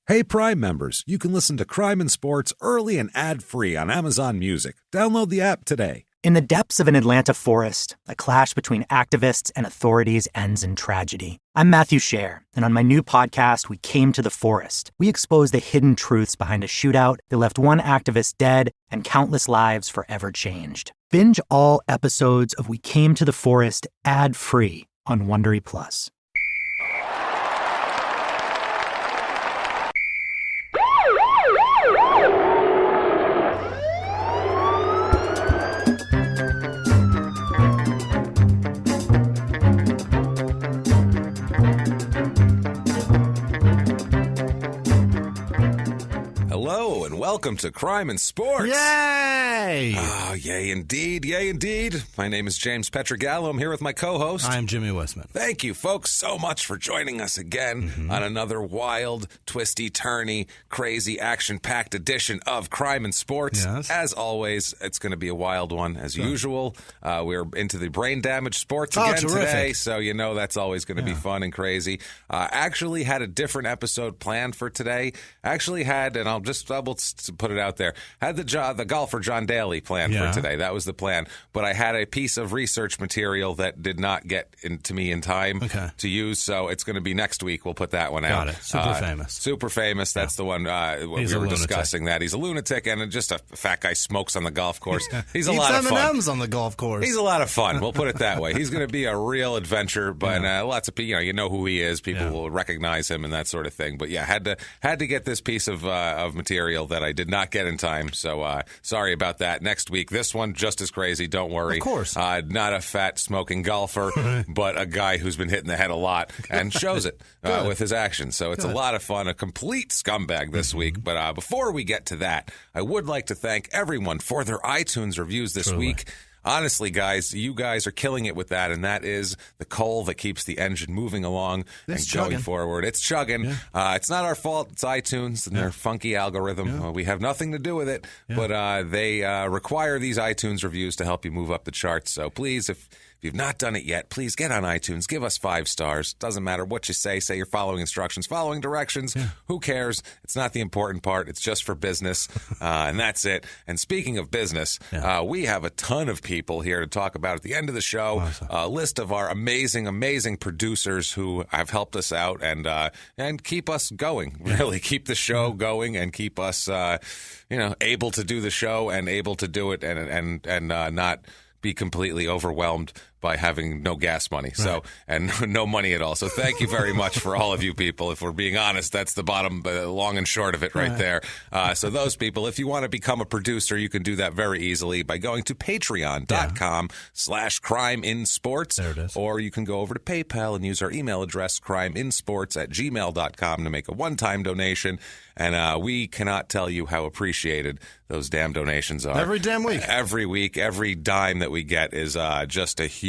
Hey, Prime members, you can listen to Crime and Sports early and ad-free on Amazon Music. Download the app today. In the depths of an Atlanta forest, a clash between activists and authorities ends in tragedy. I'm Matthew Scher, and on my new podcast, We Came to the Forest, we expose the hidden truths behind a shootout that left one activist dead and countless lives forever changed. Binge all episodes of We Came to the Forest ad-free on Wondery Plus. Hello and welcome to Crime and Sports. Yay! Oh, yay indeed, yay indeed. My name is James Petrogallo. I'm here with my co-host. I'm Jimmy Westman. Thank you, folks, so much for joining us again on another wild, twisty, turny, crazy, action-packed edition of Crime and Sports. Yes. As always, it's going to be a wild one, as usual. We're into the brain damage sports again today, so you know that's always going to be fun and crazy. Actually had a different episode planned for today. Actually had, and I'll just put it out there, had the golfer John Daly planned for today. That was the plan. But I had a piece of research material that did not get to me in time to use, so it's going to be next week. We'll put that one out. Got it. Super famous. Super famous. That's the one we were discussing. That he's a lunatic and just a fat guy smokes on the golf course. He's a lot of fun. M&Ms on the golf course. He's a lot of fun. We'll put it that way. He's going to be a real adventure, but lots of people, you know who he is. People will recognize him and that sort of thing. But yeah, had to get this piece of material that I did not get in time. So sorry about that. Next week, this one just as crazy. Don't worry. Of course. Not a fat smoking golfer, but a guy who's been hitting the head a lot and shows it with his actions. So it's a lot of fun. A complete scumbag this week. But before we get to that, I would like to thank everyone for their iTunes reviews this week. Honestly, guys, you guys are killing it with that, and that is the coal that keeps the engine moving along and going forward. It's chugging. Yeah. It's not our fault. It's iTunes and their funky algorithm. We have nothing to do with it, but they require these iTunes reviews to help you move up the charts. So please, if you've not done it yet, please get on iTunes. Give us 5 stars. Doesn't matter what you say. Say you're following instructions, following directions. Who cares? It's not the important part. It's just for business, and that's it. And speaking of business, we have a ton of people here to talk about at the end of the show. A list of our amazing, amazing producers who have helped us out and keep us going. Really keep the show going and keep us, able to do the show and able to do it and not be completely overwhelmed by having no gas money, and no money at all. So thank you very much for all of you people. If we're being honest, that's the bottom, long and short of it right there. So those people, if you want to become a producer, you can do that very easily by going to patreon.com/crimeinsports. There it is. Or you can go over to PayPal and use our email address, crimeinsports@gmail.com, to make a one-time donation. And we cannot tell you how appreciated those damn donations are. Every damn week. Every week, every dime that we get is just a huge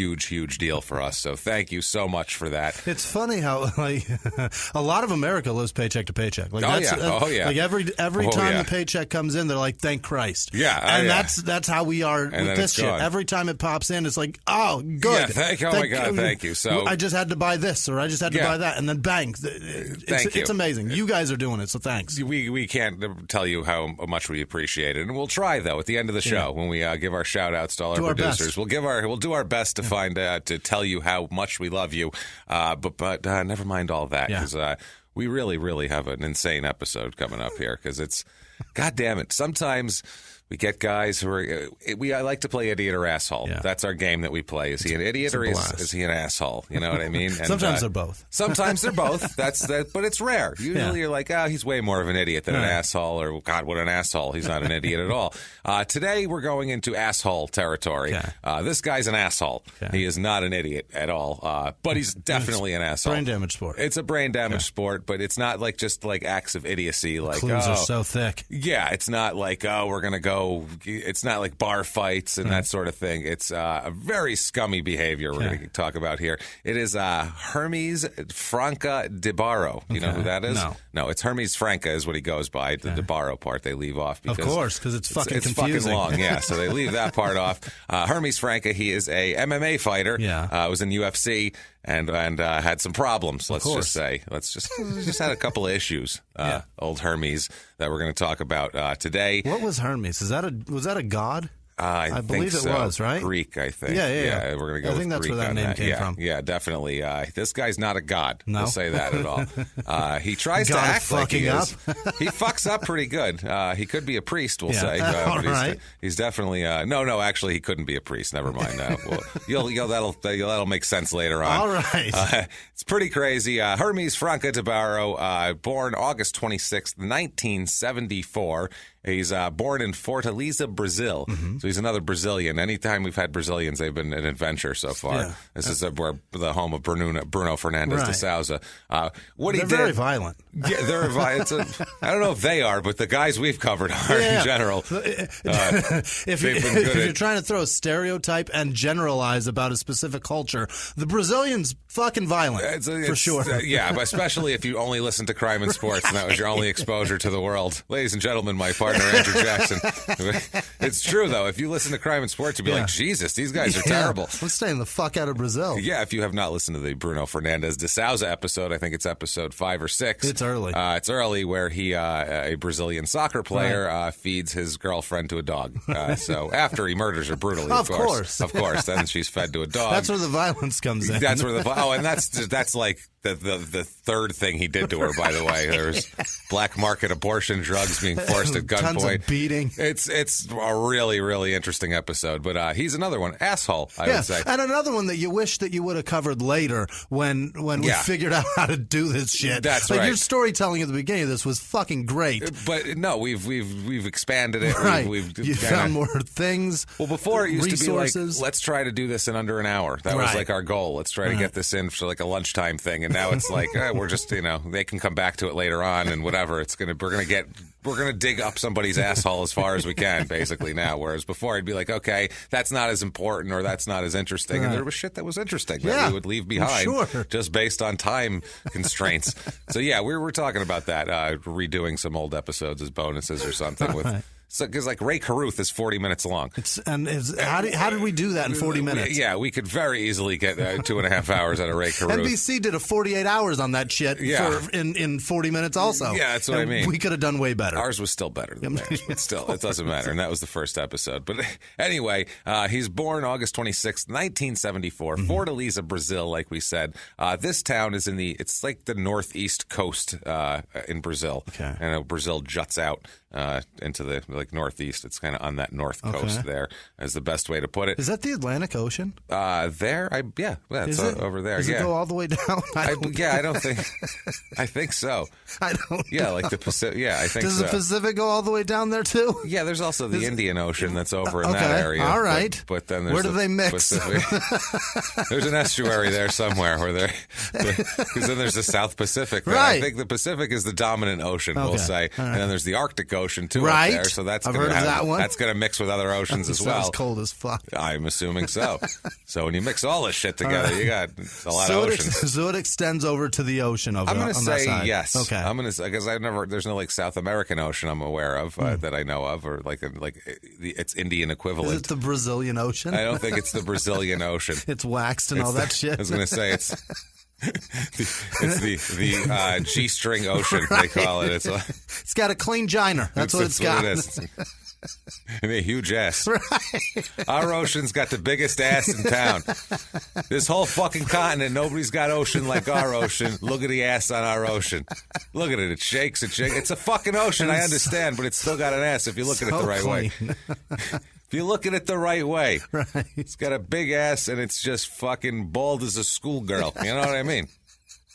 deal for us. So thank you so much for that. It's funny how a lot of America lives paycheck to paycheck. Like Like every time the paycheck comes in, they're like, "Thank Christ." And that's how we are with this shit. Gone. Every time it pops in, it's like, "Oh, good." Yeah, my God, thank you. So I just had to buy this, or I just had to buy that, and then bang, it's amazing. You guys are doing it, so thanks. We can't tell you how much we appreciate it, and we'll try though at the end of the show when we give our shout outs to all our producers. We'll do our best to find to tell you how much we love you, but never mind all that, because we really have an insane episode coming up here, because it's, God damn it, sometimes we get guys who are, I like to play idiot or asshole. That's our game that we play. Is he an idiot or is he an asshole? You know what I mean? And, sometimes they're both. Sometimes they're both. But it's rare. Usually you're like, he's way more of an idiot than an asshole, or God, what an asshole. He's not an idiot at all. Today we're going into asshole territory. This guy's an asshole. He is not an idiot at all, but he's definitely an asshole. Brain damage sport. It's a brain damage sport, but it's not like just like acts of idiocy. Like, clues are so thick. Yeah, it's not like, we're going to go. It's not like bar fights and that sort of thing. It's a very scummy behavior we're going to talk about here. It is Hermes Franca de Barro. You know who that is? No, it's Hermes Franca is what he goes by. The de Barro part they leave off. Because of course, because it's fucking it's confusing. Fucking long, yeah. So they leave that part off. Hermes Franca, he is a MMA fighter. Was in UFC, and had some problems. Let's just say, just had a couple of issues. Old Hermes that we're going to talk about today. What was Hermes? Was that a god? I believe it was, right? Greek, I think. Yeah. We're going to go I think that's Greek where that name came from. Yeah, definitely. This guy's not a god. No. We'll say that at all. He tries to act like he is. He fucks up pretty good. He could be a priest, we'll say. All right. He's definitely no. Actually, he couldn't be a priest. Never mind. Well, that'll make sense later on. All right. It's pretty crazy. Hermes Franca, born August 26th, 1974. He's born in Fortaleza, Brazil. So he's another Brazilian. Anytime we've had Brazilians, they've been an adventure so far. Yeah. This is the home of Bruno Fernandes de Souza. They're very violent. Yeah, they're violent. I don't know if they are, but the guys we've covered are in general. If you're trying to throw a stereotype and generalize about a specific culture, the Brazilians fucking violent, for sure. Yeah, but especially if you only listen to crime and sports and that was your only exposure to the world. Ladies and gentlemen, my partner Andrew Jackson. It's true, though. If you listen to crime and sports, you'd be like, Jesus, these guys are terrible. I'm staying the fuck out of Brazil. Yeah, if you have not listened to the Bruno Fernandes de Souza episode, I think it's episode 5 or 6. It's early. It's early, where he, a Brazilian soccer player, feeds his girlfriend to a dog. So after he murders her brutally, of course. Then she's fed to a dog. That's where the violence comes in. That's where and that's like the third thing he did to her, by the way. There's black market abortion, drugs being forced at gunpoint. Tons of beating. It's a really, really interesting episode. But he's another one. Asshole, I would say. And another one that you wish that you would have covered later when we figured out how to do this shit. That's right. Your storytelling at the beginning of this was fucking great. But no, we've expanded it. Right. You found more things. Well, before it used resources. To be like, let's try to do this in under an hour. That was like our goal. Let's try to get this in for like a lunchtime thing. And now it's like, we're just, they can come back to it later on and whatever. We're going to dig up somebody's asshole as far as we can, basically, now. Whereas before, I'd be like, okay, that's not as important or that's not as interesting. And there was shit that was interesting that we would leave behind just based on time constraints. So, yeah, we're talking about that, redoing some old episodes as bonuses or something with... So, because like Ray Carruth is 40 minutes long. How did we do that in 40 minutes? Yeah, we could very easily get 2.5 hours out of Ray Carruth. NBC did a 48 hours on that shit in 40 minutes also. Yeah, that's what I mean. We could have done way better. Ours was still better than theirs, but still, it doesn't matter. And that was the first episode. But anyway, he's born August 26th, 1974, Fortaleza, Brazil, like we said. This town is it's like the northeast coast in Brazil. Okay. And Brazil juts out into the northeast. It's kind of on that north coast there, is the best way to put it. Is that the Atlantic Ocean? It's over there. Does it go all the way down? I don't think. I think so. I don't. Yeah, like the Pacific. Yeah, I think. Does the Pacific go all the way down there too? Yeah, there's also the Indian Ocean that's over in that area. All right, but then there's where do they mix? There's an estuary there somewhere where because then there's the South Pacific. Right. I think the Pacific is the dominant ocean. We'll say, and then there's the Arctic Ocean too up there. So that's going to mix with other oceans as well. It's cold as fuck. I'm assuming so. So when you mix all this shit together, you got a lot of oceans. So it extends over to to the ocean over I'm going to say that side. Yes. Okay. I'm going to say, because there's no like South American Ocean I'm aware of that I know of, or like its Indian equivalent. Is it the Brazilian Ocean? I don't think it's the Brazilian Ocean. It's waxed and all that shit. I was going to say it's the G-string ocean, right. They call it. It's got a clean giner. That's what it's got. What it is. And a huge ass. Right. Our ocean's got the biggest ass in town. This whole fucking continent, nobody's got ocean like our ocean. Look at the ass on our ocean. Look at it. It shakes. It's a fucking ocean, I understand, but it's still got an ass if you look at it the right way. If you look at it the right way. Right. It's got a big ass and it's just fucking bald as a schoolgirl. You know what I mean?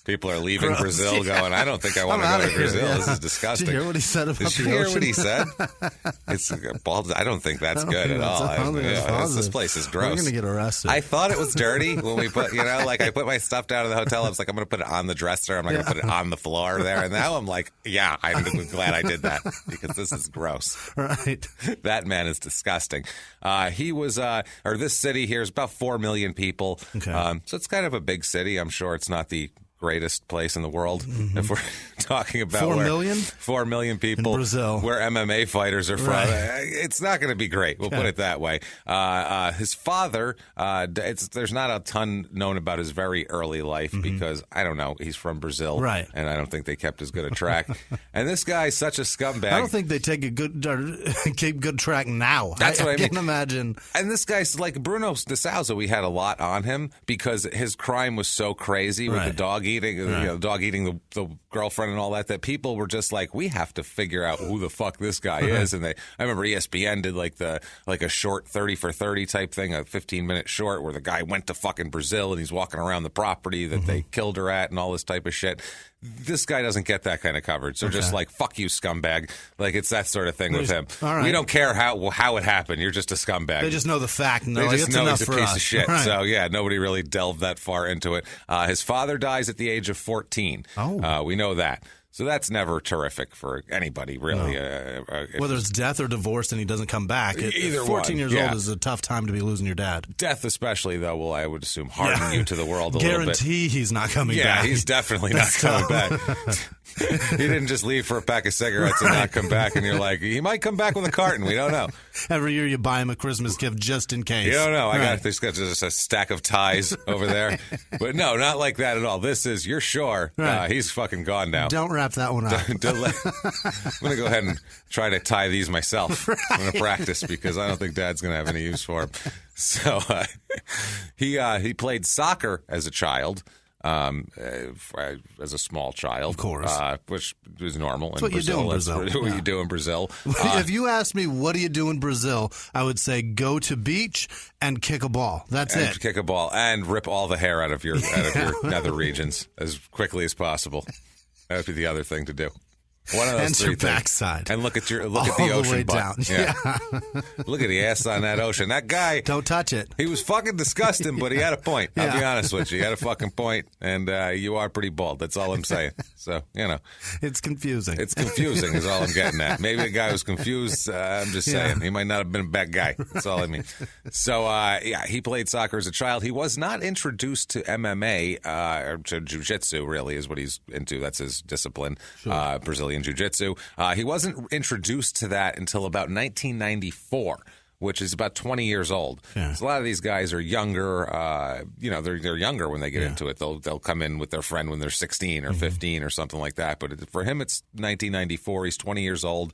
People are leaving Brazil going, I don't think I want to go to Brazil. Yeah. This is disgusting. Did you hear what he said about the ocean? Did you hear what he said? It's bald. I don't think that's good at all. This place is gross. We're going to get arrested. I thought it was dirty when we put, I put my stuff down at the hotel. I was like, I'm going to put it on the dresser. I'm not going to put it on the floor there. And now I'm like, yeah, I'm glad I did that because this is gross. Right. That man is disgusting. He was, this city here is about 4 million people. Okay. So it's kind of a big city. I'm sure it's not the greatest place in the world. Mm-hmm. If we're talking about 4 million people in Brazil, where MMA fighters are from, it's not going to be great. We'll put it that way. His father, there's not a ton known about his very early life because, I don't know, he's from Brazil. Right. And I don't think they kept as good a track. And this guy's such a scumbag. I don't think they keep good track now. That's what I mean. Can imagine. And this guy's like Bruno de Souza. We had a lot on him because his crime was so crazy with the dog eating, dog eating the girlfriend and all that people were just like, we have to figure out who the fuck this guy is. And I remember ESPN did like a short 30 for 30 type thing, a 15-minute short where the guy went to fucking Brazil and he's walking around the property that they killed her at and all this type of shit. This guy doesn't get that kind of coverage. So just like, fuck you, scumbag. Like, it's that sort of thing with him. We don't care how it happened. You're just a scumbag. They just know the fact. And they like, just know he's a piece us. of shit. Right. So, yeah, nobody really delved that far into it. His father dies at the age of 14. We know that. So that's never terrific for anybody, really. No. Whether it's death or divorce and he doesn't come back. Either 14 years old is a tough time to be losing your dad. Death especially, though, will, I would assume, harden you to the world a little bit. Guarantee he's not coming back. Yeah, he's definitely not coming back. He didn't just leave for a pack of cigarettes and not come back, and you're like, he might come back with a carton. We don't know. Every year you buy him a Christmas gift just in case. You don't know. There's got just a stack of ties over there. But no, not like that at all. This is, you're sure, he's fucking gone now. Don't wrap that one up. I'm going to go ahead and try to tie these myself. I'm going to practice because I don't think Dad's going to have any use for them. So he played soccer as a child. As a small child, of course, which is normal. That's what you do in Brazil. That's what you do in Brazil. If you asked me, what do you do in Brazil? I would say go to beach and kick a ball. That's it. Kick a ball and rip all the hair out of your nether regions as quickly as possible. That would be the other thing to do. One of those and three your backside. And look at the ocean butt. Down. Yeah. Look at the ass on that ocean. That guy. Don't touch it. He was fucking disgusting, but he had a point. I'll be honest with you. He had a fucking point, and you are pretty bald. That's all I'm saying. So, It's confusing. It's confusing is all I'm getting at. Maybe the guy was confused. I'm just saying. He might not have been a bad guy. That's all I mean. So, he played soccer as a child. He was not introduced to MMA, or to jiu-jitsu, really, is what he's into. That's his discipline, sure. Brazilian jiu-jitsu. He wasn't introduced to that until about 1994, which is about 20 years old. Yeah. So a lot of these guys are younger. They're younger when they get into it. They'll come in with their friend when they're 16 or 15 or something like that. But for him, it's 1994. He's 20 years old.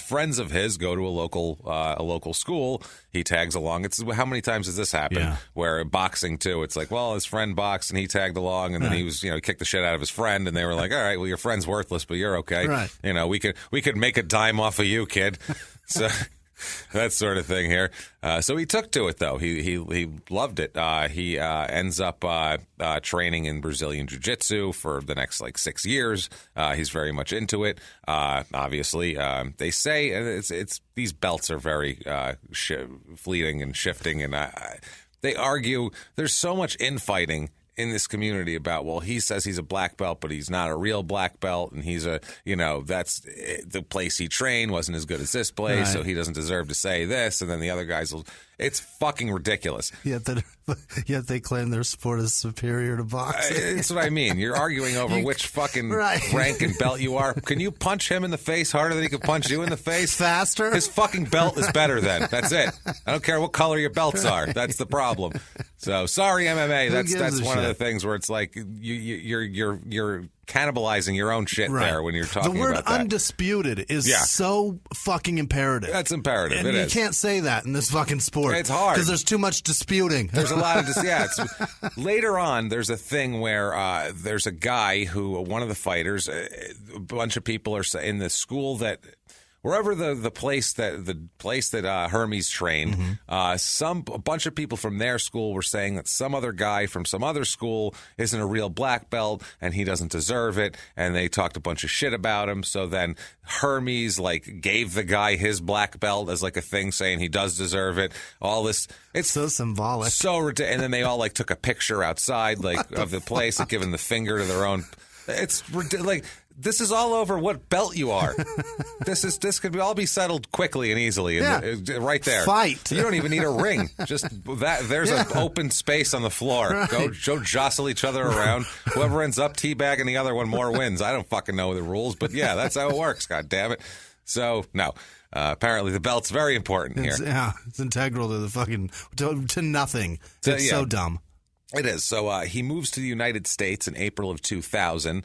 Friends of his go to a local school. He tags along. It's how many times has this happened? Yeah. Where boxing too, it's like, well, his friend boxed and he tagged along, and then he was, kicked the shit out of his friend, and they were like, all right, well, your friend's worthless, but you're okay. Right. We could make a dime off of you, kid. So. That sort of thing here. So he took to it, though. He loved it. He ends up training in Brazilian jiu-jitsu for the next 6 years. He's very much into it. Obviously, they say it's these belts are very fleeting and shifting, and they argue there's so much infighting in this community about, well, he says he's a black belt, but he's not a real black belt, and he's that's the place he trained wasn't as good as this place, right. So he doesn't deserve to say this, and then the other guys will. It's fucking ridiculous. Yet they claim their sport is superior to boxing. That's what I mean. You're arguing over which fucking rank and belt you are. Can you punch him in the face harder than he can punch you in the face? Faster? His fucking belt is better then. That's it. I don't care what color your belts are. That's the problem. So sorry, MMA. That's one of the things where it's like you're cannibalizing your own shit there when you're talking about that. The word undisputed is so fucking imperative. That's imperative. And you can't say that in this fucking sport. It's hard. Because there's too much disputing. There's a lot of later on, there's a thing where there's a guy who, one of the fighters, a bunch of people are in the school that... Wherever the place that Hermes trained, a bunch of people from their school were saying that some other guy from some other school isn't a real black belt and he doesn't deserve it, and they talked a bunch of shit about him. So then Hermes gave the guy his black belt as a thing, saying he does deserve it. All this, it's so symbolic, so ridiculous. And then they all took a picture outside of the place, giving the finger to their own. It's ridiculous. This is all over what belt you are. This could all be settled quickly and easily, right there. Fight. You don't even need a ring. Just that. There's an open space on the floor. Right. Go jostle each other around. Whoever ends up teabagging the other one more wins. I don't fucking know the rules, but yeah, that's how it works. God damn it. So no. Apparently, the belt's very important here. It's integral to the fucking to nothing. It's so dumb. It is. So he moves to the United States in April of 2000.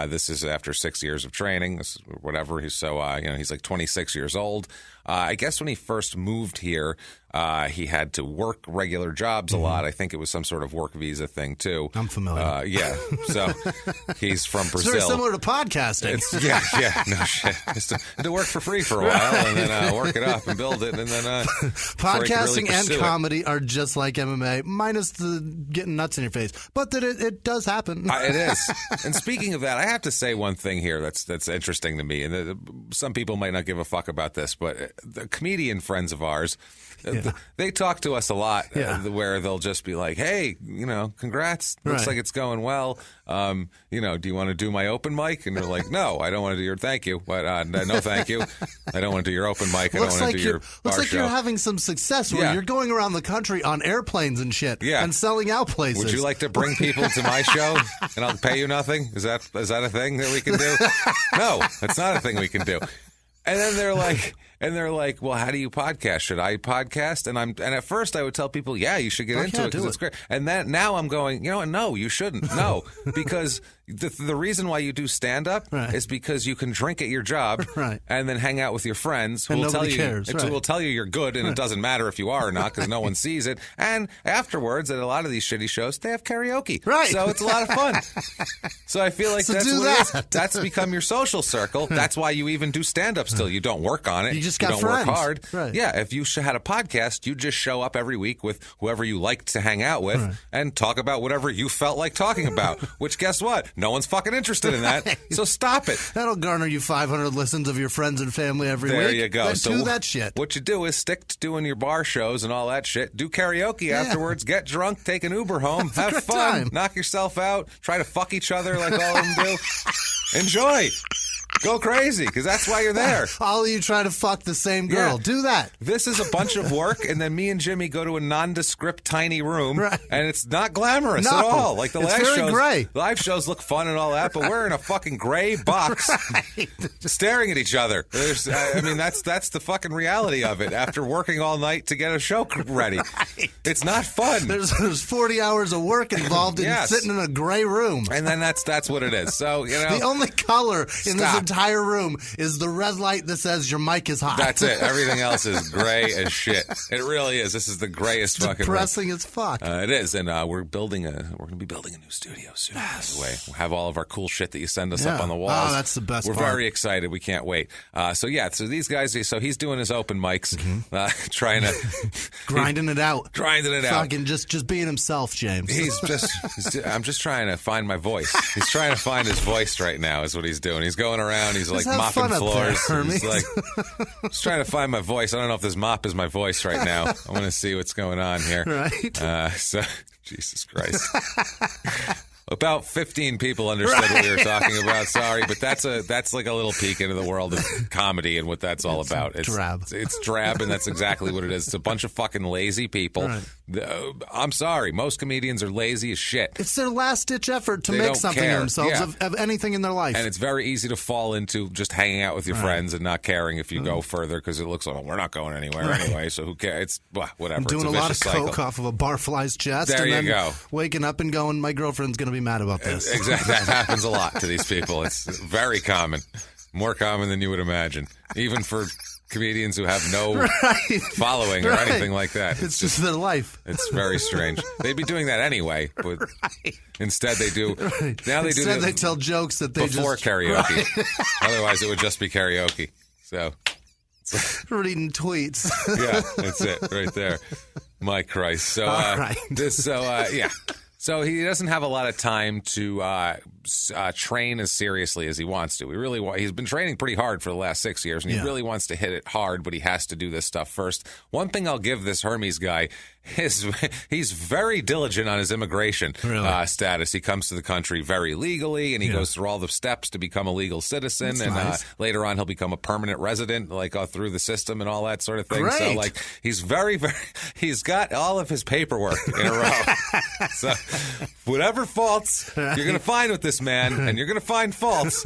This is after 6 years of training, whatever. He's like 26 years old. I guess when he first moved here, he had to work regular jobs a lot. I think it was some sort of work visa thing, too. I'm familiar. Yeah. So he's from Brazil. It's very similar to podcasting. Yeah, no shit. Just to work for free for a while and then work it up and build it. And then podcasting and comedy are just like MMA, minus the getting nuts in your face. But that it does happen. It is. And speaking of that, I have to say one thing here that's interesting to me. And some people might not give a fuck about this, but the comedian friends of ours, they talk to us a lot where they'll just be like, hey, congrats. Looks like it's going well. Do you want to do my open mic? And they're like, no, I don't want to do your thank you. But no, thank you. I don't want to do your open mic. I don't want to do your bar Looks like show. You're having some success where you're going around the country on airplanes and shit and selling out places. Would you like to bring people to my show and I'll pay you nothing? Is that a thing that we can do? No, that's not a thing we can do. And then they're like, well, how do you podcast? Should I podcast? And at first I would tell people, yeah, you should get into it because it's great. And then now I'm going, no, you shouldn't. No, because the reason why you do stand up is because you can drink at your job and then hang out with your friends who will tell you you're good and it doesn't matter if you are or not because no one sees it. And afterwards, at a lot of these shitty shows, they have karaoke. Right. So it's a lot of fun. So I feel like that's what it is. That's become your social circle. That's why you even do stand up still. You don't work on it. You just got don't friends. Work hard. Right. Yeah, if you had a podcast, you just show up every week with whoever you liked to hang out with and talk about whatever you felt like talking about, which guess what? No one's fucking interested in that, so stop it. That'll garner you 500 listens of your friends and family every week. There you go. So do that shit. What you do is stick to doing your bar shows and all that shit. Do karaoke afterwards. Get drunk. Take an Uber home. Have fun. Time. Knock yourself out. Try to fuck each other like all of them do. Enjoy. Go crazy, because that's why you're there. All of you try to fuck the same girl. Yeah. Do that. This is a bunch of work, and then me and Jimmy go to a nondescript tiny room, and it's not glamorous at all. Like the live shows look fun and all that, but we're in a fucking gray box staring at each other. That's the fucking reality of it after working all night to get a show ready. It's not fun. There's 40 hours of work involved in sitting in a gray room. And then that's what it is. So, the only color in this entire room is the red light that says your mic is hot. That's it. Everything else is gray as shit. It really is. This is the grayest fucking room. Depressing as fuck. It is, and we're going to be building a new studio soon. Yes. By the way, we'll have all of our cool shit that you send us up on the walls. Oh, that's the best. We're very excited. We can't wait. So these guys. So he's doing his open mics, trying to grinding it out. Fucking just being himself, James. I'm just trying to find my voice. He's trying to find his voice right now. Is what he's doing. He's going around. He's like mopping floors. Hermes. He's like, just trying to find my voice. I don't know if this mop is my voice right now. I want to see what's going on here. Right. Jesus Christ. About 15 people understood what we were talking about. Sorry, but that's like a little peek into the world of comedy and what that's all about. It's drab. It's drab, and that's exactly what it is. It's a bunch of fucking lazy people. Right. I'm sorry. Most comedians are lazy as shit. It's their last-ditch effort to make something of themselves, of anything in their life. And it's very easy to fall into just hanging out with your friends and not caring if you go further because it looks like, we're not going anywhere anyway, so who cares? It's whatever. Doing it's a lot of coke off of a barfly's chest. There you go. Waking up and going, my girlfriend's going to be mad about this. Exactly. That happens a lot to these people. It's very common. More common than you would imagine. Even for comedians who have no following or anything like that. It's just their life. It's very strange. They'd be doing that anyway, but instead they do. Now they instead they tell jokes that they before karaoke. Otherwise, it would just be karaoke. So reading tweets. Yeah, that's it right there. My Christ. So So he doesn't have a lot of time to train as seriously as he wants to. He's been training pretty hard for the last 6 years, and he really wants to hit it hard, but he has to do this stuff first. One thing I'll give this Hermes guy, he's very diligent on his immigration status. He comes to the country very legally, and he goes through all the steps to become a legal citizen. That's nice. Later on, he'll become a permanent resident, like through the system and all that sort of thing. Great. So, like, he's very, very. He's got all of his paperwork in a row. So, whatever faults you're going to find with this man, and you're going to find faults,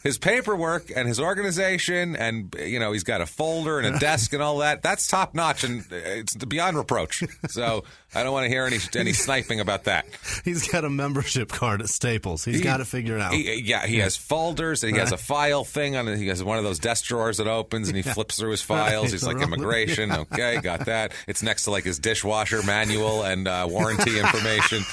his paperwork and his organization, and he's got a folder and a desk and all that. That's top notch, and it's beyond reproach. So I don't want to hear any sniping about that. He's got a membership card at Staples. He's got to figure it out. He has folders, and he has a file thing on it. He has one of those desk drawers that opens, and he flips through his files. He's like, immigration, okay, got that. It's next to like his dishwasher manual and warranty information.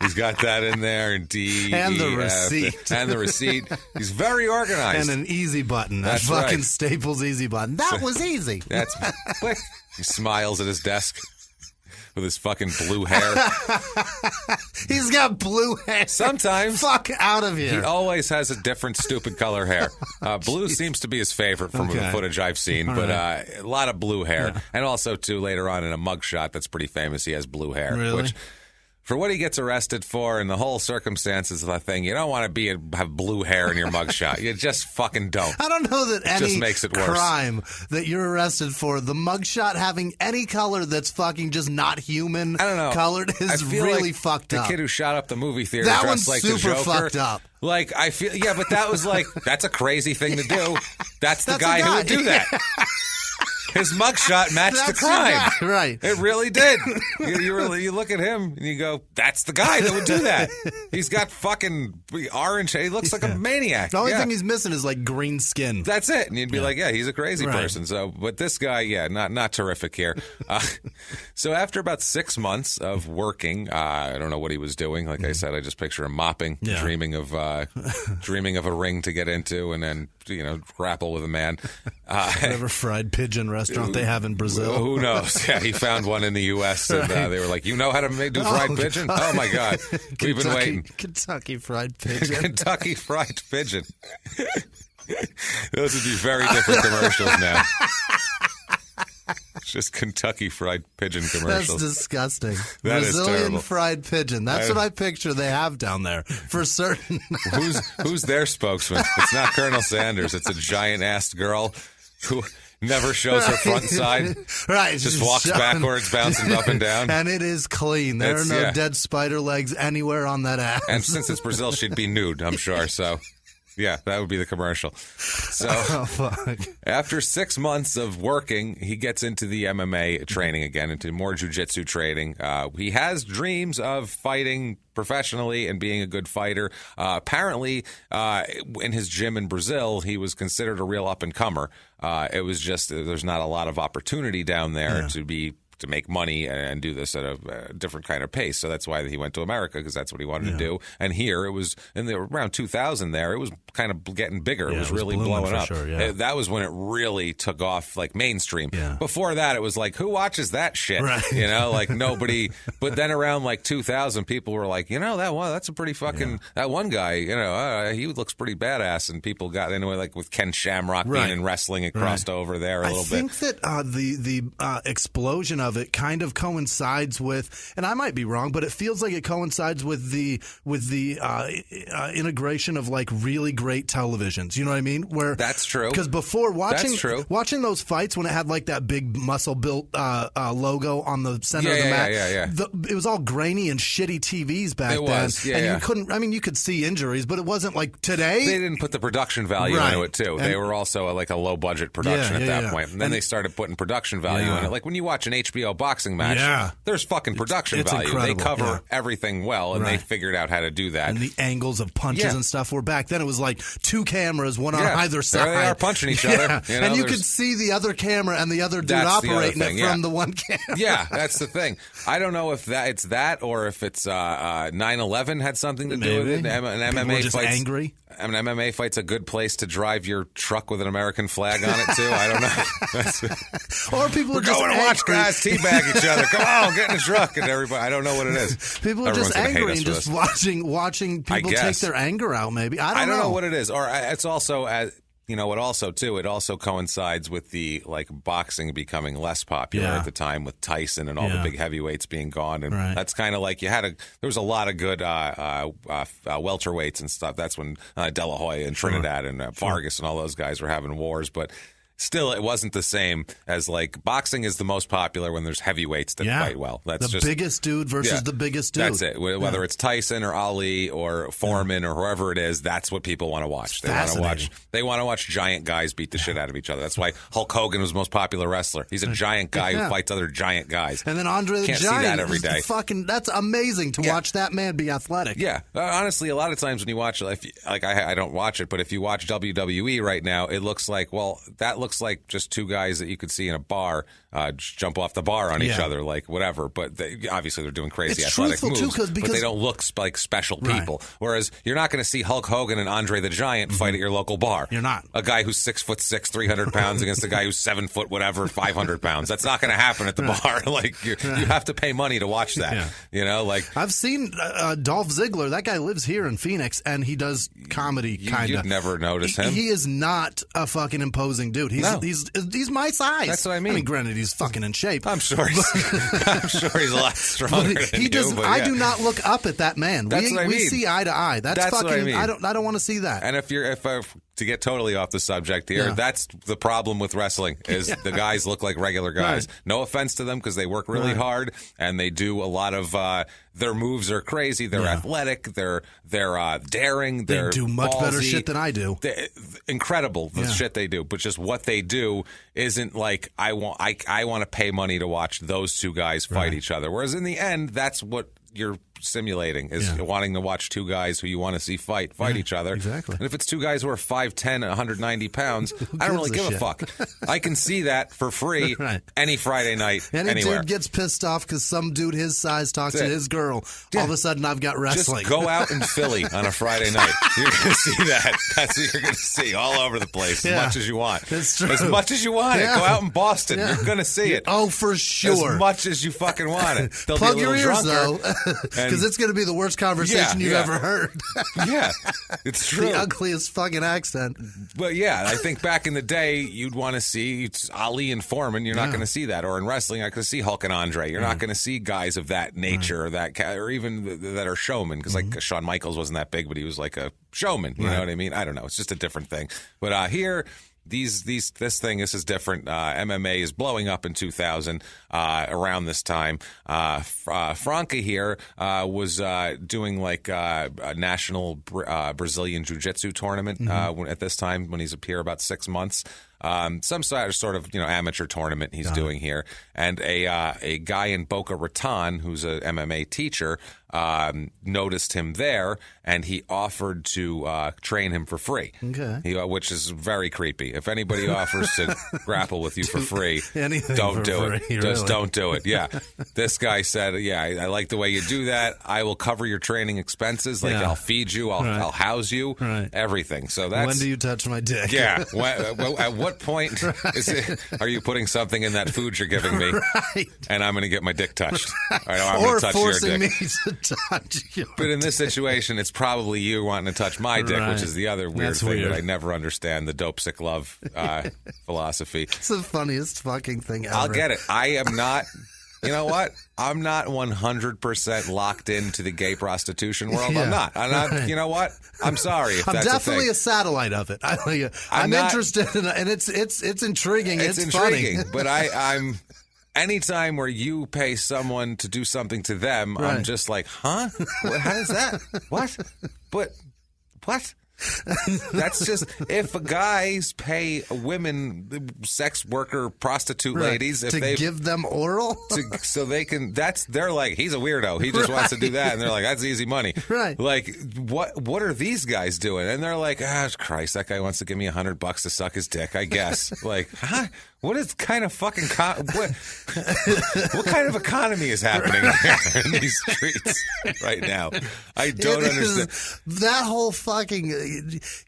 He's got that in there, and the receipt. And the receipt. He's very organized. And an easy button. That's fucking right. Staples easy button. That was easy. That's quick. He smiles at his desk with his fucking blue hair. He's got blue hair. Sometimes. Fuck out of here. He always has a different stupid color hair. Blue seems to be his favorite from the footage I've seen, but a lot of blue hair. Yeah. And also, too, later on in a mugshot that's pretty famous, he has blue hair. Really? Which, for what he gets arrested for and the whole circumstances of the thing, you don't want to have blue hair in your mugshot. You just fucking don't. I don't know that any just makes it worse. Crime that you're arrested for, the mugshot having any color that's fucking just not human colored is really like fucked up. The kid who shot up the movie theater that dressed one's like super the Joker. Fucked up. Like, I feel, but that was like, that's a crazy thing to do. That's the guy who would do that. His mugshot matched the crime. Right. It really did. You look at him and you go, that's the guy that would do that. He's got fucking orange hair. He looks like a maniac. The only thing he's missing is like green skin. That's it. And you'd be like, he's a crazy person. So, but this guy, not terrific here. So after about 6 months of working, I don't know what he was doing. Like I said, I just picture him mopping, dreaming of a ring to get into, and then grapple with a man. Whatever fried pigeon restaurant they have in Brazil. Who knows? Yeah, he found one in the U.S. and they were like, "You know how to do fried pigeon? Oh my God, we've been waiting." Kentucky fried pigeon. Kentucky fried pigeon. Those would be very different commercials now. Just Kentucky fried pigeon commercials. That's disgusting. That Brazilian is terrible. Fried pigeon. That's what I picture they have down there for certain. Who's their spokesman? It's not Colonel Sanders. It's a giant-assed girl who never shows her front side. Right. Just walks backwards, bouncing up and down. And it is clean. There are no dead spider legs anywhere on that ass. And since it's Brazil, she'd be nude, I'm sure. So, yeah, that would be the commercial. So, after 6 months of working, he gets into the MMA training again, into more jiu-jitsu training. He has dreams of fighting professionally and being a good fighter. Apparently, in his gym in Brazil, he was considered a real up-and-comer. It was just there's not a lot of opportunity down there to make money and do this at a different kind of pace. So that's why he went to America, because that's what he wanted to do. And here, it was around 2000 there, it was kind of getting bigger. It was really blowing up. Sure, that was when it really took off, like, mainstream. Yeah. Before that, it was like, who watches that shit? Right. Like nobody. But then around like 2000, people were like, that's a pretty fucking, that one guy, he looks pretty badass. And people got into it, like with Ken Shamrock being in wrestling, it crossed over there a little bit. I think that the explosion of it kind of coincides with, and I might be wrong, but it feels like it coincides with the integration of like really great televisions. You know what I mean? Where that's true. Because before watching those fights when it had like that big muscle built logo on the center of the mat, it was all grainy and shitty TVs back then. You couldn't. I mean, you could see injuries, but it wasn't like today. They didn't put the production value into it too. They were also like a low budget production at that point, and then they started putting production value in it. Like when you watch an HBO boxing match, there's fucking production value. Incredible. They cover everything well, and they figured out how to do that. And the angles of punches and stuff were back then. It was like two cameras, one on either side. There they are punching each other. And you could see the other camera and the other dude operating it from the one camera. Yeah, that's the thing. I don't know if it's that or if it's 9/11 had something to do with it. An MMA just fight's angry. I mean, MMA fight's a good place to drive your truck with an American flag on it too. I don't know. Or people are just going to watch guys teabag each other. Come on, get in the truck, and everybody. I don't know what it is. People are just angry and just watching people take their anger out. Maybe I don't know what it is. Or it's also you know what? Also, too, it also coincides with the boxing becoming less popular at the time with Tyson and all the big heavyweights being gone, and that's kind of like there was a lot of good welterweights and stuff. That's when De La Hoya and Trinidad and Vargas and all those guys were having wars, but. Still, it wasn't the same as boxing is the most popular when there's heavyweights that fight well. That's the biggest dude versus the biggest dude. That's it. Whether it's Tyson or Ali or Foreman or whoever it is, that's what people want to watch. They want to watch giant guys beat the shit out of each other. That's why Hulk Hogan was the most popular wrestler. He's a giant guy who fights other giant guys. And then Andre the Giant. Can't see that every day. That's amazing to watch that man be athletic. Yeah. Honestly, a lot of times when you watch I don't watch it, but if you watch WWE right now, it looks like like just two guys that you could see in a bar jump off the bar on each other, whatever. But obviously they're doing crazy athletic moves, because but they don't look like special people. Whereas you're not going to see Hulk Hogan and Andre the Giant fight at your local bar. You're not. A guy who's 6'6", 300 pounds against a guy who's 7 foot whatever, 500 pounds. That's not going to happen at the bar. You have to pay money to watch that. I've seen Dolph Ziggler. That guy lives here in Phoenix, and he does comedy. You'd never notice him. He is not a fucking imposing dude. He's my size. That's what I mean. I mean, granted, he's fucking in shape. I'm sure he's a lot stronger than you. I do not look up at that man. That's what I mean. We see eye to eye. That's fucking. What I mean. I don't want to see that. And to get totally off the subject here, that's the problem with wrestling is the guys look like regular guys. Right. No offense to them because they work really hard and they do a lot of their moves are crazy. They're athletic. They're daring. They do much ballsy. Better shit than I do. Incredible the shit they do, but just what they do isn't like I want to pay money to watch those two guys fight each other. Whereas in the end, that's what you're simulating is wanting to watch two guys who you want to see fight each other. Exactly. And if it's two guys who are 5'10" and 190 pounds, I don't really give a fuck. I can see that for free any Friday night, anywhere. Dude gets pissed off because some dude his size talks to his girl. Yeah. All of a sudden, I've got wrestling. Just go out in Philly on a Friday night. You're going to see that. That's what you're going to see all over the place as much as you want. It's true. As much as you want it. Go out in Boston. You're going to see it. Oh, for sure. As much as you fucking want it. They'll Plug be a your little ears, drunker. though. Because it's going to be the worst conversation you've ever heard. Yeah, it's true. The ugliest fucking accent. But I think back in the day, you'd want to see Ali and Foreman. You're not going to see that. Or in wrestling, I could see Hulk and Andre. You're not going to see guys of that nature or even that are showmen. Because Shawn Michaels wasn't that big, but he was like a showman. You know what I mean? I don't know. It's just a different thing. But here... This is different. MMA is blowing up in 2000 around this time. Franca here was doing a national Brazilian Jiu-Jitsu tournament at this time when he's up here about 6 months. Some sort of amateur tournament he's doing here, and a guy in Boca Raton who's a MMA teacher noticed him there, and he offered to train him for free. Okay, which is very creepy. If anybody offers to grapple with you for free, don't do it. Just don't do it. Yeah, this guy said, I like the way you do that. I will cover your training expenses. I'll feed you, I'll house you, everything. So that's when do you touch my dick? Yeah. At what point are you putting something in that food you're giving me, and I'm going to get my dick touched? I'm or touch forcing your dick. me to touch you. But in this situation, it's probably you wanting to touch my dick, which is the other weird thing that I never understand, the dope, sick love philosophy. It's the funniest fucking thing ever. I'll get it. I am not... You know what? I'm not 100% locked into the gay prostitution world. Yeah. I'm not. You know what? I'm sorry if I'm that's definitely a satellite of it. I'm interested in it, and it's intriguing. It's intriguing, funny. But I'm anytime where you pay someone to do something to them, I'm just like, huh? How does that? What? But what? That's just if guys pay women, sex worker, prostitute ladies, if they give them oral, so they can. They're like, he's a weirdo. He just wants to do that, and they're like, that's easy money. Right? Like, what are these guys doing? And they're like, Christ, that guy wants to give me $100 to suck his dick. I guess. Like, huh? What is kind of fucking what kind of economy is happening here in these streets right now? I don't understand that whole fucking.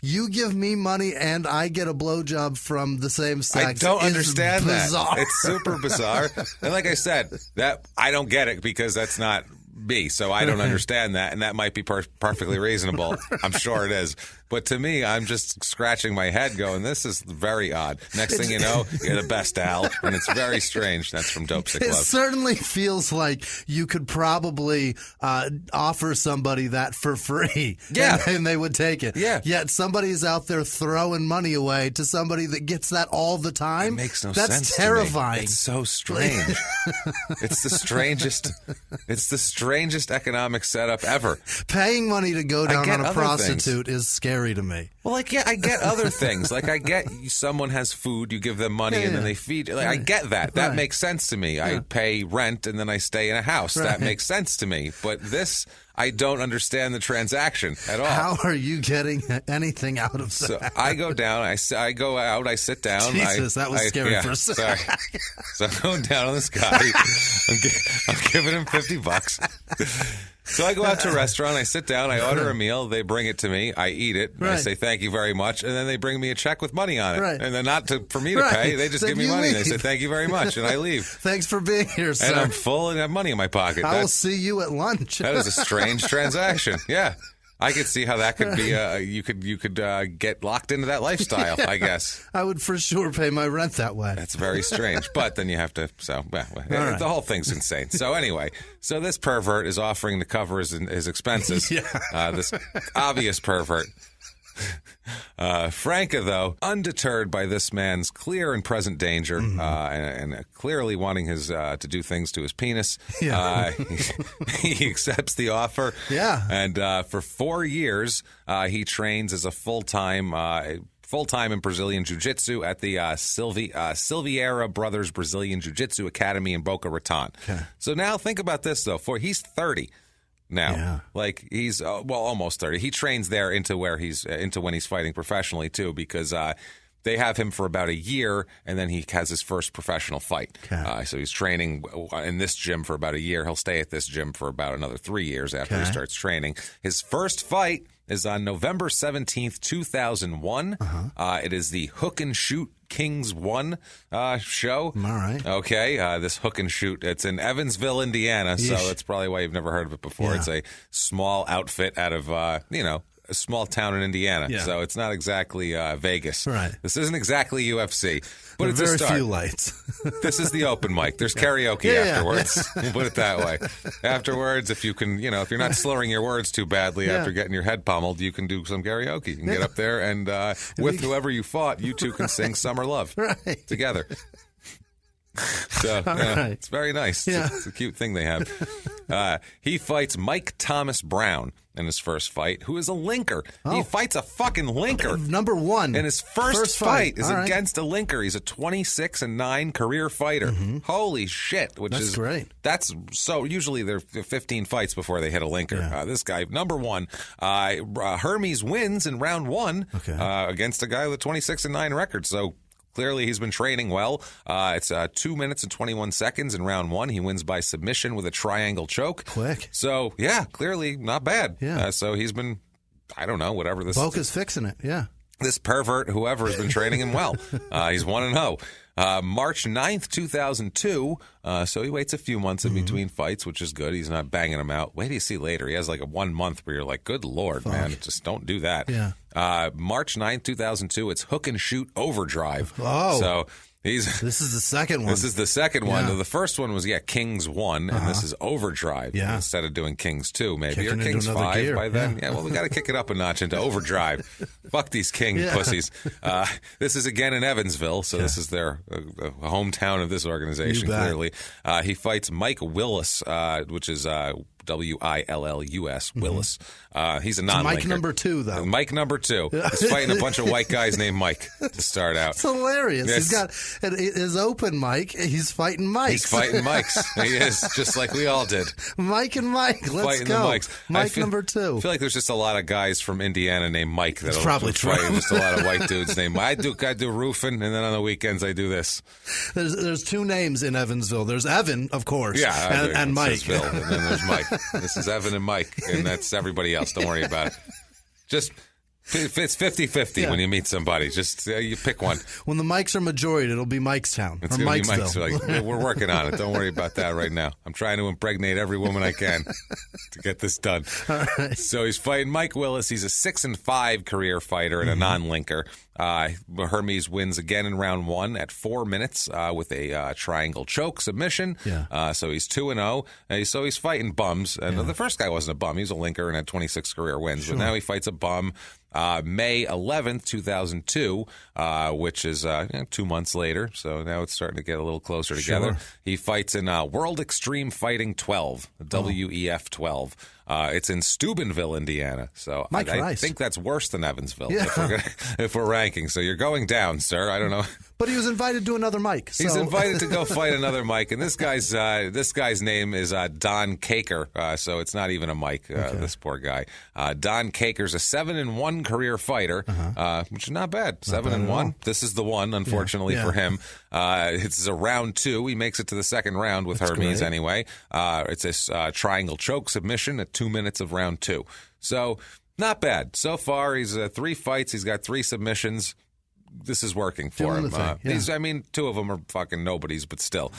You give me money and I get a blowjob from the same sex. I don't understand bizarre. that. It's super bizarre. And like I said, that I don't get it because that's not me, so I don't understand that, and that might be perfectly reasonable. I'm sure it is. But to me, I'm just scratching my head going, this is very odd. Next thing you know, you're the best, Al. And it's very strange. That's from Dope Sick Love. It certainly feels like you could probably offer somebody that for free. Yeah. And they would take it. Yeah. Yet somebody's out there throwing money away to somebody that gets that all the time. It makes no sense. That's terrifying. It's so strange. It's the strangest economic setup ever. Paying money to go down on a prostitute things. Is scary to me. Well, I get other things. Like, I get someone has food, you give them money, and then they feed. Like, I get that. That makes sense to me. I pay rent, and then I stay in a house. That makes sense to me. But this, I don't understand the transaction at all. How are you getting anything out of that? So I go down, I go out, I sit down. Jesus, that was scary for a second. Sorry. So I'm going down on this guy. I'm giving him $50. So I go out to a restaurant, I sit down, I order a meal, they bring it to me, I eat it, I say thank you very much, and then they bring me a check with money on it. Right. And then not for me to pay, they just give me money. They say thank you very much, and I leave. Thanks for being here, sir. And I'm full and have money in my pocket. I will see you at lunch. That is a strange transaction. Yeah. I could see how that could be. You could get locked into that lifestyle. I guess I would for sure pay my rent that way. That's very strange, but then you have to. So the whole thing's insane. So anyway, this pervert is offering to cover his expenses. This obvious pervert. Franca, though, undeterred by this man's clear and present danger, and clearly wanting to do things to his penis, he accepts the offer. Yeah. And for 4 years, he trains as a full-time in Brazilian Jiu-Jitsu at the Silveira Brothers Brazilian Jiu-Jitsu Academy in Boca Raton. Okay. So now think about this, though. He's 30. Now, like he's almost 30. He trains there into when he's fighting professionally too, because they have him for about a year, and then he has his first professional fight. Okay. So he's training in this gym for about a year. He'll stay at this gym for about another 3 years after he starts training. His first fight is on November 17th, 2001. It is the Hook and Shoot Kings 1 show. All right. Okay. This Hook and Shoot. It's in Evansville, Indiana. So that's probably why you've never heard of it before. Yeah. It's a small outfit out of, a small town in Indiana. Yeah. So it's not exactly Vegas. Right. This isn't exactly UFC. But it's very a start. Few lights. This is the open mic. There's karaoke afterwards. We'll put it that way. Afterwards, if you can, if you're not slurring your words too badly after getting your head pummeled, you can do some karaoke. You can get up there and with whoever you fought, you two can sing Summer Love together. So it's very nice. It's a cute thing they have. He fights Mike Thomas Brown in his first fight, who is a linker. He fights a fucking linker. Number one. And his first fight is against a linker. He's a 26-9 career fighter. Holy shit. That's great. That's so usually they're 15 fights before they hit a linker. This guy, number one, Hermes wins in round one against a guy with a 26-9 record. So clearly, he's been training well. It's 2 minutes and 21 seconds in round one. He wins by submission with a triangle choke. Quick. So, clearly not bad. Yeah. So he's been, I don't know, whatever this Boca's fixing it, This pervert, whoever, has been training him well. He's 1-0. March 9th, 2002. So he waits a few months in between fights, which is good. He's not banging them out. Wait till you see later. He has like a 1 month where you're like, good Lord, man, just don't do that. Yeah. March 9th, 2002, it's Hook and Shoot Overdrive. Oh. So this is the second one. This is the second one. The first one was, Kings 1, and this is Overdrive. Yeah. Instead of doing Kings 2, maybe. Kicking or Kings 5 gear. by then. Yeah, well, we got to kick it up a notch into Overdrive. Fuck these King pussies. This is again in Evansville, so this is their hometown of this organization, clearly. He fights Mike Willis, which is Willus. Willis. He's a non-linker. Mike number 2, though. Mike number 2. He's fighting a bunch of white guys named Mike to start out. It's hilarious. He's got his open mic. He's fighting Mikes. He's fighting Mikes. He is, just like we all did. Mike and Mike. Let's fighting go. The Mikes. Mike number 2. I feel like there's just a lot of guys from Indiana named Mike that are probably fighting. Just a lot of white dudes named Mike. I do roofing, and then on the weekends I do this. There's 2 names in Evansville. There's Evan, of course, and Mike. And then there's Mike. This is Evan and Mike, and that's everybody else. Don't worry about it. Just It's 50-50 when you meet somebody. Just you pick one. When the Mikes are majority, it'll be Mikestown. It's going to be Mike's. Like, we're working on it. Don't worry about that right now. I'm trying to impregnate every woman I can to get this done. All right. So he's fighting Mike Willis. He's a 6-5 career fighter and a non-linker. Hermes wins again in round 1 at 4 minutes with a triangle choke submission. Yeah. So he's 2-0. So he's fighting bums. And the first guy wasn't a bum. He was a linker and had 26 career wins. Sure. But now he fights a bum. May 11th, 2002, which is 2 months later. So now it's starting to get a little closer together. Sure. He fights in World Extreme Fighting 12, WEF 12. It's in Steubenville, Indiana. So I think that's worse than Evansville if we're ranking. So you're going down, sir. I don't know. But he was invited to another Mike. So. He's invited to go fight another Mike, and this guy's name is Don Caker. So it's not even a Mike. This poor guy. Don Caker's a 7-1 career fighter, which is not bad. 7-1. This is the one, unfortunately for him. It's a round 2. He makes it to the second round with Hermes anyway. It's a triangle choke submission at 2 minutes of round 2. So not bad so far. He's 3 fights. He's got 3 submissions. This is working for him. I mean, 2 of them are fucking nobodies, but still.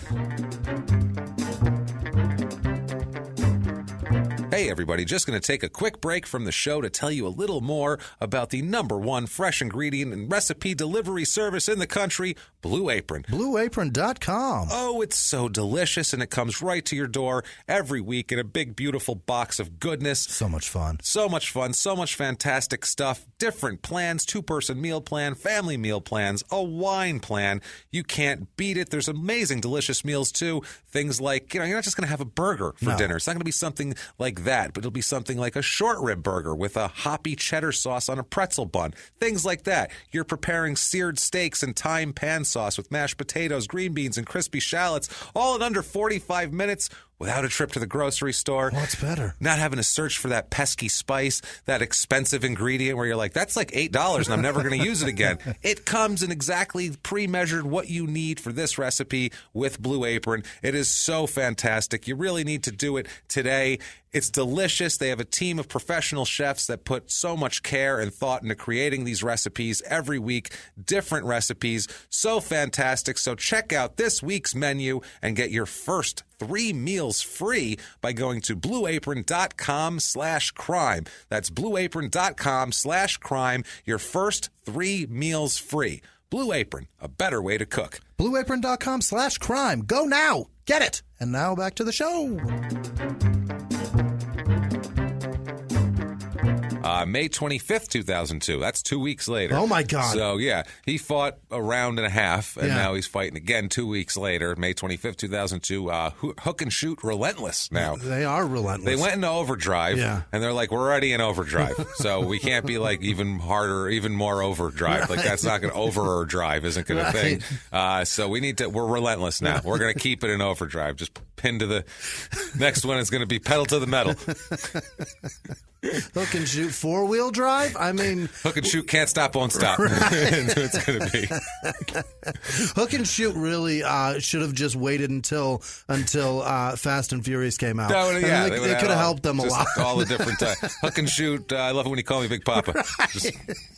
Hey, everybody, just going to take a quick break from the show to tell you a little more about the #1 fresh ingredient and recipe delivery service in the country, Blue Apron. BlueApron.com. Oh, it's so delicious, and it comes right to your door every week in a big, beautiful box of goodness. So much fun. So much fun, so much fantastic stuff. Different plans, 2-person meal plan, family meal plans, a wine plan. You can't beat it. There's amazing, delicious meals, too. Things like, you're not just going to have a burger for dinner. It's not going to be something like that, but it'll be something like a short rib burger with a hoppy cheddar sauce on a pretzel bun. Things like that. You're preparing seared steaks and thyme pan sauce with mashed potatoes, green beans, and crispy shallots, all in under 45 minutes without a trip to the grocery store. What's better? Not having to search for that pesky spice, that expensive ingredient where you're like, that's like $8 and I'm never going to use it again. It comes in exactly pre-measured what you need for this recipe with Blue Apron. It is so fantastic. You really need to do it today. It's delicious. They have a team of professional chefs that put so much care and thought into creating these recipes every week. Different recipes. So fantastic. So check out this week's menu and get your first 3 meals free by going to blueapron.com/crime. That's blueapron.com/crime. Your first 3 meals free. Blue Apron, a better way to cook. Blueapron.com/crime. Go now. Get it. And now back to the show. May 25th, 2002. That's 2 weeks later. Oh, my God. So, yeah, he fought a round and a half, and now he's fighting again 2 weeks later, May 25th, 2002. Hook and shoot relentless now. They are relentless. They went into overdrive, and they're like, we're already in overdrive, so we can't be like even harder, even more overdrive. Like, that's not going to overdrive, isn't going to thing. So we need to, we're relentless now. We're going to keep it in overdrive. Just pin to the next one is going to be pedal to the metal. Hook and shoot 4-wheel drive? I mean... Hook and shoot can't stop, won't stop. Right. It's going to be. Hook and shoot really should have just waited until Fast and Furious came out. No, yeah, they could have helped them a lot. All the different times. Hook and shoot, I love it when you call me Big Papa. Right. Just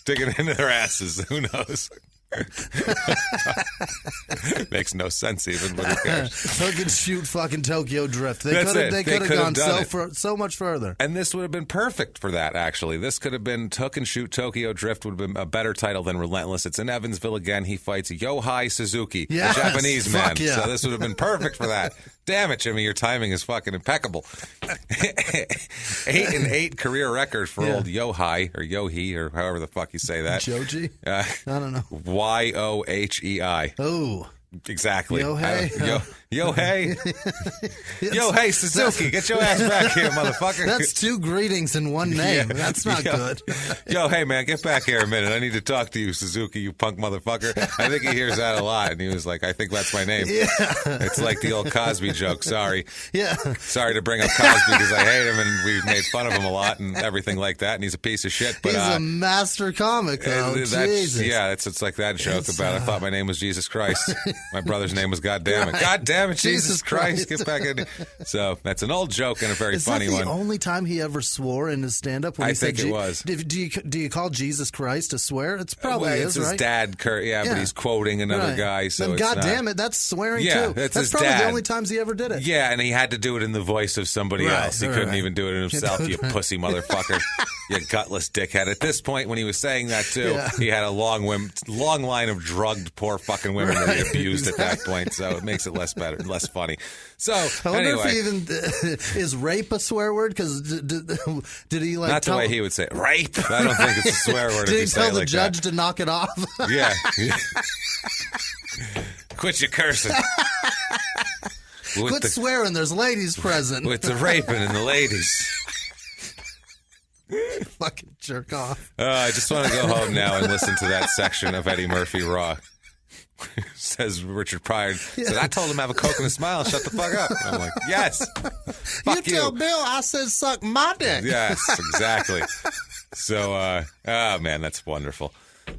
digging into their asses. Who knows? Makes no sense even, but who cares? Hook and shoot fucking Tokyo Drift. They could have gone so much further. And this would have been perfect for that, actually. This could have been Hook and Shoot Tokyo Drift would have been a better title than Relentless. It's in Evansville again. He fights Yohei Suzuki, a Japanese man. Yeah. So this would have been perfect for that. Damn it, Jimmy, your timing is fucking impeccable. 8-8 career record for old Yohei, or Yohei, or however the fuck you say that. Joji? I don't know. Yohei. Oh. Exactly. Yohei. Yohei. Yohei Suzuki. Get your ass back here, motherfucker. That's 2 greetings in one name. That's not good. Hey, man, get back here a minute. I need to talk to you, Suzuki, you punk motherfucker. I think he hears that a lot. And he was like, I think that's my name. Yeah. It's like the old Cosby joke. Sorry. Yeah. Sorry to bring up Cosby because I hate him and we've made fun of him a lot and everything like that. And he's a piece of shit. But he's a master comic, though. Jesus. Yeah, it's like that joke about I thought my name was Jesus Christ. My brother's name was God damn it. Right. God damn it, Jesus Christ. Get back in. So that's an old joke and a very funny one. Is that the only time he ever swore in his stand-up? I think it was. Do you call Jesus Christ a swear? It's probably it's his dad, Kurt. Yeah, but he's quoting another guy. So then, it's God not. damn it, that's swearing too. That's his probably dad. the only times he ever did it. Yeah, and he had to do it in the voice of somebody else. He couldn't even do it in himself, you pussy motherfucker. You gutless dickhead. At this point, when he was saying that too, he had a long line of drugged poor fucking women that he abused at that point. So it makes it less funny. So I wonder if he even is rape a swear word? Because did he like not the way he would say it. Rape? I don't think it's a swear word. Did if he you say tell it the like judge that. to knock it off? Yeah. Quit your cursing. Quit swearing. There's ladies present. With the raping and the ladies. Fucking jerk off. I just want to go home now and listen to that section of Eddie Murphy Raw. Says Richard Pryor. Said, I told him to have a Coke and a smile. Shut the fuck up. And I'm like, yes. Fuck you. Tell Bill I said suck my dick. Yes, exactly. So, oh man, that's wonderful.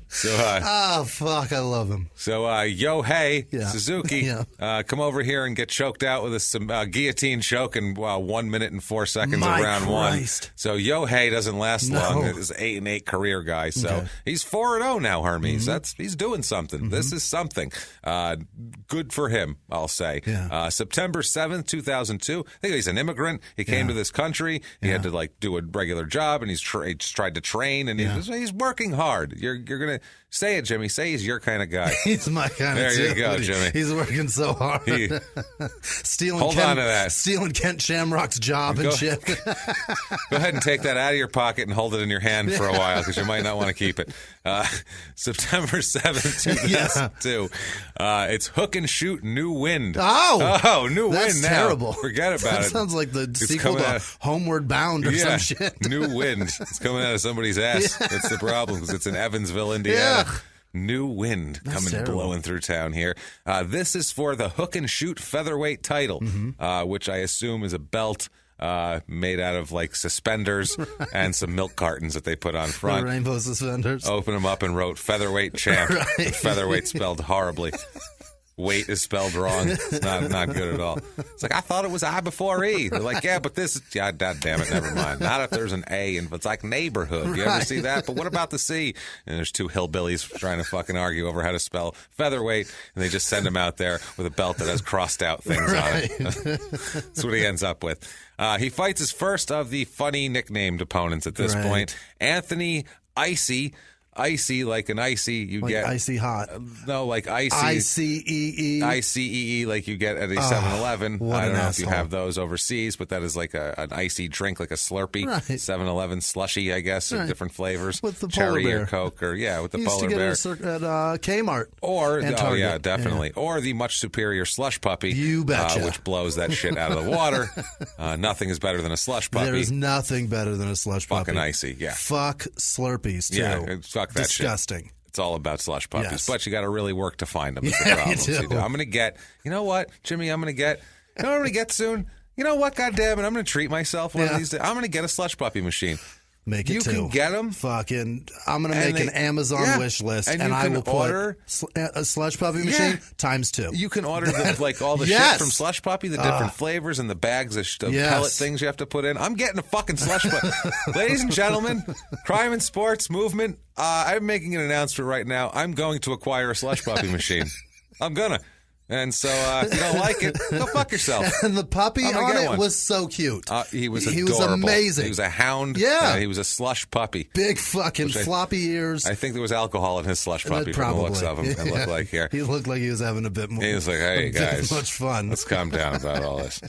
So, oh fuck, I love him. So, Yo-Hey Suzuki, come over here and get choked out with some guillotine choke in 1 minute and 4 seconds of round one. So Yo-Hey doesn't last long. He's an 8-8 career guy. So he's 4-0 now. Hermes. He's doing something. This is something. Good for him, I'll say. Yeah. September 7th, 2002. I think he's an immigrant. He came to this country. He had to do a regular job, and he's tried to train, and he's working hard. You're gonna say it, Jimmy. Say he's your kind of guy. He's my kind of guy. There you go, Jimmy. He's working so hard. Hold on to that. Stealing Kent Shamrock's job and shit. Go ahead and take that out of your pocket and hold it in your hand for a while because you might not want to keep it. September 7th, 2002. It's Hook and Shoot New Wind. Oh, New that's Wind now. Terrible. Forget about it. That sounds like the sequel to Homeward Bound or some shit. New Wind. It's coming out of somebody's ass. That's the problem because it's in Evansville, Indiana. Yeah. New wind blowing through town here. This is for the Hook and Shoot featherweight title, which I assume is a belt made out of like suspenders and some milk cartons that they put on front. The rainbow suspenders. Open them up and wrote featherweight champ. Featherweight spelled horribly. Weight is spelled wrong. It's not good at all. It's like, I thought it was I before E. They're like, yeah, but this is, God damn it, never mind. Not if there's an A, and it's like neighborhood. You ever see that? But what about the C? And there's two hillbillies trying to fucking argue over how to spell featherweight, and they just send him out there with a belt that has crossed out things on it. That's what he ends up with. He fights his first of the funny nicknamed opponents at this point, Anthony Icy, like an icy, you like get icy hot. No, like icy. ICEE. ICEE, like you get at a 7-Eleven. I don't know if you have those overseas, but that is like an icy drink, like a Slurpee. 7-Eleven slushy, I guess, of different flavors. With the cherry polar bear. or Coke, or with the you polar used to bear. Get it at Kmart. Or Target. definitely. Yeah. Or the much superior slush puppy. You betcha. Which blows that shit out of the water. Nothing is better than a slush puppy. There is nothing better than a slush puppy. Fucking icy, yeah. Fuck Slurpees too. Yeah, fuck that shit. Disgusting. It's all about slush puppies, Yes. but you got to really work to find them. Is the problem. You do. I'm going to get, you know what, Jimmy, you know what I'm going to get soon? You know what, goddammit, I'm going to treat myself one of these days. I'm going to get a slush puppy machine. Make it you too. can get them. Fucking, I'm going to make an Amazon wish list, and I will order put a slush puppy machine times 2. You can order all the shit from slush puppy, the different flavors and the bags of pellet things you have to put in. I'm getting a fucking slush puppy. Ladies and gentlemen, crime and sports movement, I'm making an announcement right now. I'm going to acquire a slush puppy machine. I'm gonna. And so if you don't like it, go fuck yourself. And the puppy on it was so cute. He was adorable. He was amazing. He was a hound. Yeah. He was a slush puppy. Big fucking floppy ears. I think there was alcohol in his slush puppy from the looks of him. It looked like here. He looked like he was having a bit more. He was like, hey, guys. Much fun. Let's calm down about all this.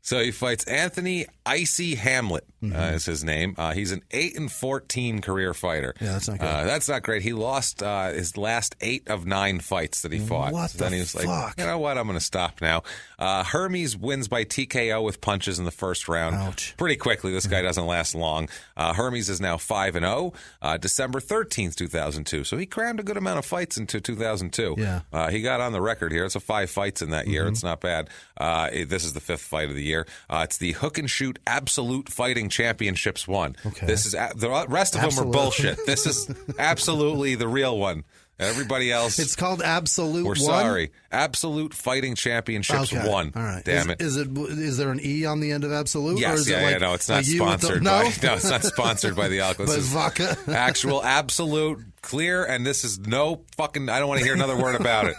So he fights Anthony Icy Hamlet is his name. He's an 8-14 career fighter. Yeah, that's not good. That's not great. He lost his last 8 of 9 fights that he fought. What then he was like, you know what? I'm going to stop now. Hermes wins by TKO with punches in the first round. Ouch. Pretty quickly. This guy doesn't last long. Hermes is now 5-0. December 13th, 2002. So he crammed a good amount of fights into 2002. Yeah. He got on the record here. It's 5 fights in that year. It's not bad. This is the 5th fight of the year. It's the Hook and Shoot Absolute Fighting Championships 1. Okay. This is the rest of them are bullshit. This is absolutely the real one. Everybody else. It's called Absolute We're One? sorry. Absolute Fighting Championships One. All right. Damn it. Is there an E on the end of Absolute? Yes, or is it like no, it's not sponsored no, it's not sponsored by the alcohol. But vodka. Actual Absolute clear, and this is no fucking, I don't want to hear another word about it.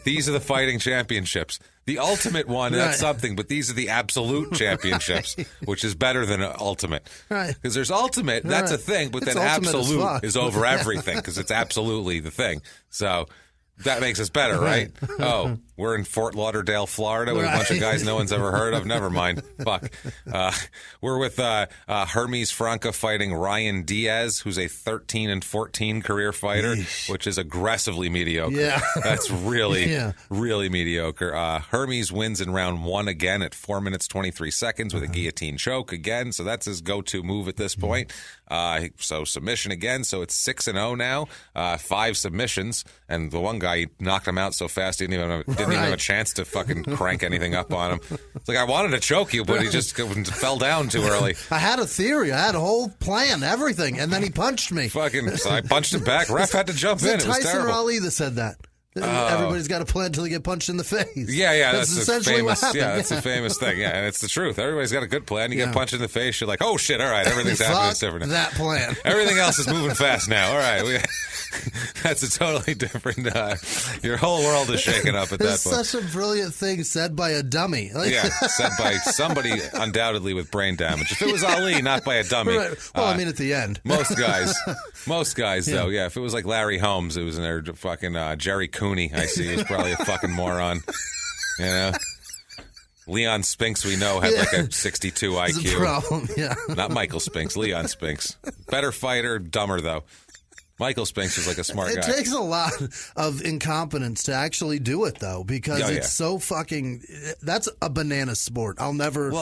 These are the Fighting Championships. The Ultimate One, that's something, but these are the Absolute Championships, which is better than Ultimate. Right. Because there's Ultimate, that's a thing, but It's then Absolute as is over everything because it's absolutely the thing. So that makes us better, right? Oh, we're in Fort Lauderdale, Florida with a bunch of guys no one's ever heard of. Never mind. Fuck. We're with Hermes Franca fighting Ryan Diaz, who's a 13-14 career fighter, which is aggressively mediocre. Yeah. That's really, really mediocre. Hermes wins in round 1 again at 4 minutes, 23 seconds with a guillotine choke again. So that's his go-to move at this point. So submission again. So it's 6-0 now. 5 submissions. And the one guy knocked him out so fast he didn't even have a chance to fucking crank anything up on him. It's like, I wanted to choke you, but he just fell down too early. I had a theory. I had a whole plan, everything, and then he punched me. So I punched him back. Ref had to jump in. It was Tyson terrible. or Ali that said that. Everybody's got a plan until they get punched in the face. Yeah, that's essentially famous, what happened. Yeah, that's a famous thing. Yeah, and it's the truth. Everybody's got a good plan. You get punched in the face, you're like, oh shit, all right, everything's happening. It's different. That plan. Everything else is moving fast now. All right, that's a totally different. Your whole world is shaken up at that point. It's such a brilliant thing said by a dummy. Said by somebody undoubtedly with brain damage. If it was Ali, not by a dummy. Right. Well, I mean, at the end, most guys, though. Yeah, if it was like Larry Holmes, it was in there. Fucking Jerry Cooney, I see, is probably a fucking moron. You know. Leon Spinks, we know, had like a 62 IQ. It's a problem, Not Michael Spinks, Leon Spinks. Better fighter, dumber, though. Michael Spinks was like a smart guy. It takes a lot of incompetence to actually do it, though, because it's so fucking. That's a banana sport. I'll never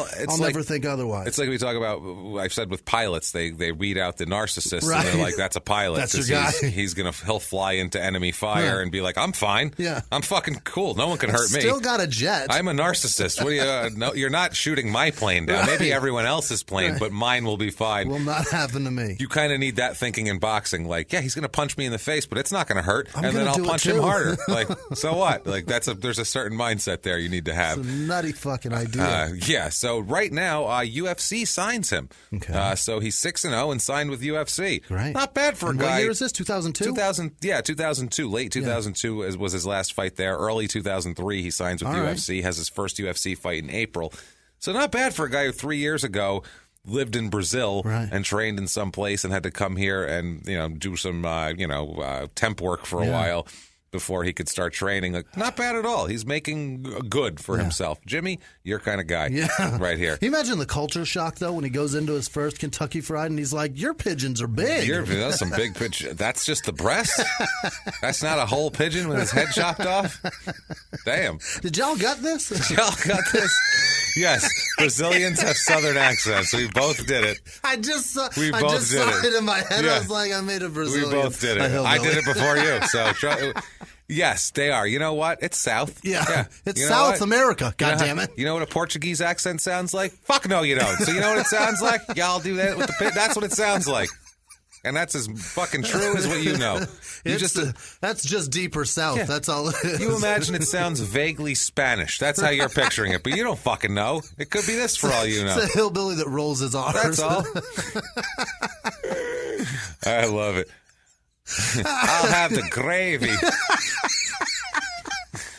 think otherwise. It's like we talk about. I've said with pilots, they weed out the narcissist, right. and they're like, "That's a pilot." That's your guy. He'll fly into enemy fire and be like, "I'm fine. Yeah, I'm fucking cool. No one can hurt me. Still got a jet. I'm a narcissist. What do you? No, you're not shooting my plane down. Maybe everyone else's plane, but mine will be fine. Will not happen to me. You kind of need that thinking in boxing. Like, he's going to punch me in the face, but it's not going to hurt, and then I'll punch him harder. Like, so what? Like, there's a certain mindset there you need to have. It's a nutty fucking idea. So right now, UFC signs him. Okay. So he's 6-0 and signed with UFC. Right. Not bad for a guy. What year is this? 2002. 2002. Late 2002 was his last fight there. Early 2003, he signs with UFC. Has his first UFC fight in April. So not bad for a guy who 3 years ago lived in Brazil and trained in some place and had to come here and do some temp work for a while before he could start training. Like, not bad at all. He's making good for himself. Jimmy, your kind of guy right here. Can you imagine the culture shock, though, when he goes into his first Kentucky Fried and he's like, your pigeons are big. That's some big pigeon. That's just the breast? That's not a whole pigeon with his head chopped off? Damn. Did y'all got this? Y'all got this? Yes. Brazilians have southern accents. We both did it. I just saw it in my head. I was like, I made a Brazilian. We both did it. I did it before you. So yes, they are. You know what? It's South. Yeah. It's South America. God damn it. You know what a Portuguese accent sounds like? Fuck no, you don't. So you know what it sounds like? Y'all do that with the pit. That's what it sounds like. And that's as fucking true as what you know. That's just deeper south. Yeah. That's all it is. You imagine it sounds vaguely Spanish. That's how you're picturing it. But you don't fucking know. It could be this for all you know. It's a hillbilly that rolls his R's. That's all. I love it. I'll have the gravy.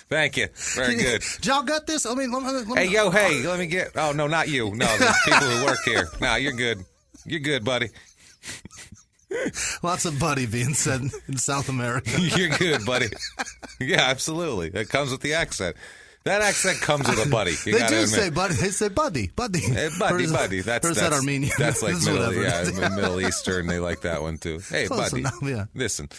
Thank you. Very good. Y'all got this? I mean, let me get. Oh, no, not you. No, the people who work here. No, you're good. You're good, buddy. Lots of buddy being said in South America. You're good, buddy. Yeah, absolutely. That comes with the accent. That accent comes with a buddy. They do say buddy. They say buddy. Hey, buddy. That's that Armenian. That's like Middle Eastern. They like that one too. Hey, close buddy. Enough, yeah. Listen.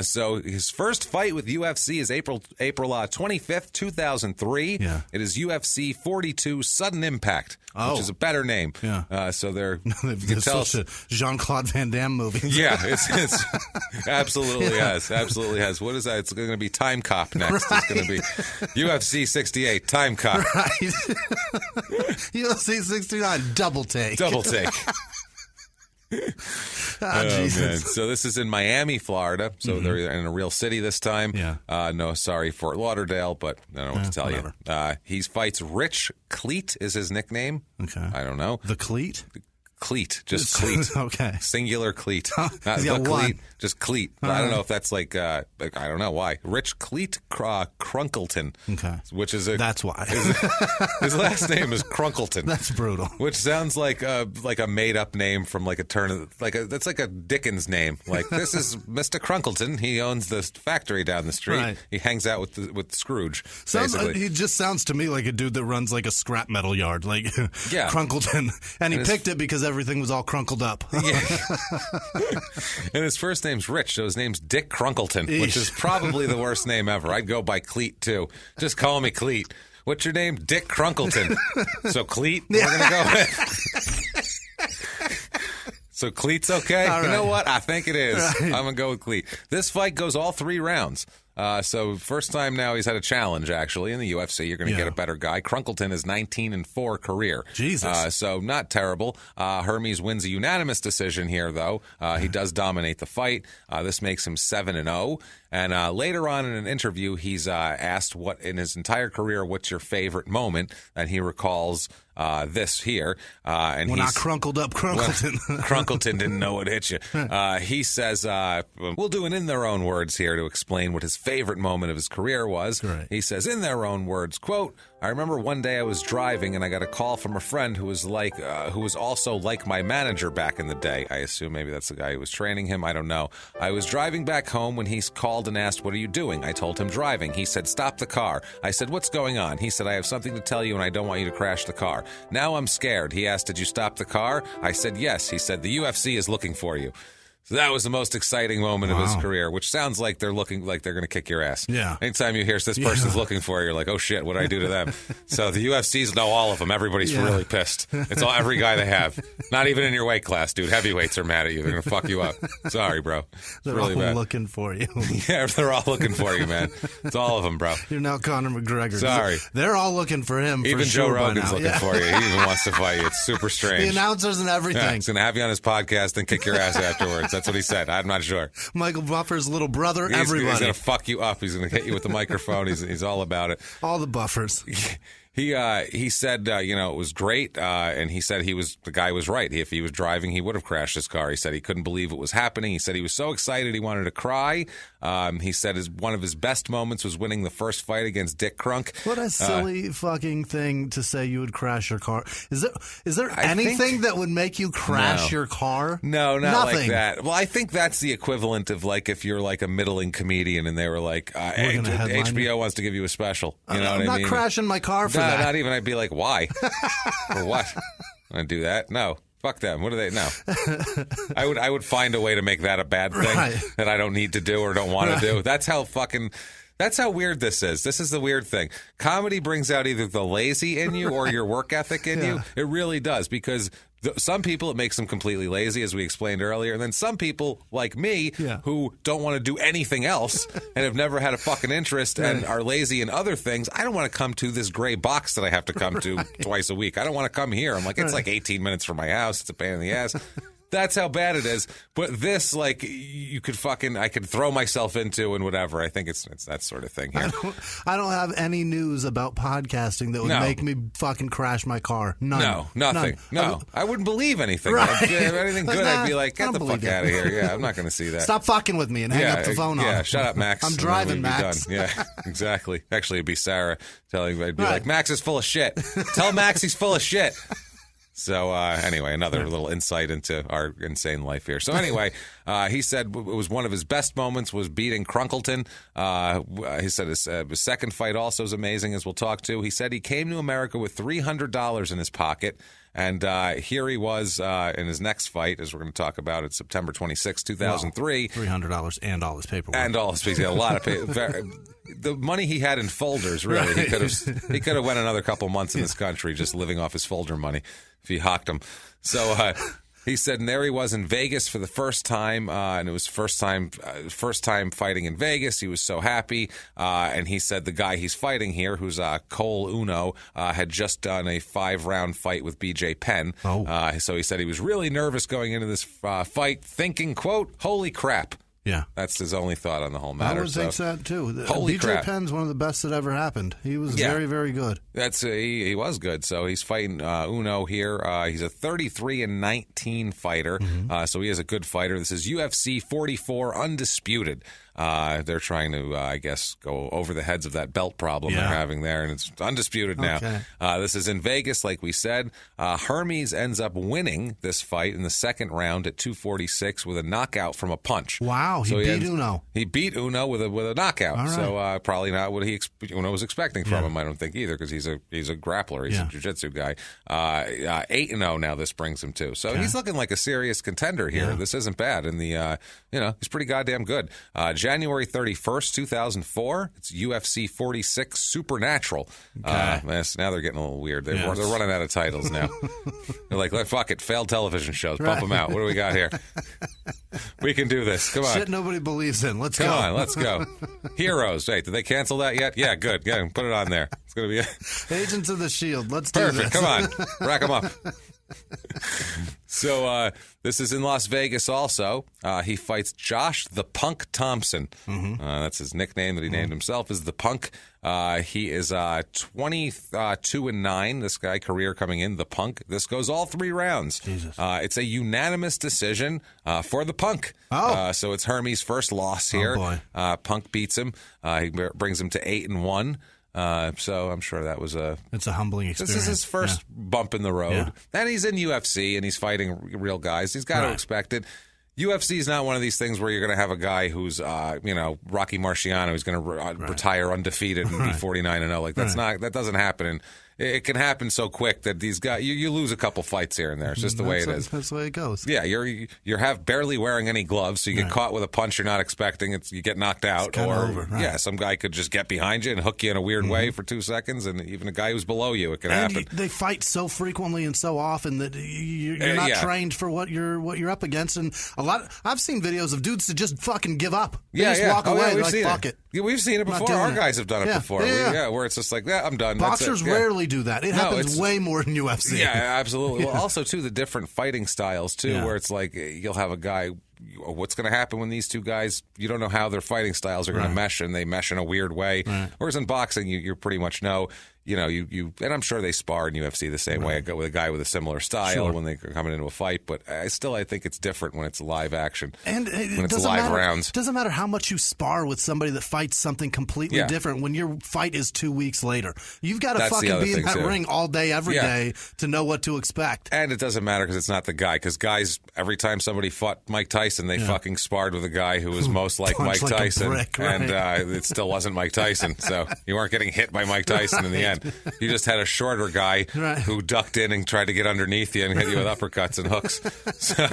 So his first fight with UFC is April 25th, 2003. Yeah. It is UFC 42 Sudden Impact, which is a better name. Yeah. So they're it's such a Jean-Claude Van Damme movie. Yeah, it's absolutely has. Absolutely has. What is that? It's going to be Time Cop next. Right. It's going to be UFC 68 Time Cop. Right. UFC 69 Double Take. Double Take. Jesus. Man. So this is in Miami, Florida. So they're in a real city this time. Yeah. No, sorry, Fort Lauderdale, but I don't know what to tell you. He fights Rich Cleat is his nickname. Okay. I don't know. The Cleat? Cleat, just Cleat. Okay. Singular Cleat. Not the Cleat, just Cleat. But I don't know if that's like, I don't know why. Rich Cleat Crunkleton. Okay. Which is That's why. His last name is Crunkleton. That's brutal. Which sounds like a made up name from like a turn of, that's like a Dickens name. Like, this is Mr. Crunkleton. He owns this factory down the street. Right. He hangs out with Scrooge. He just sounds to me like a dude that runs like a scrap metal yard, like Crunkleton. And he picked it because everything was all crunkled up. Yeah. And his first name's Rich, so his name's Dick Crunkleton, which is probably the worst name ever. I'd go by Cleat, too. Just call me Cleat. What's your name? Dick Crunkleton. So Cleat, we're going to go with. So Cleat's okay? Right. You know what? I think it is. Right. I'm going to go with Cleat. This fight goes all 3 rounds. So first time now he's had a challenge, actually, in the UFC. You're going to get a better guy. Crunkleton is 19-4 career. Jesus. So not terrible. Hermes wins a unanimous decision here, though. He does dominate the fight. This makes him 7-0. And later on in an interview, he's asked what in his entire career, what's your favorite moment? And he recalls this here. And when I crunkled up Crunkleton. Crunkleton didn't know it hit you. He says, we'll do an in their own words here to explain what his favorite moment of his career was. Right. He says, in their own words, quote, I remember one day I was driving and I got a call from a friend who was also like my manager back in the day. I assume maybe that's the guy who was training him. I don't know. I was driving back home when he called and asked, what are you doing? I told him driving. He said, stop the car. I said, what's going on? He said, I have something to tell you and I don't want you to crash the car. Now I'm scared. He asked, did you stop the car? I said, yes. He said, the UFC is looking for you. So that was the most exciting moment of his career, which sounds like they're looking like they're going to kick your ass. Yeah. Anytime you hear this person's looking for you, you're like, oh shit, what did I do to them? So the UFCs know all of them. Everybody's really pissed. It's every guy they have. Not even in your weight class, dude. Heavyweights are mad at you. They're going to fuck you up. Sorry, bro. They're really all bad. looking for you. Yeah, they're all looking for you, man. It's all of them, bro. You're now Conor McGregor. Sorry. They're all looking for him. Even for Joe sure Rogan's looking for you. He even wants to fight you. It's super strange. The announcers and everything. Yeah, he's going to have you on his podcast and kick your ass afterwards. That's what he said. I'm not sure. Michael Buffer's little brother, everybody. He's going to fuck you up. He's going to hit you with the microphone. He's all about it. All the buffers. He said, it was great, and he said the guy was right. If he was driving, he would have crashed his car. He said he couldn't believe it was happening. He said he was so excited he wanted to cry. He said one of his best moments was winning the first fight against Dick Crunk. What a silly fucking thing to say you would crash your car. Is there anything that would make you crash your car? No, not Nothing. like that. Well, I think that's the equivalent of like if you're like a middling comedian and they were like, HBO wants to give you a special. You know what I mean? I'm not crashing my car for that. Not even. I'd be like, why? For what? I'm going to do that? No. Fuck them. What do they? No. I would find a way to make that a bad thing that I don't need to do or don't want to do. That's how weird this is. This is the weird thing. Comedy brings out either the lazy in you or your work ethic in you. It really does, because some people, it makes them completely lazy, as we explained earlier. And then some people, like me, who don't want to do anything else and have never had a fucking interest and are lazy in other things. I don't want to come to this gray box that I have to come to twice a week. I don't want to come here. I'm like, it's like 18 minutes from my house. It's a pain in the ass. That's how bad it is. But this, like, I could throw myself into and whatever. I think it's that sort of thing here. I don't have any news about podcasting that would make me fucking crash my car. None. No, nothing. None. No. I wouldn't believe anything. Right. If anything good, I'd be like, get the fuck out of here. Yeah, I'm not going to see that. Stop fucking with me and hang up the phone on. Yeah, shut up, Max. I'm driving, Max. Yeah, exactly. Actually, it'd be Sarah telling me, I'd be like, Max is full of shit. Tell Max he's full of shit. So anyway, another little insight into our insane life here. So anyway, he said it was one of his best moments was beating Crunkleton. He said his second fight also is amazing, as we'll talk to. He said he came to America with $300 in his pocket. And here he was in his next fight, as we're going to talk about. It's September 26, 2003. $300 and all his paperwork. And all his paperwork. He had a lot of paperwork. The money he had in folders, really. He could have went another couple months in this country just living off his folder money if he hocked them. So He said, and there he was in Vegas for the first time, and it was first time fighting in Vegas. He was so happy, and he said the guy he's fighting here, who's Cole Uno, had just done a 5-round fight with BJ Penn. So he said he was really nervous going into this fight, thinking, quote, holy crap. Yeah. That's his only thought on the whole matter. I would think that, too. Holy crap. BJ Penn's one of the best that ever happened. He was very, very good. He was good. So he's fighting Uno here. He's a 33-19 fighter, so he is a good fighter. This is UFC 44, undisputed. They're trying to, I guess, go over the heads of that belt problem they're having there, and it's undisputed now. This is in Vegas, like we said. Hermes ends up winning this fight in the second round at 246 with a knockout from a punch. Wow, he beat Uno. He beat Uno with a knockout. Right. So probably not what Uno was expecting from him, I don't think, either, because he's a grappler. He's a jiu-jitsu guy. 8-0 now this brings him to. So he's looking like a serious contender here. Yeah. This isn't bad. And he's pretty goddamn good. January 31st, 2004, it's UFC 46 Supernatural. Now they're getting a little weird. They're running out of titles now. They're like, fuck it, failed television shows. Bump them out. What do we got here? We can do this. Come on. Shit nobody believes in. Let's go. Come on, let's go. Heroes. Wait, did they cancel that yet? Yeah, good. Yeah, put it on there. It's going to be Agents of the Shield. Let's do this. Perfect. Come on. Rack them up. So this is in Las Vegas also. He fights Josh the Punk Thompson. That's his nickname that he named himself, is the Punk. He is 22-9. This guy, career coming in, the Punk. This goes all 3 rounds. Jesus. It's a unanimous decision for the Punk. So it's Hermes' first loss here. Oh, boy. Punk beats him. He brings him to 8-1. So I'm sure that was it's a humbling experience. This is his first bump in the road. Yeah. And he's in UFC, and he's fighting real guys. He's got to expect it. UFC is not one of these things where you're going to have a guy who's, Rocky Marciano, who's going to retire undefeated and be 49-0. Like that doesn't happen. And it can happen so quick that these guys, you lose a couple fights here and there. It's just the way it is. That's the way it goes. Yeah, you're barely wearing any gloves, so you get caught with a punch you're not expecting. You get knocked out, or some guy could just get behind you and hook you in a weird way for 2 seconds, and even a guy who's below you, it can happen. They fight so frequently and so often that you're not trained for what you're up against. And I've seen videos of dudes that just fucking give up. They just walk away. They're like, fuck it. Yeah, we've seen it before. Our guys have done it before. Where it's just like, I'm done. Boxers rarely do that. It happens way more in UFC. Yeah, absolutely. Well, also, too, the different fighting styles, too, where it's like you'll have a guy, what's going to happen when these two guys, you don't know how their fighting styles are going to mesh, and they mesh in a weird way. Whereas in boxing, you pretty much know, and I'm sure they spar in UFC the same way, with a guy with a similar style when they're coming into a fight, but I think it's different when it's live action. And when it's live rounds. It doesn't matter how much you spar with somebody that fights something completely different when your fight is 2 weeks later. You've got to fucking be in that ring all day, every day to know what to expect. And it doesn't matter because it's not the guy, because guys, every time somebody fought Mike Tyson, they fucking sparred with a guy who was most like Mike Tyson, brick, and it still wasn't Mike Tyson, so you weren't getting hit by Mike Tyson in the end. You just had a shorter guy who ducked in and tried to get underneath you and hit you with uppercuts and hooks. So,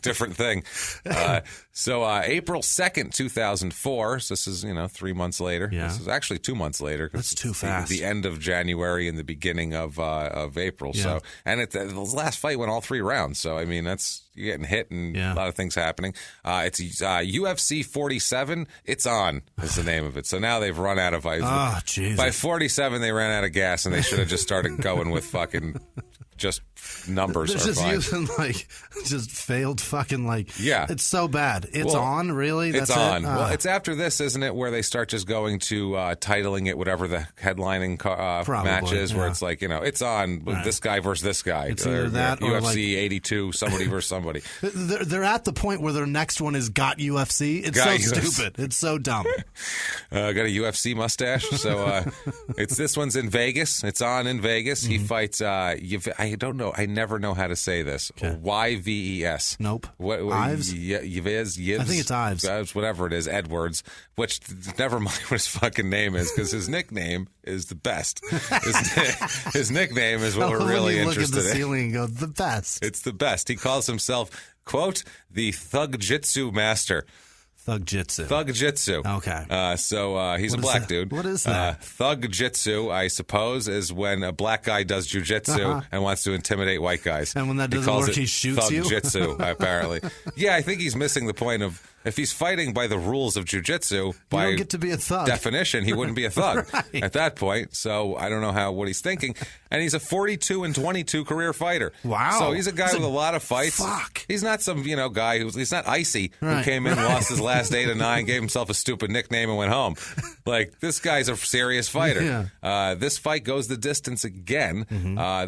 different thing. So April 2nd, 2004, so this is, 3 months later. Yeah. This is actually 2 months later. That's too fast. The end of January and the beginning of April. Yeah. So, and the last fight went all 3 rounds. So, I mean, you're getting hit and a lot of things happening. It's UFC 47. It's on is the name of it. So now they've run out of ice. Oh, Jesus. By 47, they ran out of gas, and they should have just started going with fucking just numbers. They're just using just failed fucking it's so bad. It's on, really? That's it's on. Well, it's after this, isn't it, where they start just going to titling it whatever the headlining match is, where it's like, it's on this guy versus this guy. It's either that or UFC 82, somebody versus somebody. They're at the point where their next one is Got UFC. It's so stupid. It's so dumb. Got a UFC mustache. So this one's in Vegas. It's on in Vegas. He fights I don't know. I never know how to say this. Okay. YVES. Nope. Ives? Yves? I think it's Ives. Whatever it is, Edwards. Which, never mind what his fucking name is, because his nickname is the best. His nickname is what we're really interested in. Look at the ceiling and go, the best. It's the best. He calls himself, quote, the Thug Jitsu Master. Thug Jitsu. Thug Jitsu. Okay. So he's a black dude. What is that? Thug Jitsu, I suppose, is when a black guy does jujitsu and wants to intimidate white guys. And when that doesn't work, he shoots Thug you? Jitsu, apparently. Yeah, I think he's missing the point of, if he's fighting by the rules of jujitsu, by don't get to be a thug. definition, he wouldn't be a thug Right. at that point. So I don't know what he's thinking. And he's a 42-22 career fighter. Wow. So he's a guy with a lot of fights. Fuck. He's not some guy he's not Icy who Right. came in, lost his last 8 of 9, gave himself a stupid nickname, and went home. Like, this guy's a serious fighter. Yeah. This fight goes the distance again.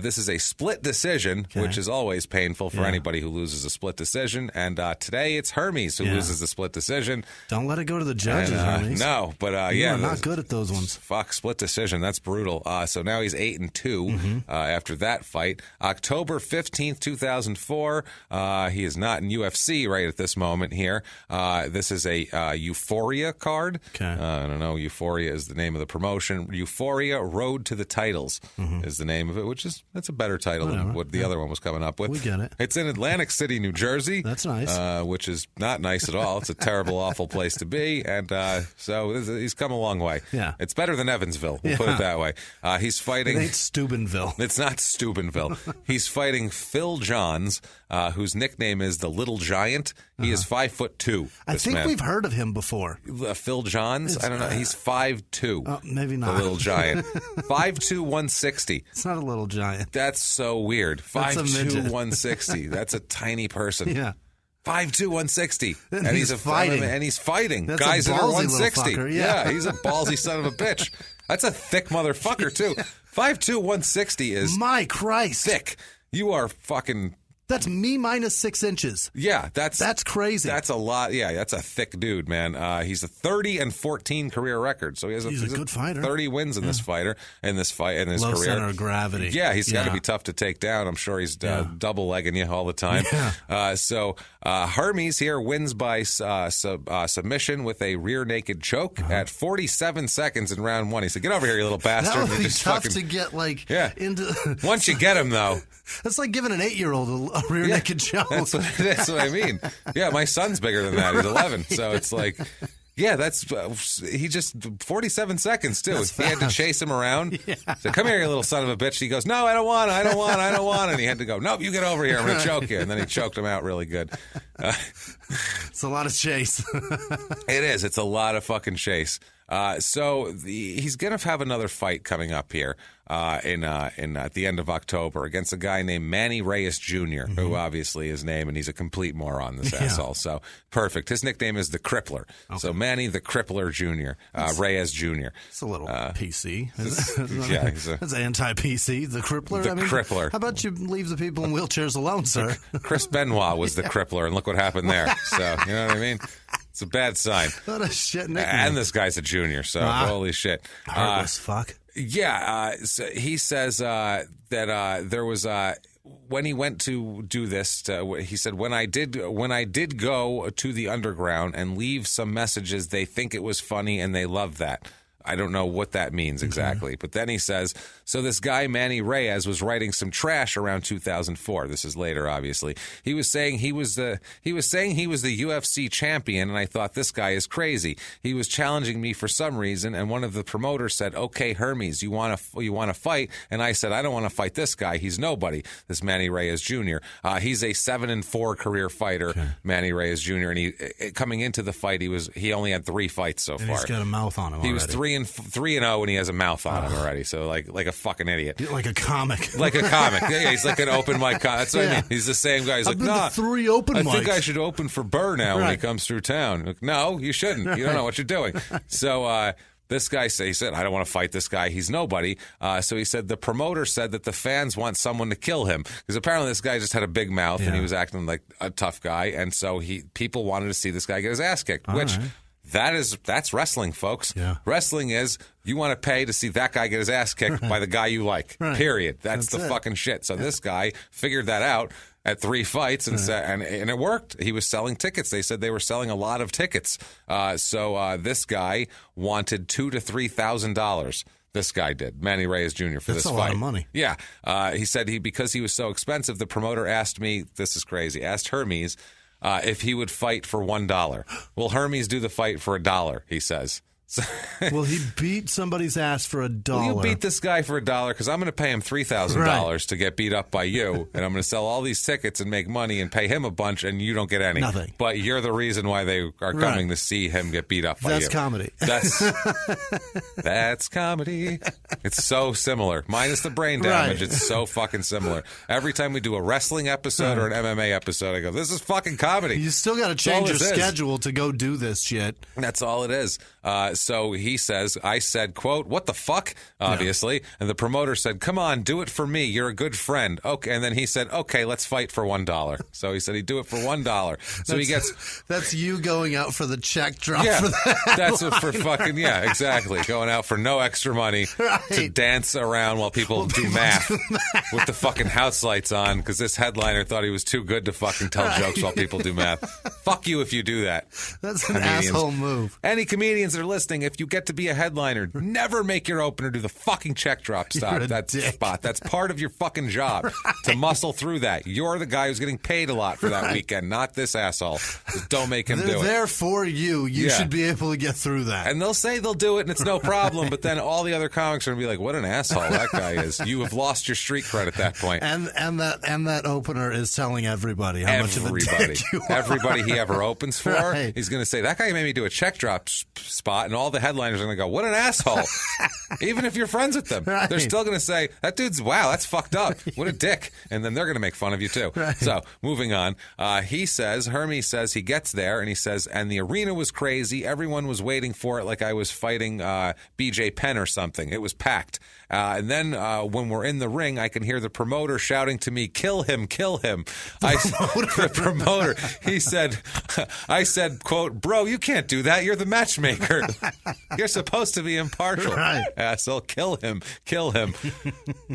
This is a split decision, which is always painful for anybody who loses a split decision. And today it's Hermes who loses the split decision. Don't let it go to the judges, Hermes. No, but You are not good at those ones. Fuck, split decision. That's brutal. So now he's 8-2 after that fight. October 15th, 2004. He is not in UFC right at this moment here. This is a Euphoria card. Okay. I don't know. Euphoria is the name of the promotion. Euphoria Road to the Titles is the name of it, that's a better title than what the other one was coming up with. We get it. It's in Atlantic City, New Jersey. That's nice. Which is not nice at all. It's a terrible, awful place to be. And so he's come a long way. Yeah. It's better than Evansville. We'll put it that way. He's fighting. It ain't Steubenville. It's not Steubenville. He's fighting Phil Johns, whose nickname is the Little Giant. He is 5'2". I think man. we've heard of him before. Phil Johns? I don't know. He's 5'2". Maybe not. The Little Giant. 5'2", 160. It's not a little giant. That's so weird. That's a 5'2", midget. 160. That's a tiny person. Yeah. 5'2", 160. And he's fighting. And he's fighting. That's Guys a that are ballsy 160. little fucker, yeah. He's a ballsy son of a bitch. That's a thick motherfucker, too. 5'2", 160 is My Christ. thick. You are fucking... That's me minus 6 inches. Yeah, that's crazy. That's a lot. Yeah, that's a thick dude, man. He's a 30-14 career record, so he's a good fighter. 30 wins in this fight in his career. Low center of gravity. Yeah, he's got to be tough to take down. I'm sure he's double legging you all the time. Yeah. So Hermes here wins by submission with a rear naked choke at 47 seconds in round 1. He said, "Get over here, you little bastard!" That would be just tough fucking, to get into. Once you get him, though. That's like giving an 8-year-old a rear naked choke. That's what I mean. Yeah, my son's bigger than that. He's 11. So it's like, yeah, that's he just 47 seconds too. That's he had to chase him around. Yeah. So come here, you little son of a bitch. He goes, "No, I don't want. And he had to go, "Nope, you get over here. I'm going to choke you." And then he choked him out really good. It's a lot of chase. It is. It's a lot of fucking chase. So he's going to have another fight coming up here at the end of October against a guy named Manny Reyes Jr., who obviously is named, and he's a complete moron, this asshole. So perfect. His nickname is the Crippler. Okay. So Manny the Crippler Jr., Reyes Jr. It's a little PC. Yeah, it's anti-PC. The Crippler. The Crippler. How about you leave the people in wheelchairs alone, sir? Chris Benoit was the Crippler, and look what happened there. So, you know what I mean? It's a bad sign. What a shit nickname. And this guy's a junior, so holy shit. Heartless fuck. Yeah, so he says that there was when he went to do this. He said, when I did go to the underground and leave some messages, they think it was funny and they love that. I don't know what that means exactly. But then he says, so this guy, Manny Reyes, was writing some trash around 2004. This is later, obviously. He was saying he was the UFC champion, and I thought, this guy is crazy. He was challenging me for some reason, and one of the promoters said, "Okay, Hermes, you want to fight?" And I said, "I don't want to fight this guy. He's nobody." This Manny Reyes Jr. He's a 7-4 career fighter, Manny Reyes Jr. And he coming into the fight, he only had 3 fights so far. He's got a mouth on him. He was 3-0, and he has a mouth on him already. So like a fucking idiot. Like a comic. Like a comic. Yeah, he's like an open mic comic. That's what I mean. He's the same guy. He's like, nah, 3 open mics. I think I should open for Burr now when he comes through town. Like, no, you shouldn't. You don't know what you're doing. So this guy he said, I don't want to fight this guy. He's nobody. So he said the promoter said that the fans want someone to kill him because apparently this guy just had a big mouth and he was acting like a tough guy. And so people wanted to see this guy get his ass kicked, which... Right. That's wrestling, folks. Yeah. Wrestling is you want to pay to see that guy get his ass kicked by the guy you like. Right. Period. That's the fucking shit. So this guy figured that out at 3 fights and and it worked. He was selling tickets. They said they were selling a lot of tickets. So this guy wanted $2,000 to $3,000. This guy did, Manny Reyes Jr. for this fight. That's a lot of money. Yeah. He said because he was so expensive, the promoter asked me, this is crazy, asked Hermes, if he would fight for $1. Will Hermes do the fight for $1? He says. Will he beat somebody's ass for $1? Will you beat this guy for $1? Because I'm going to pay him $3,000 to get beat up by you, and I'm going to sell all these tickets and make money and pay him a bunch, and you don't get any. Nothing. But you're the reason why they are coming to see him get beat up by you. That's comedy. That's comedy. It's so similar. Minus the brain damage, it's so fucking similar. Every time we do a wrestling episode or an MMA episode, I go, this is fucking comedy. You still got to change your schedule to go do this shit. That's all it is. So he says, I said, quote, what the fuck? Obviously. Yeah. And the promoter said, come on, do it for me. You're a good friend. Okay. And then he said, okay, let's fight for $1. So he said he'd do it for $1. So he gets... That's you going out for the check drop Yeah, for that. That's what for fucking, yeah, exactly. Going out for no extra money to dance around while people do math with the fucking house lights on because this headliner thought he was too good to fucking tell jokes while people do math. Fuck you if you do that. That's an asshole move. Any comedians that are listening, if you get to be a headliner, never make your opener do the fucking check drop spot. That's part of your fucking job to muscle through that. You're the guy who's getting paid a lot for that weekend, not this asshole. Just don't make him do it. They're there for you. You should be able to get through that. And they'll say they'll do it and it's no problem, but then all the other comics are going to be like, what an asshole that guy is. You have lost your street cred at that point. And that opener is telling everybody how much of a dick you are. Everybody he ever opens for, he's going to say, that guy made me do a check drop spot, and all the headliners are going to go, what an asshole. Even if you're friends with them. They're still going to say, that dude's, wow, that's fucked up. What a dick. And then they're going to make fun of you too. So, moving on. Hermes says he gets there, and he says, and the arena was crazy. Everyone was waiting for it like I was fighting BJ Penn or something. It was packed. And then when we're in the ring, I can hear the promoter shouting to me, kill him, kill him. The promoter, he said, I said, quote, bro, you can't do that. You're the matchmaker. You're supposed to be impartial. Asshole, kill him, kill him.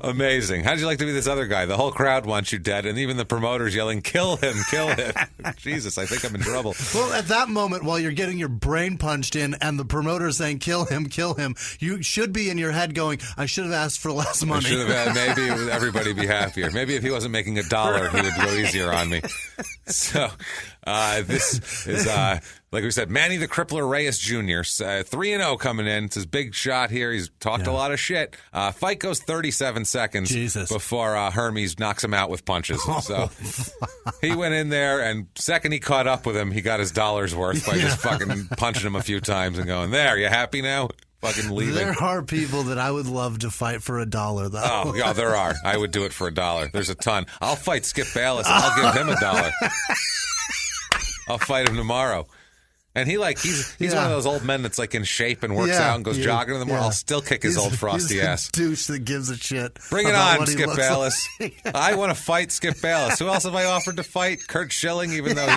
Amazing. How'd you like to be this other guy? The whole crowd wants you dead, and even the promoter's yelling, kill him, kill him. Jesus, I think I'm in trouble. Well, at that moment, while you're getting your brain punched in and the promoter's saying, kill him, you should be in your head going, I should have asked for less money. Maybe everybody be happier. Maybe if he wasn't making $1, he would go easier on me. So this is, like we said, Manny the Crippler Reyes Jr., 3-0 coming in. It's his big shot here. He's talked a lot of shit. Fight goes 37 seconds before Hermes knocks him out with punches. So he went in there, and second he caught up with him, he got his $1 worth by just fucking punching him a few times and going, there, you happy now? Fucking leaving. There are people that I would love to fight for $1, though. Oh, yeah, there are. I would do it for $1. There's a ton. I'll fight Skip Bayless, and I'll give him $1. I'll fight him tomorrow. And he's one of those old men that's like in shape and works out and goes jogging in the morning. I'll still kick his old frosty ass. Douche that gives a shit. Bring it on, Skip Bayless. I want to fight Skip Bayless. Who else have I offered to fight? Kurt Schilling, even though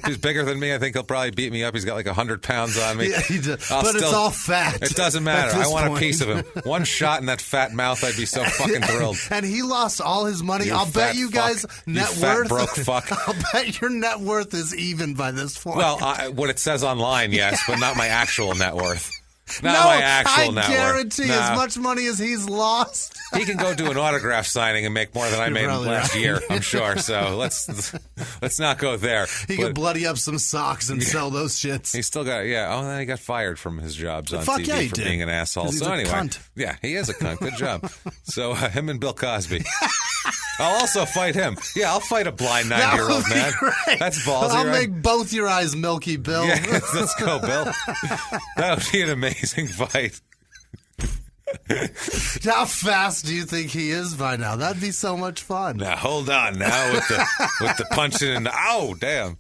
he's bigger than me. I think he'll probably beat me up. He's got like 100 pounds on me. Yeah, he does. But it's all fat. It doesn't matter. I want a piece of him. One shot in that fat mouth, I'd be so fucking thrilled. And he lost all his money. I'll bet you guys net worth. Broke fuck. I'll bet your net worth is even by this point. Well, what it says online, yes, but not my actual net worth. My actual net worth. I guarantee as much money as he's lost. He can go do an autograph signing and make more than I made last year, I'm sure. So let's not go there. He can bloody up some socks and sell those shits. He's still got, then he got fired from his jobs on TV for being an asshole. So anyway, cunt. Yeah, he is a cunt. Good job. So him and Bill Cosby. I'll also fight him. Yeah, I'll fight a blind 90-year-old man. Great. That's ballsy, I'll make both your eyes milky, Bill. Yeah, let's go, Bill. That would be an amazing fight. How fast do you think he is by now? That'd be so much fun. Now, hold on now with the punching and ow, damn.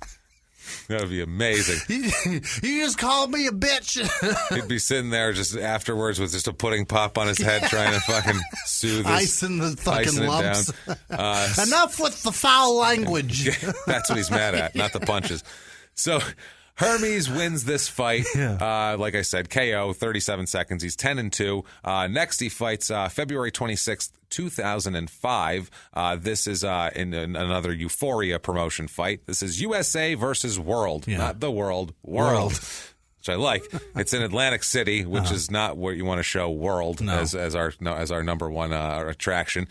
That would be amazing. You just called me a bitch. He'd be sitting there just afterwards with just a pudding pop on his head trying to fucking soothe his... Icing the fucking lumps. Enough with the foul language. That's what he's mad at, not the punches. So... Hermes wins this fight. Like I said, KO, 37 seconds. He's 10-2. Next, he fights February 26th, 2005. This is in another Euphoria promotion fight. This is USA versus World. Not the World. which I like. It's in Atlantic City, which is not where you want to show World as our number one attraction.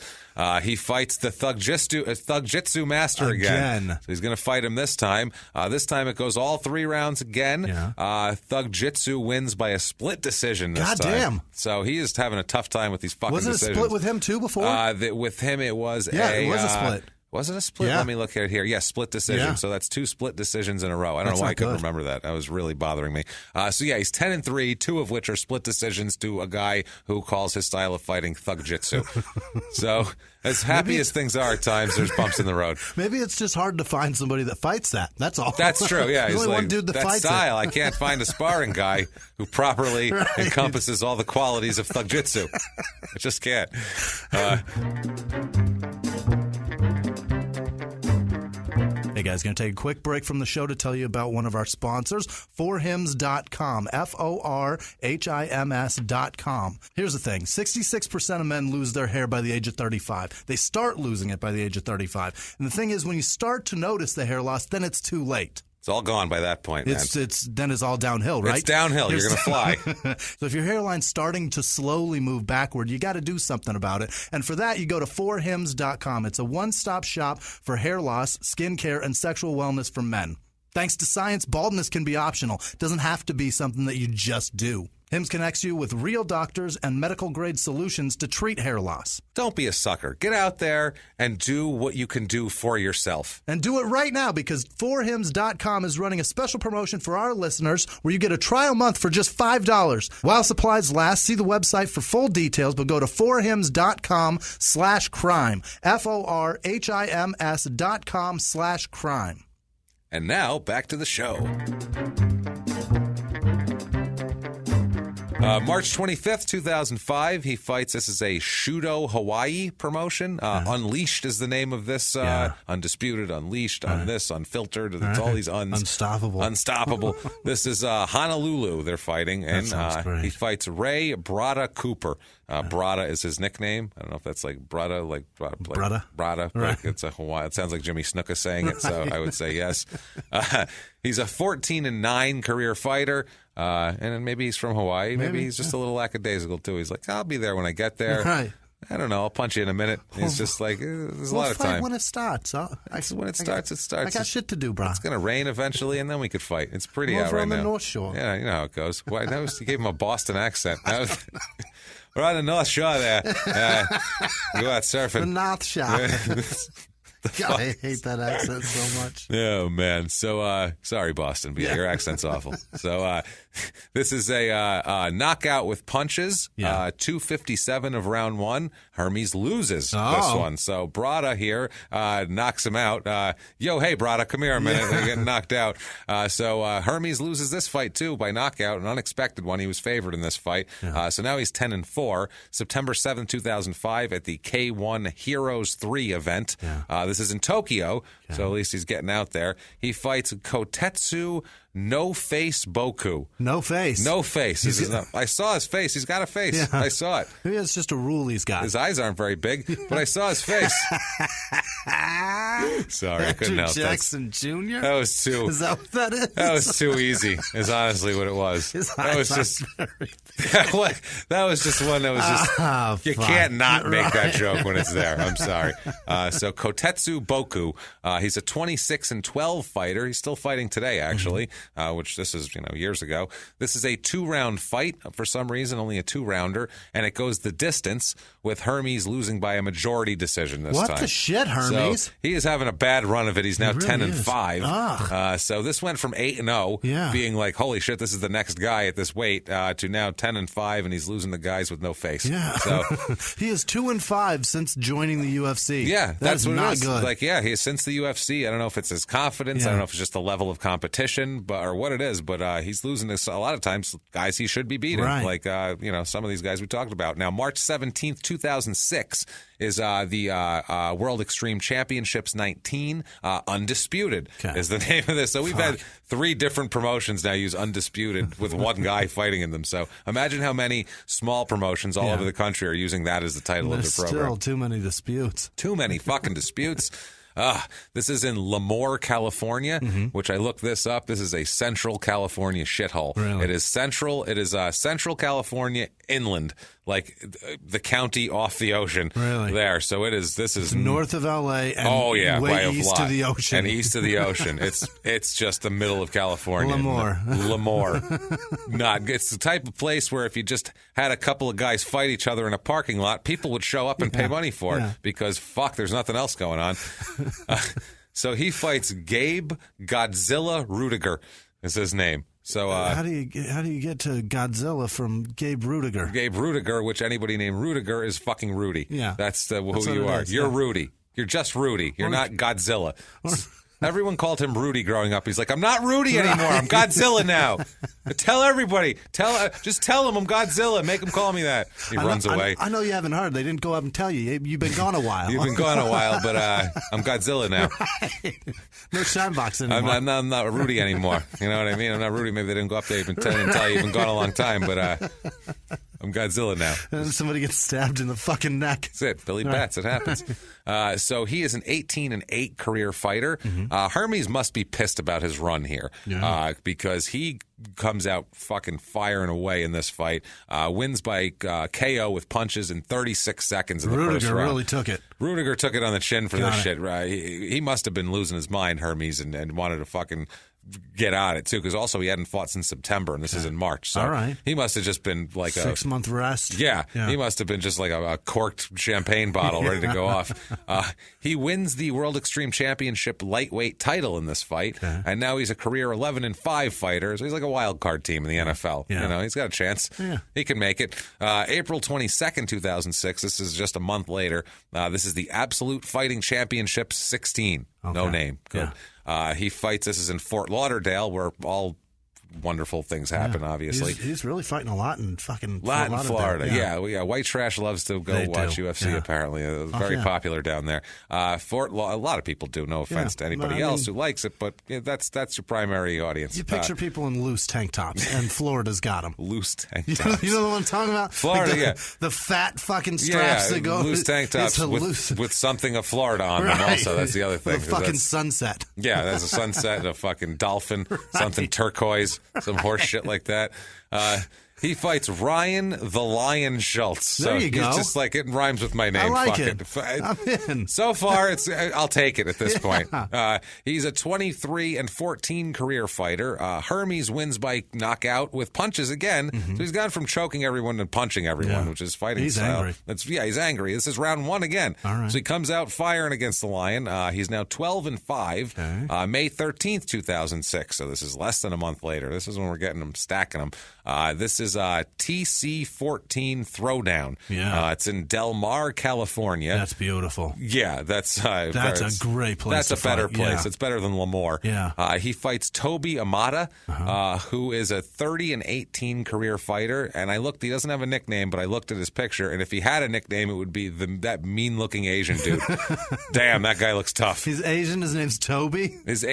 He fights the Thug Jitsu master again. So he's going to fight him this time. This time it goes all 3 rounds again. Yeah. Thug Jitsu wins by a split decision this time. God damn. So he is having a tough time with these fucking decisions. Wasn't it a split with him too before? With him it was it was a split. Was it a split? Yeah. Let me look at it here. Yes, split decision. Yeah. So that's 2 split decisions in a row. I don't know why I couldn't remember that. That was really bothering me. So yeah, he's 10-3, 2 of which are split decisions to a guy who calls his style of fighting Thug Jitsu. So as happy as things are at times, there's bumps in the road. Maybe it's just hard to find somebody that fights that. That's all. That's true. Yeah, he's only like, one dude that fights style. it. I can't find a sparring guy who properly encompasses all the qualities of Thug Jitsu. I just can't. Hey guys, going to take a quick break from the show to tell you about one of our sponsors, forhims.com, forhims.com. Here's the thing, 66% of men lose their hair by the age of 35. They start losing it by the age of 35. And the thing is, when you start to notice the hair loss, then it's too late. It's all gone by that point, man. Then it's all downhill, right? It's downhill. You're going to fly. So if your hairline's starting to slowly move backward, you got to do something about it. And for that, you go to forhims.com. It's a one-stop shop for hair loss, skin care, and sexual wellness for men. Thanks to science, baldness can be optional. It doesn't have to be something that you just do. Hims connects you with real doctors and medical-grade solutions to treat hair loss. Don't be a sucker. Get out there and do what you can do for yourself. And do it right now, because forhims.com is running a special promotion for our listeners where you get a trial month for just $5. While supplies last, see the website for full details, but go to forhims.com/crime. forhims.com/crime. And now, back to the show. March 25th, 2005, he fights. This is a Shudo Hawaii promotion. Unleashed is the name of this. Undisputed, Unleashed, on this, Unfiltered. It's all these Unstoppable. This is Honolulu they're fighting. And he fights Ray Brada Cooper. Brada is his nickname. I don't know if that's like Brada, like Brada. Right. It's a Hawaii. It sounds like Jimmy Snuka saying it, so I would say yes. He's a 14-9 career fighter. And maybe he's from Hawaii. Maybe he's just a little lackadaisical, too. He's like, I'll be there when I get there. Right. I don't know. I'll punch you in a minute. It's just like, there's a lot of time. When it starts. When it starts, it starts. I got shit to do, bro. It's going to rain eventually, and then we could fight. It's pretty out right now. We're on the North Shore. Yeah, you know how it goes. Why? You gave him a Boston accent. We're on the North Shore there. Go out surfing. The North Shore. God, I hate that accent so much. Oh, man. So, sorry, Boston, but your accent's awful. So, this is a knockout with punches. 2:57 of round 1. Hermes loses this one. So, Brada here knocks him out. Hey, Brada, come here a minute. They're getting knocked out. So, Hermes loses this fight, too, by knockout, an unexpected one. He was favored in this fight. So, now he's 10-4. September 7th, 2005, at the K1 Heroes 3 event. This is in Tokyo, so at least he's getting out there. He fights Kotetsu No Face Boku. No face. I saw his face. He's got a face. Yeah. I saw it. Maybe it's just a rule he's got. His eyes aren't very big, but I saw his face. Sorry, I couldn't help it. Jackson Jr.? That was too... Is that what that is? That was too easy, is honestly what it was. His eyes aren't very big. That was just one that was just... you can't not make that joke when it's there. I'm sorry. So Kotetsu Boku, he's a 26-12 fighter. He's still fighting today, actually. Which this is, years ago. This is a 2-round fight for some reason, only a 2-rounder, and it goes the distance with Hermes losing by a majority decision this time. What the shit, Hermes? So he is having a bad run of it. He's now 10-5. So this went from 8-0, being like, holy shit, this is the next guy at this weight, to now 10-5, and he's losing the guys with no face. Yeah. So he is 2-5 since joining the UFC. Yeah, that's what not it is. Good. Like, he's since the UFC. I don't know if it's his confidence. I don't know if it's just the level of competition, or what it is, but he's losing this a lot of times guys he should be beating, like some of these guys we talked about. Now, March 17th, 2006 is the World Extreme Championships 19. Undisputed is the name of this. So we've had 3 different promotions now use Undisputed with one guy fighting in them. So imagine how many small promotions all over the country are using that as the title of their program. Still too many disputes. Too many fucking disputes. This is in Lemoore, California, which I looked this up. This is a Central California shithole. Really? It is Central Central California inland, like the county off the ocean. Really? There. So this is north of L.A. and way east of the ocean. And east of the ocean. It's just the middle of California. Lemoore. It's the type of place where if you just had a couple of guys fight each other in a parking lot, people would show up and pay money for it because, there's nothing else going on. So he fights Gabe Godzilla Rudiger is his name. So how do you get to Godzilla from Gabe Rudiger? Gabe Rudiger, which anybody named Rudiger is fucking Rudy. Yeah. That's who you are. You're Rudy. You're just Rudy. You're not Godzilla. Everyone called him Rudy growing up. He's like, I'm not Rudy anymore. I'm Godzilla now. Tell everybody. Just tell him I'm Godzilla. Make him call me that. He runs away. I know you haven't heard. They didn't go up and tell you. You've been gone a while. You've been gone a while, but I'm Godzilla now. Right. No Shinebox anymore. I'm not Rudy anymore. You know what I mean? I'm not Rudy. Maybe they didn't go up there and tell you you've been gone a long time, but I'm Godzilla now. And somebody gets stabbed in the fucking neck. That's it. Billy Bats. It happens. So he is an 18-8 career fighter. Hermes must be pissed about his run here because he comes out fucking firing away in this fight. Wins by KO with punches in 36 seconds in the first round. Rudiger really took it. Rudiger took it on the chin for this shit. He must have been losing his mind, Hermes, and wanted to fucking get on it too, because also he hadn't fought since September, and this is in March. So he must have just been like 6 month rest. Yeah, he must have been just like a corked champagne bottle ready to go off. He wins the World Extreme Championship lightweight title in this fight, and now he's a career 11-5 fighter. So he's like a wild card team in the NFL. You know, he's got a chance. He can make it. April 22nd, 2006. This is just a month later. This is the Absolute Fighting Championship 16. No name. Good. He fights. This is in Fort Lauderdale, where all wonderful things happen, obviously. He's really fighting a lot in fucking Florida. Yeah. White trash loves to go watch UFC, apparently. Very popular down there. A lot of people do, no offense to anybody else who likes it, but that's your primary audience. You picture people in loose tank tops, and Florida's got them. Loose tank tops. You know what I'm talking about? Florida, like the fat fucking straps that go. Loose tank tops with something of Florida on them also. That's the other thing. The fucking sunset. Yeah, there's a sunset and a fucking dolphin, something turquoise. Some horse shit like that. He fights Ryan the Lion Schultz. There you go. He's just like, it rhymes with my name. I like it. I'm in. So far, I'll take it at this point. He's a 23-14 career fighter. Hermes wins by knockout with punches again. So he's gone from choking everyone to punching everyone, which is fighting style. He's angry. This is round 1 again. All right. So he comes out firing against the Lion. He's now 12-5. Okay. May 13th, 2006. So this is less than a month later. This is when we're getting them, stacking them. This is TC14 Throwdown. It's in Del Mar, California. That's beautiful. Yeah, that's a great place. That's a better place. It's better than Lemoore. Yeah. He fights Toby Amata, who is a 30-18 career fighter. And he doesn't have a nickname, but I looked at his picture, and if he had a nickname, it would be that mean-looking Asian dude. Damn, that guy looks tough. He's Asian. His name's Toby. His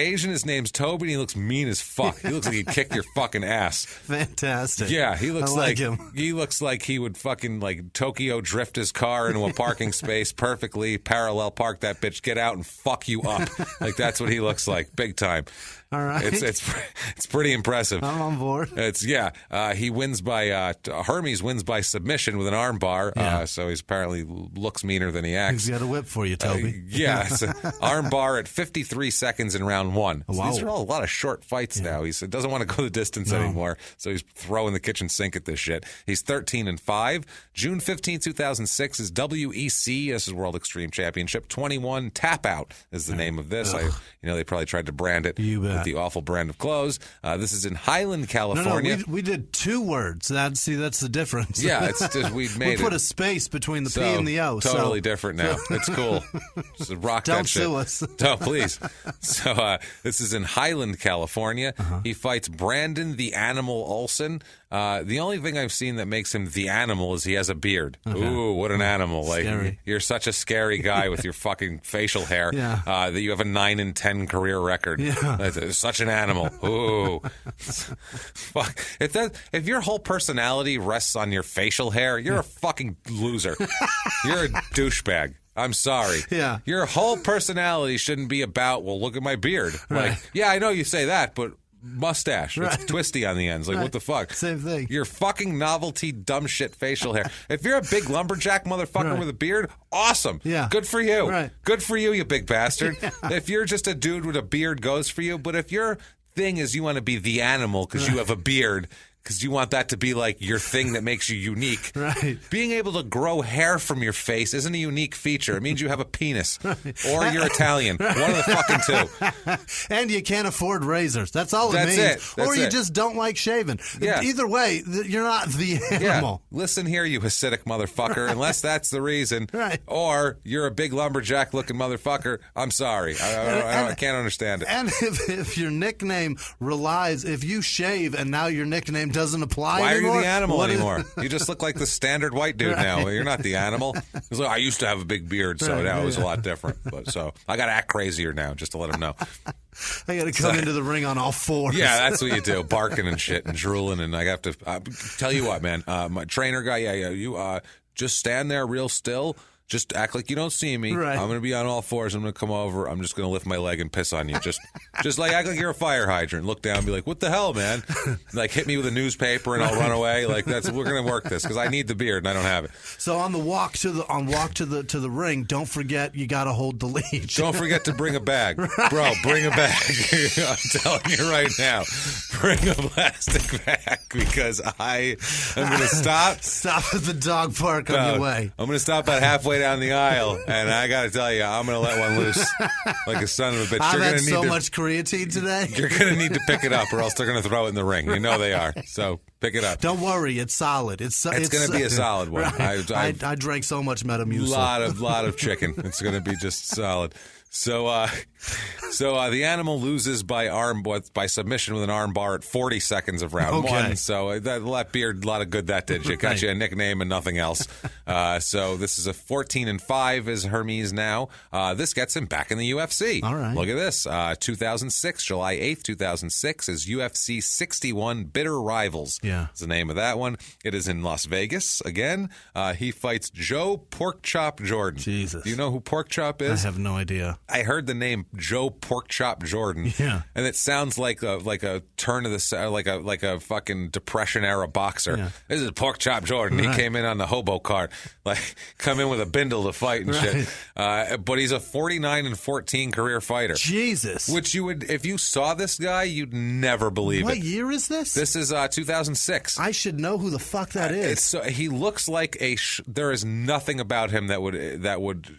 name's Toby, and he looks mean as fuck. He looks like he'd kick your fucking ass. Fantastic. Yeah, he looks like him. He looks like he would fucking like Tokyo drift his car into a parking space perfectly, parallel park that bitch, get out and fuck you up. Like that's what he looks like, big time. All right. It's pretty impressive. I'm on board. He wins by Hermes wins by submission with an arm bar. So he's apparently looks meaner than he acts. He's got a whip for you, Toby. It's an arm bar at 53 seconds in round 1. So these are all a lot of short fights now. He doesn't want to go the distance anymore. So he's throwing the kitchen sink at this shit. He's 13-5. June 15, 2006 is WEC. This is World Extreme Championship 21 Tap Out is the name of this. They probably tried to brand it. You bet. The awful brand of clothes. This is in Highland, California. No, we did 2 words. That's the difference. Yeah, it's just we put a space between the P and the O. Totally different now. It's cool. Just rock Don't that shit. sue us. No, please. So this is in Highland, California. He fights Brandon the Animal Olson. The only thing I've seen that makes him the animal is he has a beard. Ooh, what an animal! Like you're such a scary guy with your fucking facial hair. That you have a 9-10 career record. That's such an animal. Ooh, fuck! If your whole personality rests on your facial hair, you're a fucking loser. You're a douchebag. I'm sorry. Yeah. Your whole personality shouldn't be about, well, look at my beard. Right. Like, yeah, I know you say that, but mustache. Right. It's twisty on the ends. Like, what the fuck? Same thing. Your fucking novelty, dumb shit facial hair. If you're a big lumberjack motherfucker with a beard, awesome. Yeah. Good for you. Right. Good for you, you big bastard. If you're just a dude with a beard, goes for you. But if your thing is you want to be the animal because you have a beard, because you want that to be like your thing that makes you unique. Right. Being able to grow hair from your face isn't a unique feature. It means you have a penis. Or you're Italian. One of the fucking two. And you can't afford razors. That's all it means. That's or you it. just don't like shaving. Yeah. Either way, you're not the animal. Yeah. Listen here, you Hasidic motherfucker. Unless that's the reason. Right. Or you're a big lumberjack looking motherfucker. I'm sorry. I can't understand it. And if your nickname relies, if you shave and now your nickname doesn't apply Why anymore. Are you the animal anymore? You just look like the standard white dude Right. now. You're not the animal. It's like, I used to have a big beard, so now it's a lot different. But so I got to act crazier now, just to let them know. I got to come into the ring on all fours. Yeah, that's what you do, barking and shit and drooling. And I have to tell you what, man. My trainer guy, you just stand there real still. Just act like you don't see me. Right. I'm going to be on all fours. I'm going to come over. I'm just going to lift my leg and piss on you. Just like act like you're a fire hydrant. Look down and be like, what the hell, man? Like hit me with a newspaper and I'll run away. Like we're going to work this because I need the beard and I don't have it. So on the walk to the ring, don't forget you got to hold the leash. Don't forget to bring a bag. Right. Bro, bring a bag. I'm telling you right now. Bring a plastic bag because I am going to stop. Stop at the dog park on your way. I'm going to stop about halfway down the aisle, and I got to tell you, I'm going to let one loose like a son of a bitch. I've had so much creatine today. You're going to need to pick it up, or else they're going to throw it in the ring. You know they are. So pick it up. Don't worry, it's solid. It's going to be a solid one. Right. I drank so much Metamucil. Lot of chicken. It's going to be just solid. So the animal loses by submission with an arm bar at 40 seconds of round one. So that beard, a lot of good that did. You got you a nickname and nothing else. So this is a 14-5 is Hermes now. This gets him back in the UFC. All right. Look at this. 2006, July 8th, 2006 is UFC 61 Bitter Rivals. Yeah. Is the name of that one. It is in Las Vegas again. He fights Joe Porkchop Jordan. Jesus. Do you know who Porkchop is? I have no idea. I heard the name Joe Porkchop Jordan, and it sounds like a turn of the like a fucking Depression era boxer. Yeah. This is Porkchop Jordan. Right. He came in on the hobo cart, like come in with a bindle to fight and shit. But he's a 49-14 career fighter. Jesus, which you would, if you saw this guy, you'd never believe it. What year is this? This is 2006. I should know who the fuck that is. He looks like there is nothing about him that would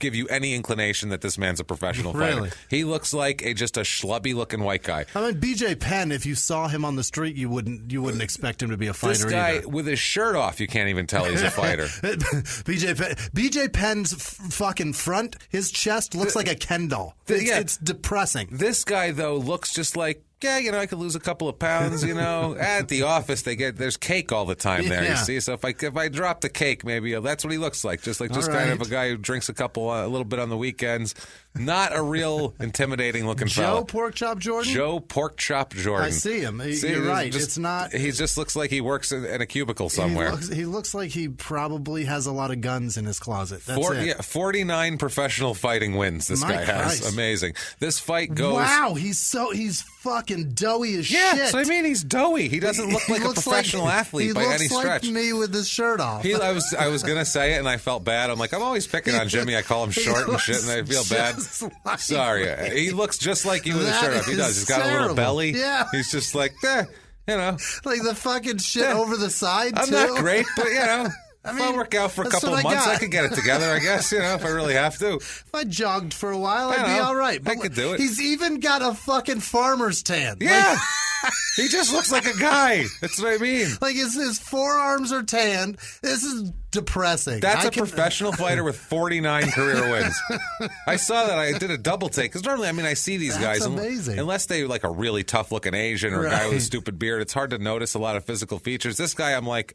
give you any inclination that this man's a professional fighter. Really? He looks like just a schlubby-looking white guy. I mean, BJ Penn, if you saw him on the street, you wouldn't expect him to be a fighter either. This guy, either. with his shirt off, you can't even tell he's a fighter. BJ Penn's fucking front, his chest looks like a Ken doll. It's depressing. This guy, though, looks just like, yeah, I could lose a couple of pounds, At the office, there's cake all the time there, you see? So if I drop the cake, maybe that's what he looks like. Just kind of a guy who drinks a little bit on the weekends. Not a real intimidating looking fella. Joe Porkchop Jordan? Joe Porkchop Jordan. I see him. You're right. It's not. He just looks like he works in a cubicle somewhere. He looks like he probably has a lot of guns in his closet. That's it. Yeah, 49 professional fighting wins this guy has. Amazing. This fight goes. Wow, he's fucking doughy as shit. Yeah, so I mean he's doughy. He doesn't look like a professional athlete by any stretch. He looks like me with his shirt off. I was gonna say it and I felt bad. I'm like, I'm always picking on Jimmy. I call him short and shit, and I feel bad. Like sorry, he looks just like you with his shirt off. He does. He's got a little belly. Yeah, he's just like, like the fucking shit over the side. I'm not great, but if I work out for a couple of months, I could get it together, I guess, if I really have to. If I jogged for a while, I'd be all right. But I could do it. He's even got a fucking farmer's tan. Yeah. He just looks like a guy. That's what I mean. Like his forearms are tan. This is depressing. That's a professional fighter with 49 career wins. I saw that. I did a double take. Because normally, I see these guys. Amazing. Unless they like a really tough looking Asian or a guy with a stupid beard, it's hard to notice a lot of physical features. This guy, I'm like,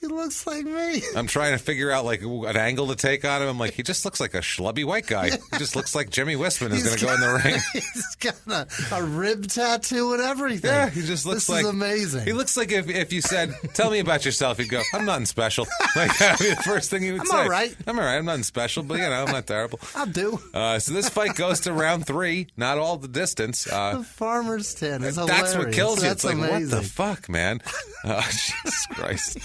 He looks like me. I'm trying to figure out like an angle to take on him. I'm like, he just looks like a schlubby white guy. He just looks like Jimmy Wisman is going to go in the ring. He's got a rib tattoo and everything. Yeah, he just looks this is amazing. He looks like if you said, "Tell me about yourself," he'd go, "I'm nothing special." Like that'd be the first thing he would say. I'm all right. I'm nothing special, but I'm not terrible. I'll do. So this fight goes to round 3. Not all the distance. The farmer's tent is hilarious. That's what kills you. It's like, amazing. what the fuck, man? Jesus Christ.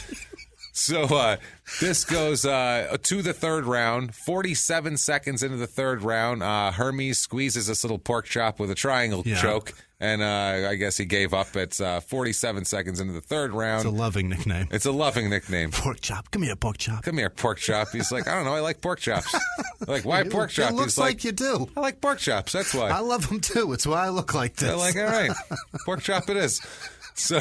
So this goes to the third round. 47 seconds into the third round, Hermes squeezes this little pork chop with a triangle choke. And I guess he gave up. It's 47 seconds into the third round. It's a loving nickname. It's a loving nickname. Pork chop. Come here, pork chop. Come here, pork chop. He's like, I don't know. I like pork chops. Like, why pork chop? It looks He's like you do. I like pork chops. That's why. I love them too. It's why I look like this. They're like, all right, pork chop it is. So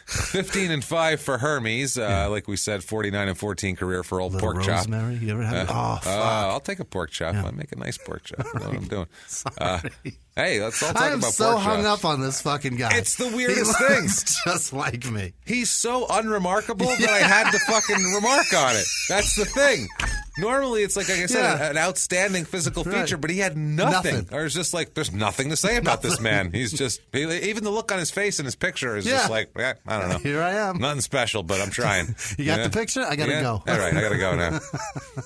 15-5 for Hermes. Like we said, 49-14 career for old pork chop. Rosemary, you ever had? I'll take a pork chop. I make a nice pork chop. You know what I'm doing. Sorry. Hey, let's all talk I about pork chops. am so hung up on this fucking guy. It's the weirdest thing. Just like me. He's so unremarkable that I had to fucking remark on it. That's the thing. Normally, it's like I said, an outstanding physical feature, but he had nothing. Or it's just like, there's nothing to say about this man. He's just, even the look on his face in his picture is just like, I don't know. Here I am. Nothing special, but I'm trying. You got the picture? I got to go. All right, I got to go now.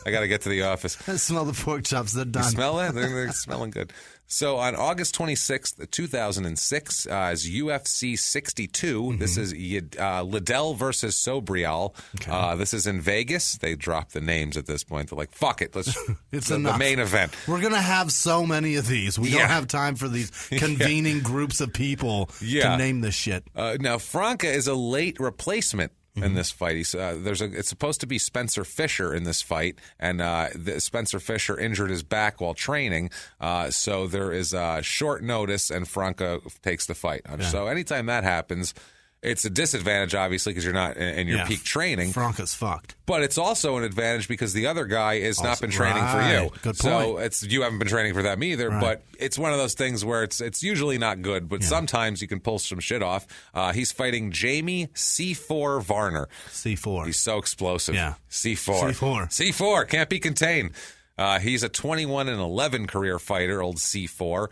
I got to get to the office. I smell the pork chops. They're done. You smell it? They're smelling good. So on August 26th, 2006, is UFC 62. Mm-hmm. This is Liddell versus Sobrial. Okay. This is in Vegas. They dropped the names at this point. They're like, fuck it. Let's. It's the main event. We're going to have so many of these. We don't have time for these convening groups of people to name this shit. Now, Franca is a late replacement in this fight. It's supposed to be Spencer Fisher in this fight, and Spencer Fisher injured his back while training, so there is short notice, and Franca takes the fight. So anytime that happens, it's a disadvantage, obviously, because you're not in your peak training. Franca's fucked. But it's also an advantage because the other guy has not been training for you. Good So point. you haven't been training for them either. Right. But it's one of those things where it's usually not good, but sometimes you can pull some shit off. He's fighting Jamie C4 Varner. C4. He's so explosive. Yeah. C4. C4. Can't be contained. He's a 21-11 career fighter, old C4.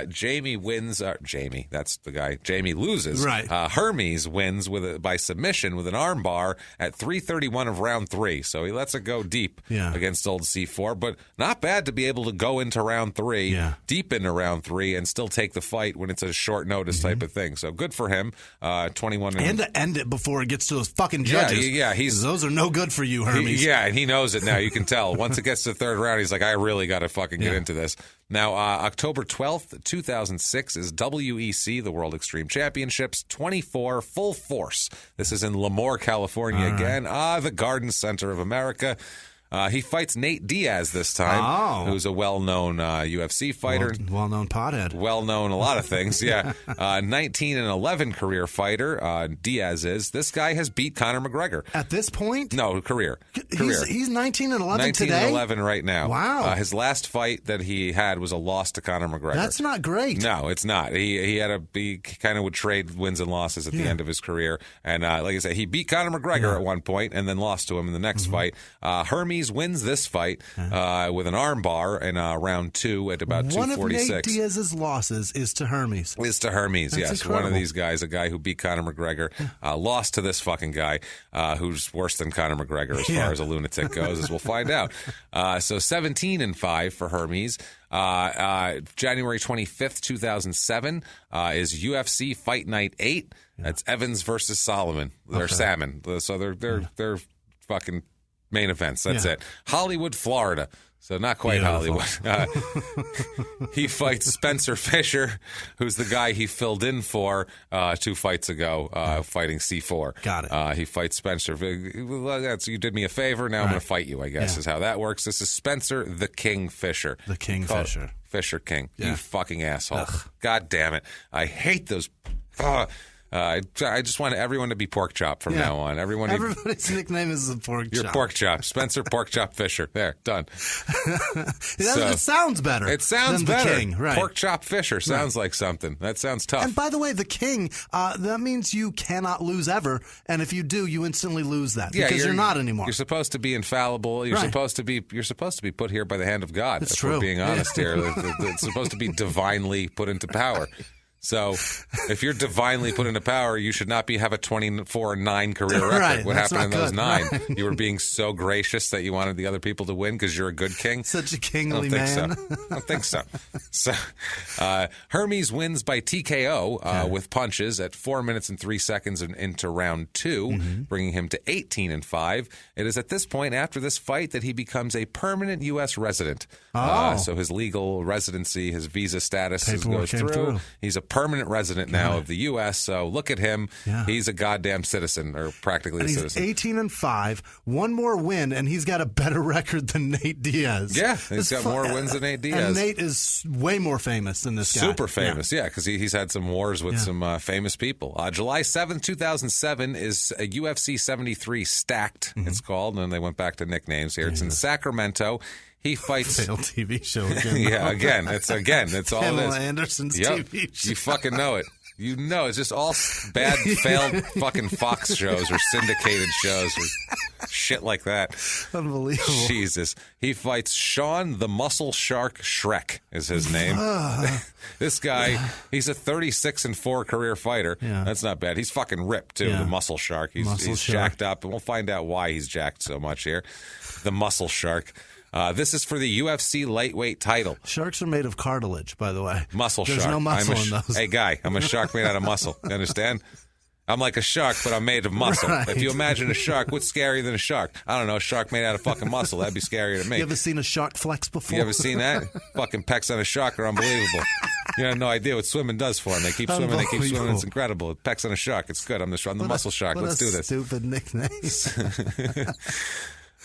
Jamie wins. Jamie, that's the guy. Jamie loses. Right. Hermes wins by submission with an armbar at 3:31 of round 3. So he lets it go deep against old C4. But not bad to be able to go into round 3, deep into round 3, and still take the fight when it's a short notice type of thing. So good for him. 21 and to end it before it gets to those fucking judges. Yeah. Those are no good for you, Hermes. And he knows it now. You can tell. Once it gets to the third round, he's like, I really got to fucking get into this. Now, October 12th, 2006 is WEC, the World Extreme Championships, 24 Full Force. This is in Lemoore, California again. The Garden Center of America. He fights Nate Diaz this time, who's a well-known UFC fighter. Well-known pothead. Well-known a lot of things, 19-11 career fighter, Diaz is. This guy has beat Conor McGregor. At this point? No, career. He's 19-11 today? 19-11 right now. Wow. His last fight that he had was a loss to Conor McGregor. That's not great. No, it's not. He kind of would trade wins and losses at the end of his career. And like I said, he beat Conor McGregor at one point and then lost to him in the next fight. Hermes wins this fight with an armbar in round 2 at about 2:46. One of Nate Diaz's losses is to Hermes. Is to Hermes, That's yes. incredible. One of these guys, a guy who beat Conor McGregor, lost to this fucking guy who's worse than Conor McGregor as far as a lunatic goes, as we'll find out. So 17-5 for Hermes. January 25th, 2007 is UFC Fight Night 8. That's Evans versus Solomon. They're salmon. So they're fucking main events. That's it. Hollywood, Florida. So not quite Hollywood. He fights Spencer Fisher, who's the guy he filled in for 2 fights ago, fighting C4. Got it. He fights Spencer. You did me a favor. Now I'm going to fight you, I guess, is how that works. This is Spencer the King Fisher. The King Fisher. Fisher King. You fucking asshole. Ugh. God damn it. I hate those... I just want everyone to be Pork Chop from now on. Everybody's nickname is the Pork Chop. You're Pork Chop. Spencer Pork Chop Fisher. There, done. It sounds better. It sounds than better. The King. Right. Pork Chop Fisher sounds like something. That sounds tough. And by the way, the King, that means you cannot lose ever. And if you do, you instantly lose that because you're not anymore. You're supposed to be infallible. You're supposed to be put here by the hand of God. It's if true. We're being honest here. It's supposed to be divinely put into power. So if you're divinely put into power, you should not have a 24-9 career record. Right, what happened in those 9? Right. You were being so gracious that you wanted the other people to win because you're a good king? Such a kingly man. I don't think so. So Hermes wins by TKO with punches at 4 minutes and 3 seconds into round 2, bringing him to 18-5. It is at this point after this fight that he becomes a permanent U.S. resident. So his legal residency, his visa status goes through. He's a permanent resident now of the U.S., so look at him. Yeah. He's a goddamn citizen, or practically a citizen. He's 18-5, one more win, and he's got a better record than Nate Diaz. Yeah, he's got more wins than Nate Diaz. And Nate is way more famous than this guy. Super famous, yeah, because he's had some wars with some famous people. July 7th, 2007 is a UFC 73 Stacked, it's called, and they went back to nicknames here. It's in Sacramento. He fights. Failed TV show again. Yeah, it's all Pamela this. Anderson's TV show. You fucking know it. You know, it's just all bad, failed fucking Fox shows or syndicated shows or shit like that. Unbelievable. Jesus. He fights Sean the Muscle Shark Shrek is his name. This guy, he's a 36-4 career fighter. Yeah. That's not bad. He's fucking ripped, too, the Muscle Shark. He's jacked up, and we'll find out why he's jacked so much here. The Muscle Shark. This is for the UFC lightweight title. Sharks are made of cartilage, by the way. Muscle There's shark. No muscle in those. Hey, guy, I'm a shark made out of muscle. You understand? I'm like a shark, but I'm made of muscle. Right. If you imagine a shark, what's scarier than a shark? I don't know, a shark made out of fucking muscle. That'd be scarier to me. You ever seen a shark flex before? You ever seen that? Fucking pecs on a shark are unbelievable. You have no idea what swimming does for them. They keep swimming, It's incredible. Pecs on a shark, it's good. I'm the muscle shark. Let's do this. Stupid nickname.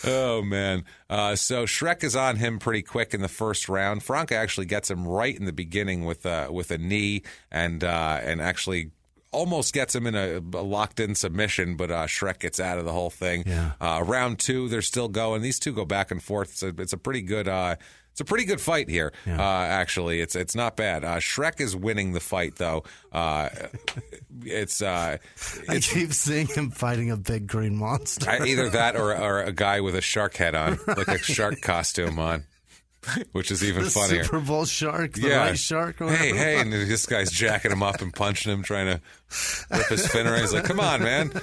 Oh, man. So Shrek is on him pretty quick in the first round. Franca actually gets him right in the beginning with a knee and actually almost gets him in a locked-in submission, but Shrek gets out of the whole thing. Yeah. Round 2, they're still going. These two go back and forth. It's a pretty good it's a pretty good fight here, actually. It's not bad. Shrek is winning the fight, though. I keep seeing him fighting a big green monster. Either that or a guy with a shark head on, like a shark costume on. Which is even funnier. Super Bowl shark, the right shark. Or whatever. Hey, and this guy's jacking him up and punching him, trying to rip his fin around. He's like, come on, man.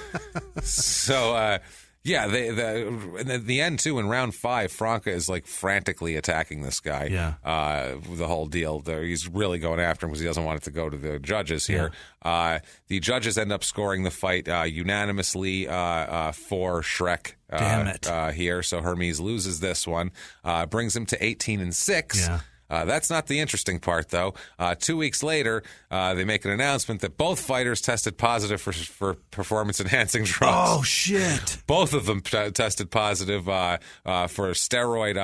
So, at the end, too, in round 5, Franca is like frantically attacking this guy. Yeah. The whole deal. He's really going after him because he doesn't want it to go to the judges here. Yeah. The judges end up scoring the fight unanimously for Shrek. Damn it. Here, so Hermes loses this one, brings him to 18-6. Yeah. That's not the interesting part, though. 2 weeks later, they make an announcement that both fighters tested positive for performance-enhancing drugs. Oh, shit. Both of them tested positive for steroid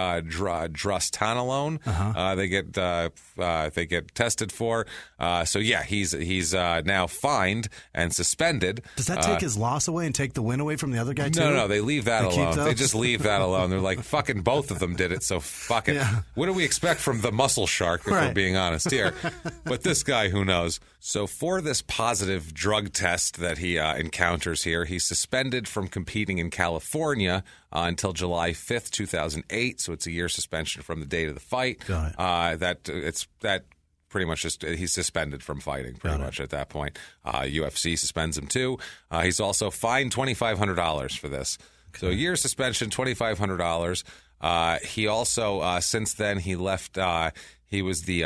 drostanolone. They get tested for. So yeah, he's now fined and suspended. Does that take his loss away and take the win away from the other guy too? No, they leave that alone. They just leave that alone. They're like, fucking both of them did it, so fuck it. Yeah. What do we expect from the muscle shark, if we're being honest here? But this guy, who knows? So for this positive drug test that he encounters here, he's suspended from competing in California until July 5th, 2008. So it's a year suspension from the date of the fight. That pretty much just he's suspended from fighting pretty much at that point. UFC suspends him too. He's also fined $2,500 for this. Okay. So a year suspension, $2,500. He also since then he left. He was the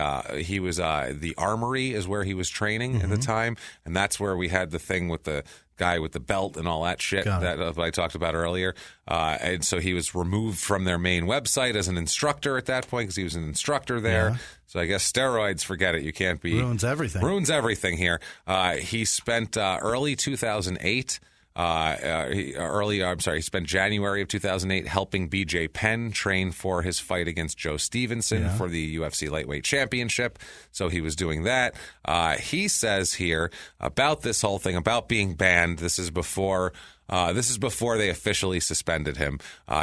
Armory is where he was training at the time, and that's where we had the thing with the guy with the belt and all that shit that I talked about earlier. And so he was removed from their main website as an instructor at that point because he was an instructor there. Yeah. So I guess steroids, forget it. You can't be... Ruins everything. Ruins everything here. He spent early 2008 He spent January of 2008 helping BJ Penn train for his fight against Joe Stevenson for the UFC Lightweight Championship. So he was doing that. He says here about this whole thing, about being banned, this is before they officially suspended him.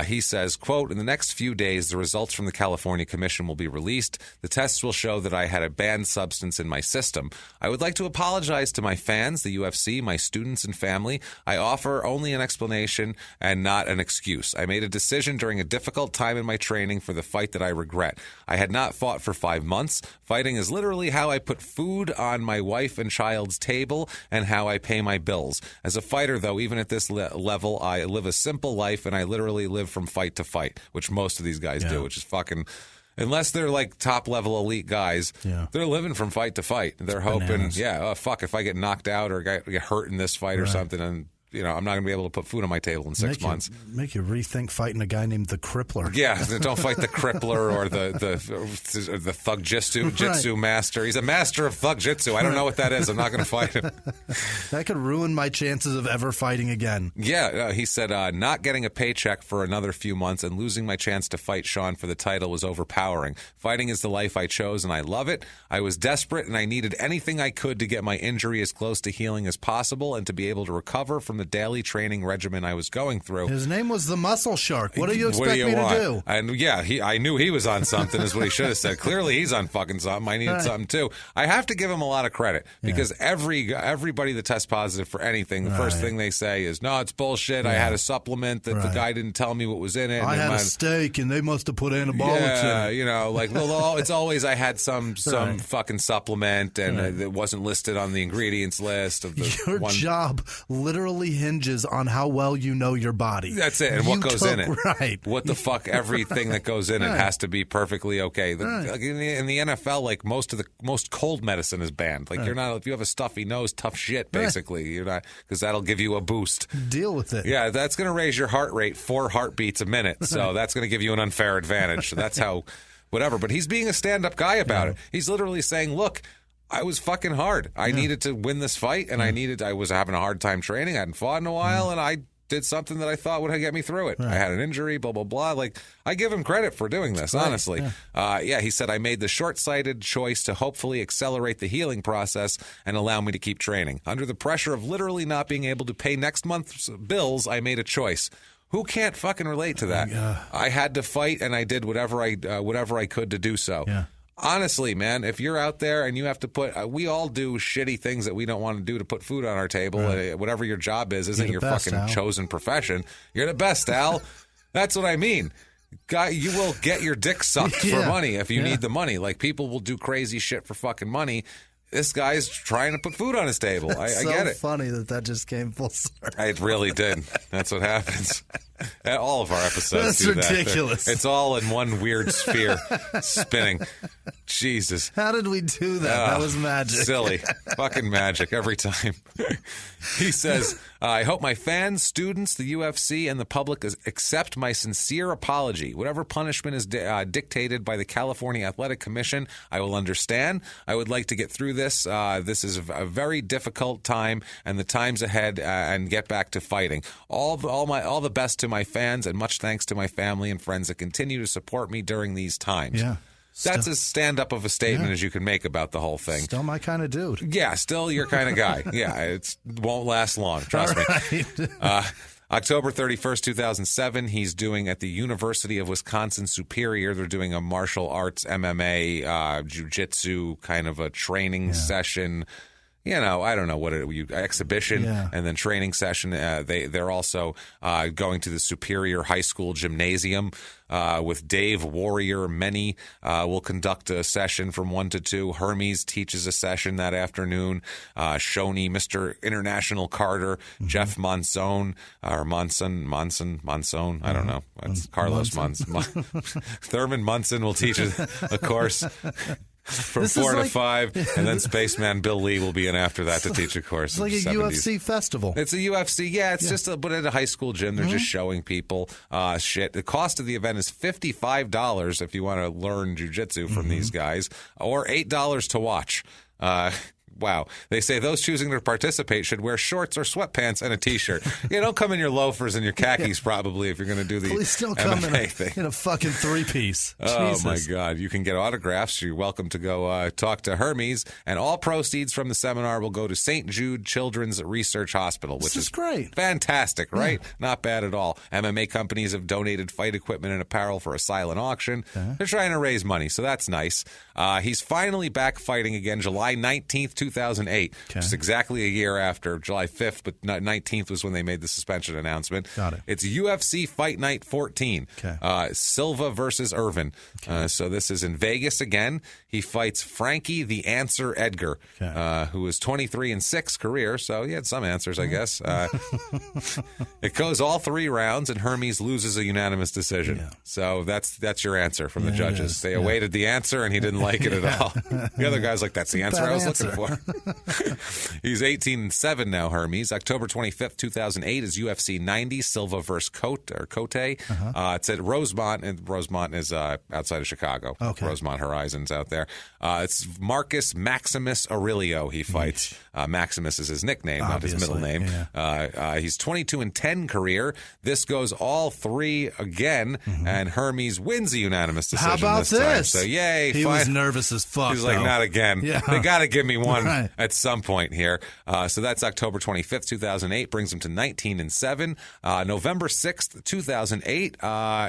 He says, quote, "In the next few days, the results from the California Commission will be released. The tests will show that I had a banned substance in my system. I would like to apologize to my fans, the UFC, my students and family. I offer only an explanation and not an excuse. I made a decision during a difficult time in my training for the fight that I regret. I had not fought for 5 months. Fighting is literally how I put food on my wife and child's table and how I pay my bills. As a fighter, though, even at this level, I live a simple life, and I literally live from fight to fight, which most of these guys do, which is fucking, unless they're like top level elite guys, they're living from fight to fight. They're hoping, if I get knocked out or get hurt in this fight or something, and I'm not going to be able to put food on my table in 6 months. Make you rethink fighting a guy named the Crippler. Yeah, don't fight the Crippler or the Thug Jitsu master. He's a master of Thug Jitsu. I don't know what that is. I'm not going to fight him. That could ruin my chances of ever fighting again. Yeah, he said, not getting a paycheck for another few months and losing my chance to fight Sean for the title was overpowering. Fighting is the life I chose, and I love it. I was desperate, and I needed anything I could to get my injury as close to healing as possible and to be able to recover from the daily training regimen I was going through. His name was the Muscle Shark. What do you expect me to do? And I knew he was on something is what he should have said. Clearly he's on fucking something. I needed something too. I have to give him a lot of credit because everybody that tests positive for anything, the first thing they say is, no, it's bullshit. I had a supplement that the guy didn't tell me what was in it. I had a steak and they must have put anabolics in it. It's always I had some fucking supplement and it wasn't listed on the ingredients list of the Your job literally hinges on how well you know your body. That's it. And what goes in it. Right. What the fuck, everything that goes in it has to be perfperfectly okay. Like in the NFL, like most cold medicine is banned. Like you're not, if you have a stuffy nose, tough shit, basically. You're not, because that'll give you a boost. Deal with it. Yeah, that's going to raise your heart rate 4 heartbeats a minute. So that's going to give you an unfair advantage. So that's how, whatever. But he's being a stand-up guy about it. He's literally saying, look, I was fucking hard. I needed to win this fight, and I was having a hard time training. I hadn't fought in a while, and I did something that I thought would get me through it. I had an injury, blah, blah, blah. Like, I give him credit for doing this, honestly. He said, I made the short-sighted choice to hopefully accelerate the healing process and allow me to keep training. Under the pressure of literally not being able to pay next month's bills, I made a choice. Who can't fucking relate to that? I had to fight, and I did whatever I could to do so. Yeah. Honestly, man, if you're out there and you have to put, we all do shitty things that we don't want to do to put food on our table. Whatever your job isn't your best, fucking Al. chosen profession. You're the best, Al. That's what I mean. Guy, you will get your dick sucked for money if you need the money. Like, people will do crazy shit for fucking money. This guy's trying to put food on his table. I get it. It's so funny that just came full circle. It really did. That's what happens. All of our episodes do that. That's ridiculous. It's all in one weird sphere spinning. Jesus. How did we do that? That was magic. Silly. Fucking magic every time. He says, I hope my fans, students, the UFC, and the public accept my sincere apology. Whatever punishment is dictated by the California Athletic Commission, I will understand. I would like to get through this. This is a very difficult time, and the times ahead, and get back to fighting. All the best to my fans, and much thanks to my family and friends that continue to support me during these times. Yeah. That's as stand-up of a statement as you can make about the whole thing. Still my kind of dude. Yeah, still your kind of guy. Yeah, it won't last long, trust me. October 31st, 2007, he's doing at the University of Wisconsin Superior. They're doing a martial arts, MMA, jiu-jitsu kind of a training session. I don't know what exhibition and then training session. They're also going to the Superior High School gymnasium with Dave Warrior Many. Will conduct a session from 1 to 2. Hermes teaches a session that afternoon. Shoney, Mr. International Carter, Jeff Monson, or Monson. I don't know. It's Carlos Monson. Thurman Munson will teach a course. From 4 to 5, and then Spaceman Bill Lee will be in after that to teach a course. It's like a 70s. UFC festival. It's a UFC, but at a high school gym, they're just showing people shit. The cost of the event is $55 if you want to learn jiu-jitsu from these guys, or $8 to watch. wow. They say those choosing to participate should wear shorts or sweatpants and a T-shirt. Don't come in your loafers and your khakis probably if you're going to do the Please don't come in a fucking three-piece. Oh, Jesus. my God. You can get autographs. You're welcome to go talk to Hermes. And all proceeds from the seminar will go to St. Jude Children's Research Hospital, which is great. Fantastic, right? Yeah. Not bad at all. MMA companies have donated fight equipment and apparel for a silent auction. Okay. They're trying to raise money, so that's nice. He's finally back fighting again July 19th, 2008, which is exactly a year after July 5th, but 19th was when they made the suspension announcement. Got it. It's UFC Fight Night 14. Okay. Silva versus Irvin. Okay. So this is in Vegas again. He fights Frankie the Answer Edgar, who is 23-6 career, so he had some answers, I guess. It goes all 3 rounds, and Hermes loses a unanimous decision. Yeah. So that's your answer from the judges. They awaited the answer, and he didn't like it at all. The other guy's like, that's the answer I was looking for. He's 18-7 now, Hermes. October 25th, 2008 is UFC 90, Silva versus Cote. It's at Rosemont, and Rosemont is outside of Chicago. Okay. Rosemont Horizons out there. It's Marcus Maximus Aurelio he fights. Maximus is his nickname, not his middle name. Yeah. He's 22-10 career. This goes all 3 again, and Hermes wins a unanimous decision. How about this time. So yay! He was nervous as fuck. He's like, not again. Yeah. They got to give me one at some point here. So that's October 25th, 2008. Brings him to 19-7. November 6th, 2008.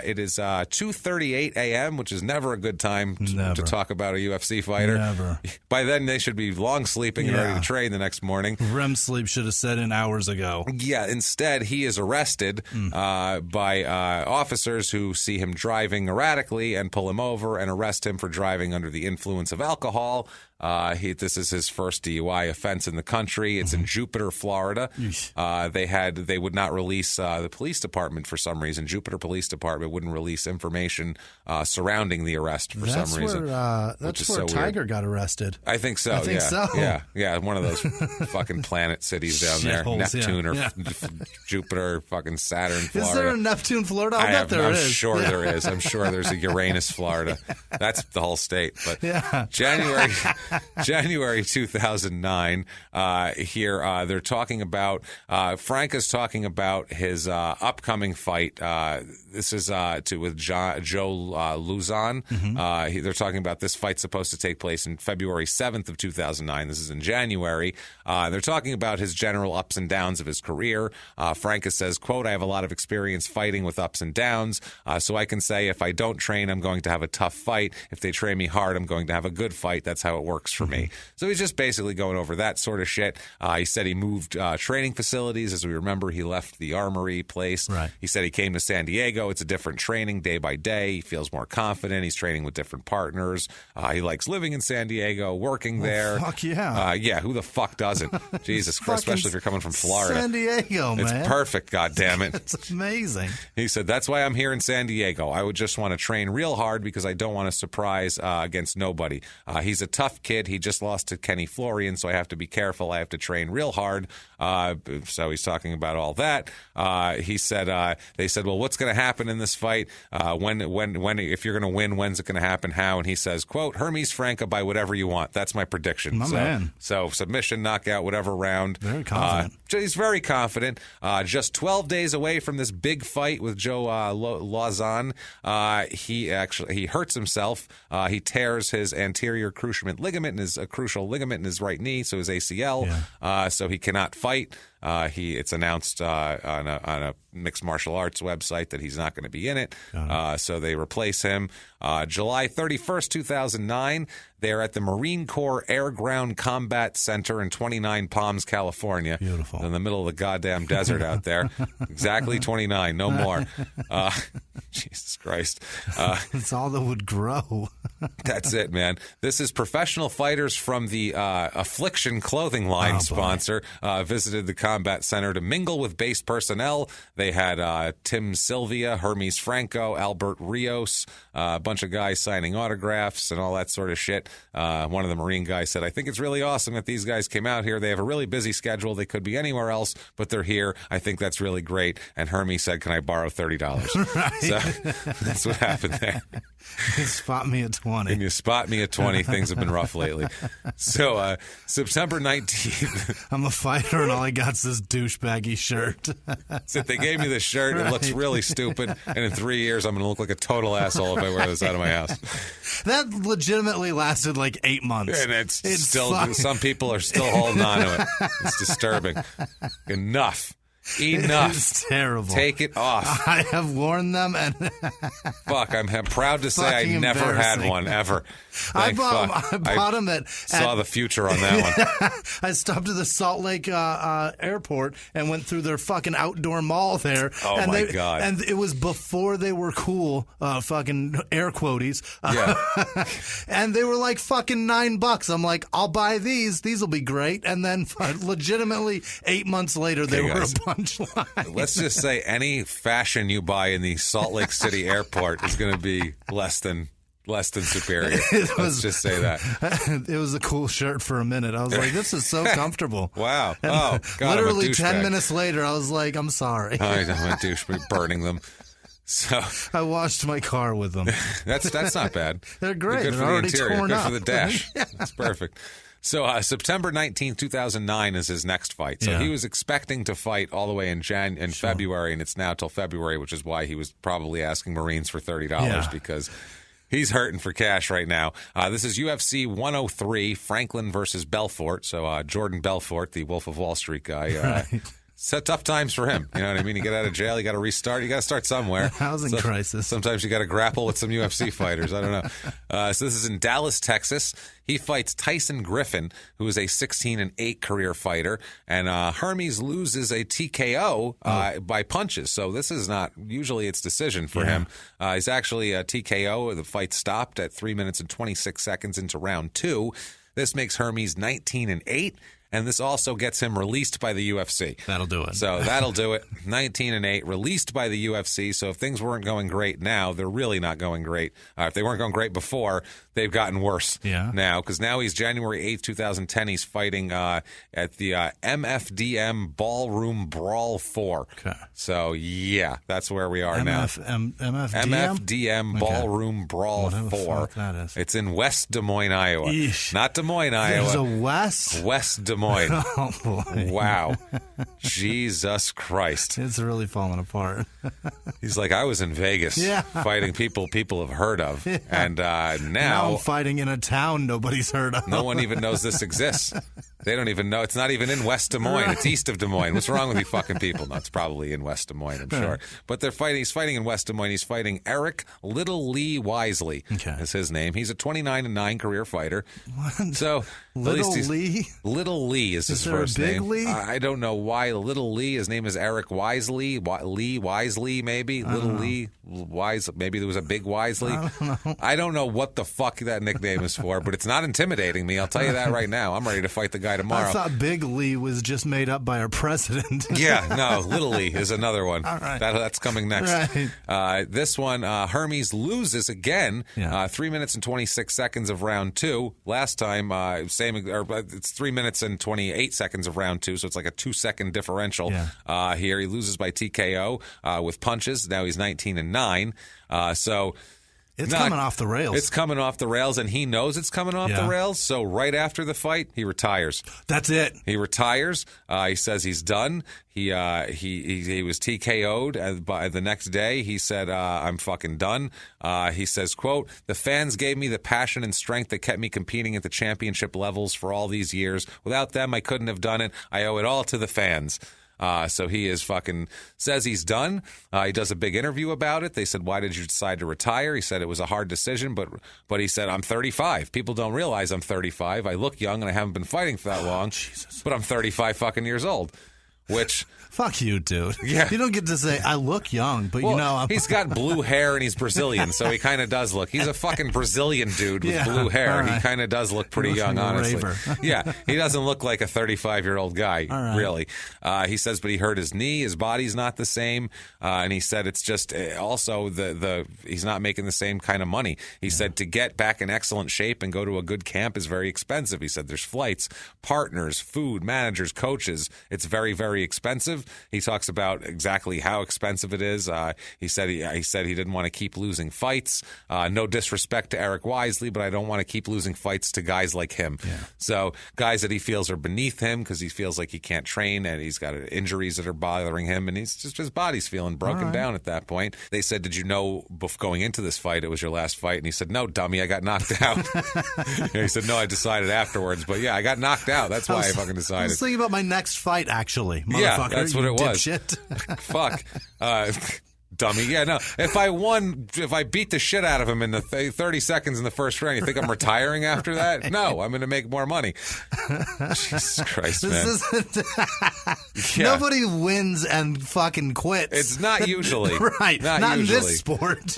It is 2:38 a.m., which is never a good time to talk about a UFC fighter. Never. By then, they should be long sleeping and ready to train the next morning. REM sleep should have set in hours ago. Yeah, instead, he is arrested by officers who see him driving erratically and pull him over and arrest him for driving under the influence of alcohol. This is his first DUI offense in the country. It's in Jupiter, Florida. They would not release the police department for some reason. Jupiter Police Department wouldn't release information surrounding the arrest for some reason. That's where Tiger got arrested. I think so. I think so. Yeah. One of those fucking planet cities down there, Neptune or Jupiter, fucking Saturn, Florida. Is there a Neptune, Florida? I'm sure there is. I'm sure there's a Uranus, Florida. That's the whole state. But January 2009, here they're talking about, Franca's talking about his upcoming fight. This is with Joe Luzon. They're talking about this fight supposed to take place in February 7th of 2009. This is in January. They're talking about his general ups and downs of his career. Franca says, quote, I have a lot of experience fighting with ups and downs, so I can say if I don't train, I'm going to have a tough fight. If they train me hard, I'm going to have a good fight. That's how it works for me. So he's just basically going over that sort of shit. He said he moved training facilities. As we remember, he left the Armory place. Right. He said he came to San Diego. It's a different training day by day. He feels more confident. He's training with different partners. He likes living in San Diego, working there. Fuck yeah. Yeah, who the fuck doesn't? Jesus Christ, especially if you're coming from Florida. San Diego, man. It's perfect, goddammit. It's amazing. He said, that's why I'm here in San Diego. I would just want to train real hard because I don't want to surprise against nobody. He's a tough kid. He just lost to Kenny Florian, so I have to be careful. I have to train real hard. So he's talking about all that. He said, they said, well, what's going to happen in this fight? When, if you're going to win, when's it going to happen? How? And he says, quote, Hermes Franca by whatever you want. That's my prediction. My man. So submission, knockout, whatever round. Very confident. He's very confident. Just 12 days away from this big fight with Joe Lawson, he hurts himself. He tears his anterior cruciate ligament in his crucial ligament in his right knee, so his ACL. Yeah. So he cannot fight. It's announced on a mixed martial arts website that he's not going to be in it. So they replace him. July 31st, 2009, they're at the Marine Corps Air Ground Combat Center in 29 Palms, California. Beautiful. In the middle of the goddamn desert out there. Exactly 29, no more. Jesus Christ. It's all that would grow. That's it, man. This is professional fighters from the Affliction clothing line sponsor visited the combat center to mingle with base personnel. They had Tim Sylvia, Hermes Franco, Albert Rios, a bunch of guys signing autographs and all that sort of shit. One of the Marine guys said, I think it's really awesome that these guys came out here. They have a really busy schedule. They could be anywhere else, but they're here. I think that's really great. And Hermes said, can I borrow $30? Right. So that's what happened there. You spot me at 20. And you spot me at 20. Things have been rough lately. So, September 19th. I'm a fighter, and all I got's this douchebaggy shirt. So they gave me this shirt. It looks really stupid. And in 3 years, I'm going to look like a total asshole if I wear this out of my house. That legitimately lasted like 8 months. And it's still, some people are still holding on to it. It's disturbing. Enough. It's terrible. Take it off. I have worn them, and fuck, I'm proud to say I never had one ever. I bought them at saw the future on that one. I stopped at the Salt Lake airport and went through their fucking outdoor mall there. Oh, and my God. And it was before they were cool, fucking air quoties. Yeah. And they were like fucking $9. I'm like, I'll buy these. These will be great. And then legitimately 8 months later, they were a punchline. Let's just say any fashion you buy in the Salt Lake City airport is going to be less than superior. Let's just say that. It was a cool shirt for a minute. I was like, this is so comfortable. Wow. And God, literally 10 minutes later, I was like, I'm sorry. I'm a douchebag burning them. So I washed my car with them. That's not bad. They're great. Good for They're the already interior. torn Good up. for the dash. That's perfect. So September 19th, 2009 is his next fight. So he was expecting to fight all the way in February, and it's now till February, which is why he was probably asking Marines for $30 because he's hurting for cash right now. This is UFC 103, Franklin versus Belfort. So Jordan Belfort, the Wolf of Wall Street guy. It's tough times for him. You know what I mean? You get out of jail, you got to restart. You got to start somewhere. Housing crisis. Sometimes you got to grapple with some UFC fighters. I don't know. So this is in Dallas, Texas. He fights Tyson Griffin, who is a 16-8 career fighter, and Hermes loses a TKO by punches. So this is not usually it's decision for him. He's actually a TKO. The fight stopped at 3 minutes and 26 seconds into round 2. This makes Hermes 19-8. And this also gets him released by the UFC. That'll do it. So that'll do it. 19-8, released by the UFC. So if things weren't going great now, they're really not going great. If they weren't going great before, they've gotten worse now. Because now he's January 8th, 2010. He's fighting at the MFDM Ballroom Brawl 4. Okay. So, yeah, that's where we are now. MFDM Ballroom Brawl 4. That is. It's in West Des Moines, Iowa. Eesh. Not Des Moines, Iowa. There's a West? West Des Moines. Oh, boy. Wow. Jesus Christ. It's really falling apart. He's like, I was in Vegas fighting people have heard of. Yeah. And now I'm fighting in a town nobody's heard of. No one even knows this exists. They don't even know. It's not even in West Des Moines. Right. It's east of Des Moines. What's wrong with you fucking people? No, it's probably in West Des Moines, I'm sure. But they're fighting. He's fighting in West Des Moines. He's fighting Eric Little Lee Wisely. Okay. Is his name. He's a 29-9 career fighter. What? So Little Lee? Little Lee is his first name. Big Lee? I don't know why Little Lee. His name is Eric Wisely. Lee Wisely, maybe. Little Lee Wise. Maybe there was a Big Wisely. I don't know what the fuck that nickname is for, but it's not intimidating me. I'll tell you that right now. I'm ready to fight the guy tomorrow. I thought Big Lee was just made up by our president. Yeah, no, Little Lee is another one. All right. That's coming next. Right. This one, Hermes loses again. 3 minutes and 26 seconds of round 2. Last time, it's 3 minutes and 28 seconds of round 2, so it's like a 2-second differential. Here he loses by TKO with punches. Now he's 19-9. So. It's coming off the rails. It's coming off the rails, and he knows it's coming off the rails. So right after the fight, he retires. That's it. He retires. He says he's done. He was TKO'd by the next day. He said, I'm fucking done. He says, quote, the fans gave me the passion and strength that kept me competing at the championship levels for all these years. Without them, I couldn't have done it. I owe it all to the fans. So he is says he's done. He does a big interview about it. They said, why did you decide to retire? He said it was a hard decision, but he said, I'm 35. People don't realize I'm 35. I look young and I haven't been fighting for that long, but I'm 35 fucking years old. Which fuck you, dude. Yeah. You don't get to say I look young, but he's got blue hair and he's Brazilian, so he kind of does look. He's a fucking Brazilian dude with blue hair. Right. He kind of does look pretty young, honestly. Yeah, he doesn't look like a 35-year-old guy, really. He says, but he hurt his knee. His body's not the same, and he said it's just also he's not making the same kind of money. He said to get back in excellent shape and go to a good camp is very expensive. He said there's flights, partners, food, managers, coaches. It's very, very very expensive. He talks about exactly how expensive it is. He said he didn't want to keep losing fights. No disrespect to Eric Wisely, but I don't want to keep losing fights to guys like him. Yeah. So guys that he feels are beneath him because he feels like he can't train and he's got injuries that are bothering him, and he's just his body's feeling broken down at that point. They said, "Did you know going into this fight it was your last fight?" And he said, "No, dummy, I got knocked out." He said, "No, I decided afterwards, but yeah, I got knocked out. That's why I fucking decided." I was thinking about my next fight, actually. Yeah, that's what it was. Dipshit. Fuck. Dummy. Yeah, no. If I beat the shit out of him in the 30 seconds in the first round, you think I'm retiring after that? No, I'm going to make more money. Jesus Christ, man. Nobody wins and fucking quits. It's not usually. Right. Not usually. In this sport.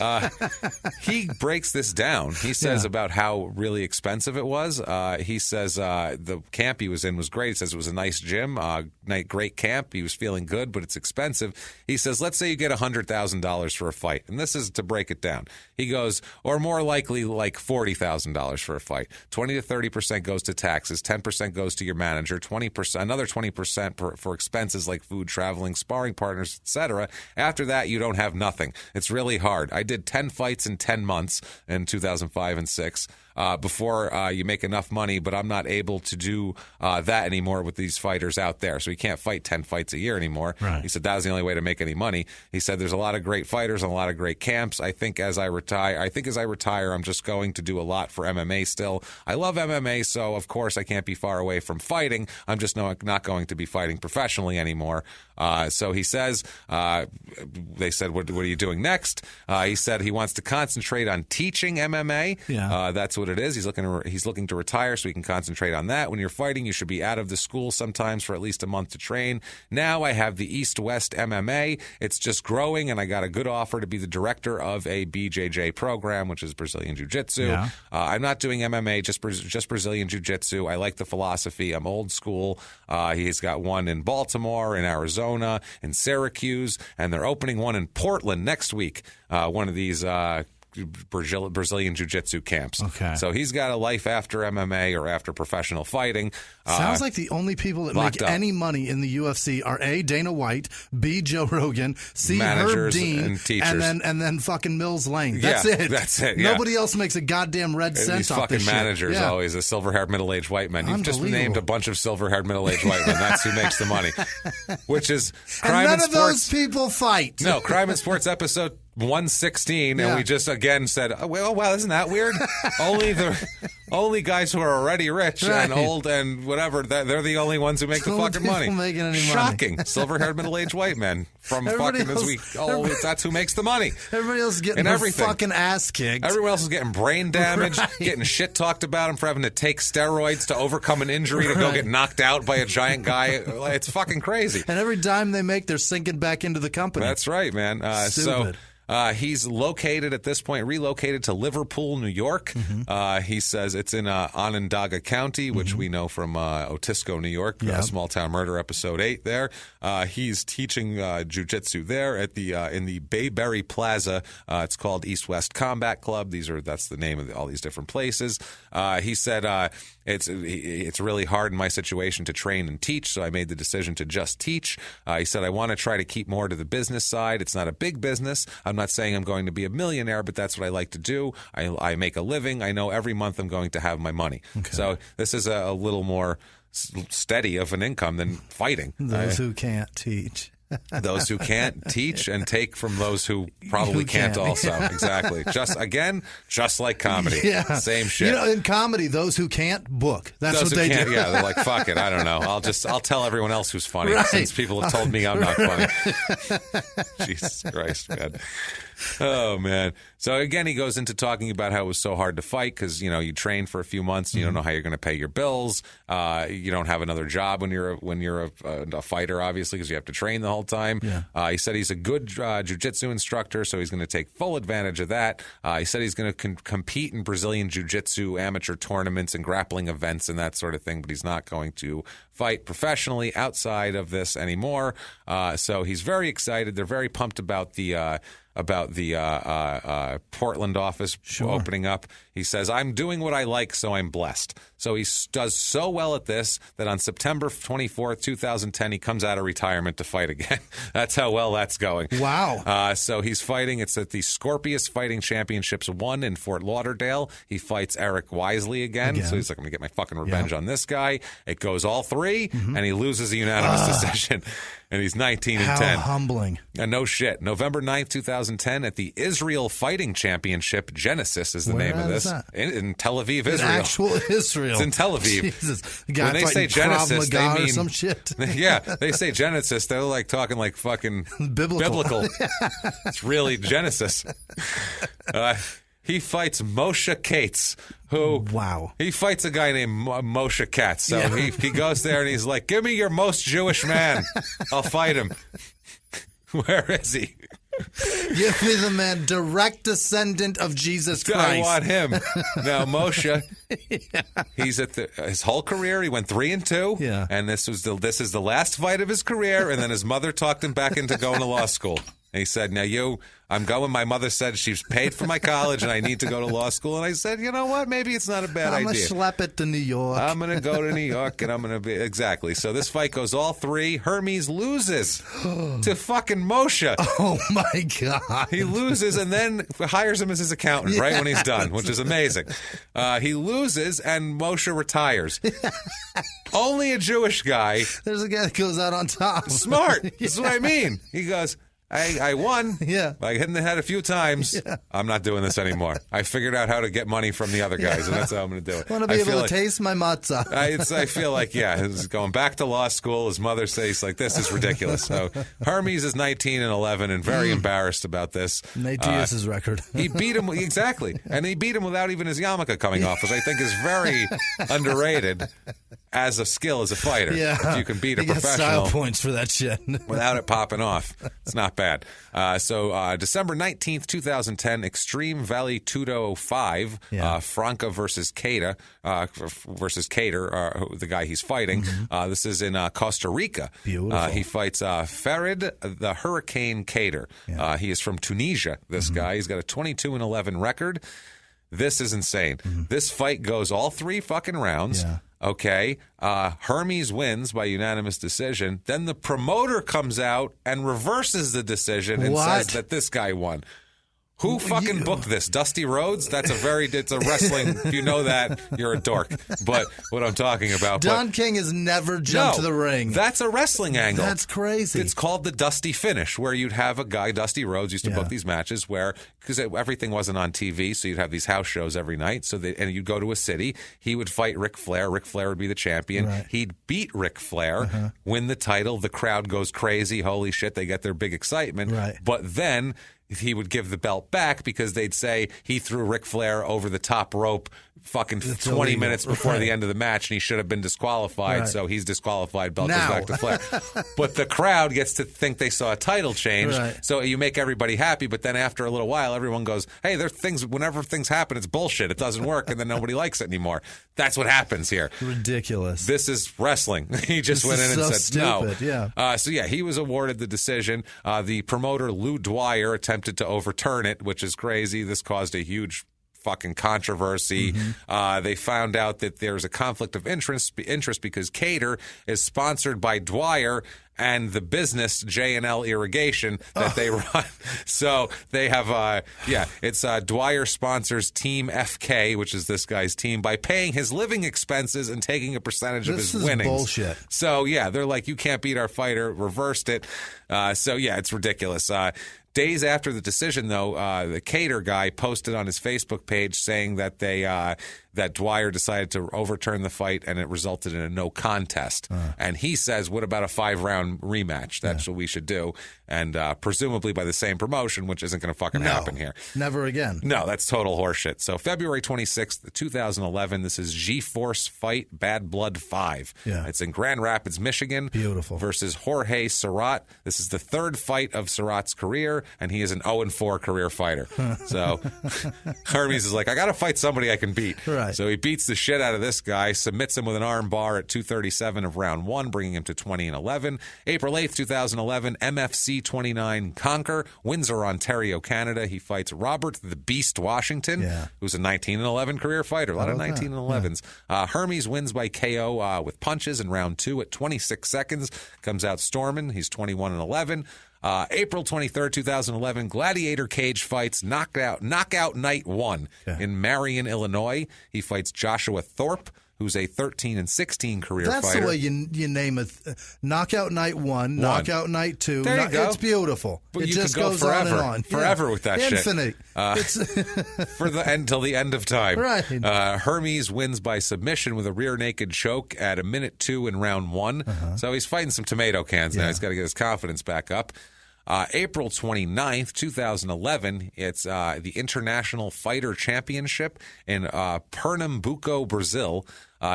He breaks this down. He says about how really expensive it was. He says the camp he was in was great. He says it was a nice gym, great camp. He was feeling good, but it's expensive. He says, let's say you get $100,000 for a fight. And this is to break it down. He goes, or more likely like $40,000 for a fight. 20 to 30% goes to taxes. 10% goes to your manager. 20%, another 20% for expenses like food, traveling, sparring partners, etc. After that, you don't have nothing. It's really hard. I did 10 fights in 10 months in 2005 and 6. Before you make enough money, but I'm not able to do that anymore with these fighters out there. So he can't fight 10 fights a year anymore. Right. He said that was the only way to make any money. He said there's a lot of great fighters and a lot of great camps. I think as I retire, I'm just going to do a lot for MMA still. I love MMA, so of course I can't be far away from fighting. I'm just not going to be fighting professionally anymore. So he says, they said, what are you doing next? He said he wants to concentrate on teaching MMA. Yeah. That's what it is. He's looking to retire so he can concentrate on that. When you're fighting, you should be out of the school sometimes for at least a month to train. Now I have the East-West MMA. It's just growing, and I got a good offer to be the director of a BJJ program, which is Brazilian Jiu-Jitsu. Yeah. I'm not doing MMA, just Brazilian Jiu-Jitsu. I like the philosophy. I'm old school. He's got one in Baltimore, in Arizona, in Syracuse, and they're opening one in Portland next week. One of these Brazilian Jiu-Jitsu camps. Okay. So he's got a life after MMA or after professional fighting. Sounds like the only people that make any money in the UFC are A, Dana White, B, Joe Rogan, C, managers Herb Dean, and teachers. And then fucking Mills Lane. That's it. That's it. Nobody else makes a goddamn red cent off this shit. These fucking managers always, the silver-haired middle-aged white men. You've just named a bunch of silver-haired middle-aged white men. That's who makes the money. Which is crime and in sports. None of those people fight. No, Crime in Sports episode 116, and we just again said, "Oh well, isn't that weird?" Only guys who are already rich and old and whatever, they're the only ones who make the fucking money. Making any Shocking. Money. Silver-haired middle-aged white men from fucking this week. That's who makes the money. Everybody else is getting their fucking ass kicked. Everyone else is getting brain damage, getting shit talked about them for having to take steroids to overcome an injury to go get knocked out by a giant guy. It's fucking crazy. And every dime they make, they're sinking back into the company. That's right, man. Stupid. He's relocated to Liverpool, New York. Mm-hmm. He says it's in Onondaga County, which we know from Otisco, New York, Small Town Murder, episode 8 there. He's teaching jiu-jitsu there at in the Bayberry Plaza. It's called East-West Combat Club. That's the name of all these different places. He said it's really hard in my situation to train and teach, so I made the decision to just teach. He said I want to try to keep more to the business side. It's not a big business. I'm not saying I'm going to be a millionaire, but that's what I like to do. I make a living. I know every month I'm going to have my money. Okay. So this is a little more steady of an income than fighting. Those who can't teach. Those who can't teach and take from those who probably can't also. Exactly. Just like comedy. Yeah. Same shit. You know, in comedy, those who can't book. That's those what they do. Yeah, they're like, fuck it. I don't know. I'll tell everyone else who's funny since people have told me I'm not funny. Jesus Christ, man. Oh, man. So, again, he goes into talking about how it was so hard to fight because, you train for a few months and you don't know how you're going to pay your bills. You don't have another job when you're a fighter, obviously, because you have to train the whole time. Yeah. He said he's a good jiu-jitsu instructor, so he's going to take full advantage of that. He said he's going to compete in Brazilian jiu-jitsu amateur tournaments and grappling events and that sort of thing, but he's not going to fight professionally outside of this anymore. So he's very excited. They're very pumped about the Portland office opening up. He says, I'm doing what I like, so I'm blessed. So he does so well at this that on September 24th, 2010, he comes out of retirement to fight again. That's how well that's going. Wow. So he's fighting. It's at the Scorpius Fighting Championships 1 in Fort Lauderdale. He fights Eric Wisely again. So he's like, I'm going to get my fucking revenge on this guy. It goes all three, and he loses a unanimous decision. And he's 19-10. How humbling. And no shit. November 9th, 2010, at the Israel Fighting Championship, Genesis is the name of this. In Tel Aviv, Israel. In actual Israel. It's in Tel Aviv. Jesus. The guy when they say Genesis, they mean... or some shit. Yeah, they say Genesis, they're like talking like fucking biblical. It's really Genesis. He fights Moshe Katz, who... Wow. He fights a guy named Moshe Katz. So he goes there and he's like, give me your most Jewish man. I'll fight him. Where is he? Give me the man, direct descendant of Jesus Christ. I want him. Now, Moshe, he's at his whole career, he went 3-2. Yeah. And this is the last fight of his career. And then his mother talked him back into going to law school. And he said, now I'm going. My mother said she's paid for my college and I need to go to law school. And I said, you know what? Maybe it's not a bad idea. I'm going to schlep it to New York. I'm going to go to New York and I'm going to be... Exactly. So this fight goes all three. Hermes loses to fucking Moshe. Oh, my God. He loses and then hires him as his accountant right when he's done, which is amazing. He loses and Moshe retires. Only a Jewish guy. There's a guy that goes out on top. Smart. That's what I mean. He goes... I won. Yeah. I hit in the head a few times. Yeah. I'm not doing this anymore. I figured out how to get money from the other guys, and that's how I'm going to do it. I want to be able to taste my matzah. I feel like, he's going back to law school. His mother says, like, this is ridiculous. So Hermes is 19-11 and very embarrassed about this. Nate Diaz's record. He beat him, exactly. And he beat him without even his yarmulke coming off, which I think is very underrated as a skill as a fighter. Yeah. If you can beat a professional. Style points for that shit. Without it popping off. It's not bad. So December 19th, 2010, Extreme Valley 205, Franca versus Cater, the guy he's fighting. This is in Costa Rica. Beautiful. He fights Farid the Hurricane Cater. Yeah. He is from Tunisia, this guy. He's got a 22-11 record. This is insane. This fight goes all three fucking rounds. Yeah. Okay, Hermes wins by unanimous decision. Then the promoter comes out and reverses the decision and says that this guy won. Who fucking booked this? Dusty Rhodes? It's a wrestling. If you know that, you're a dork. But what I'm talking about. Don King has never jumped to the ring. That's a wrestling angle. That's crazy. It's called the Dusty Finish, where you'd have a guy, Dusty Rhodes, used to book these matches where, because everything wasn't on TV, so you'd have these house shows every night. And you'd go to a city. He would fight Ric Flair. Ric Flair would be the champion. Right. He'd beat Ric Flair, win the title. The crowd goes crazy. Holy shit, they get their big excitement. Right. But then he would give the belt back because they'd say he threw Ric Flair over the top rope fucking 20 minutes before the end of the match and he should have been disqualified, so he's disqualified, belt goes back to Flair. But the crowd gets to think they saw a title change, so you make everybody happy, but then after a little while everyone goes, hey, whenever things happen, it's bullshit, it doesn't work, and then nobody likes it anymore. That's what happens here. Ridiculous. This is wrestling. He just went in and said stupid. No. He was awarded the decision. The promoter, Lou Dwyer, attempted to overturn it, which is crazy. This caused a huge fucking controversy. They found out that there's a conflict of interest because Cater is sponsored by Dwyer and the business J&L Irrigation that they run. So they have, it's Dwyer sponsors Team FK, which is this guy's team, by paying his living expenses and taking a percentage of his winnings. This is bullshit. So, they're like, you can't beat our fighter, reversed it. It's ridiculous. Days after the decision, though, the Cater guy posted on his Facebook page saying that that Dwyer decided to overturn the fight and it resulted in a no contest. And he says, what about a 5-round rematch? That's what we should do. And presumably by the same promotion, which isn't going to fucking happen here. Never again. No, that's total horseshit. So February 26th, 2011, this is G-Force Fight Bad Blood 5. Yeah. It's in Grand Rapids, Michigan. Beautiful. Versus Jorge Surratt. This is the third fight of Surratt's career. fighter, and he is an 0-4 career fighter. So Hermes is like, I got to fight somebody I can beat. Right. So he beats the shit out of this guy, submits him with an arm bar at 2:37 of round 1, bringing him to 20-11. April 8th, 2011, MFC 29 Conquer, Windsor, Ontario, Canada. He fights Robert the Beast Washington, who's a 19-11 career fighter. A lot of 19-11s. Hermes wins by KO with punches in round 2 at 26 seconds. Comes out storming. He's 21-11. April 23rd, 2011, Gladiator Cage fights Knockout Night 1 in Marion, Illinois. He fights Joshua Thorpe, who's a 13-16 career fighter. That's the way you name it. Knockout Night 1, Knockout Night 2. There you go. It's beautiful. But it you just could go goes forever, on and on. forever with that Infinite. shit. For the end till the end of time. Right. Hermes wins by submission with a rear naked choke at 1:02 in round 1. So he's fighting some tomato cans now. He's got to get his confidence back up. April 29th, 2011, it's the International Fighter Championship in Pernambuco, Brazil.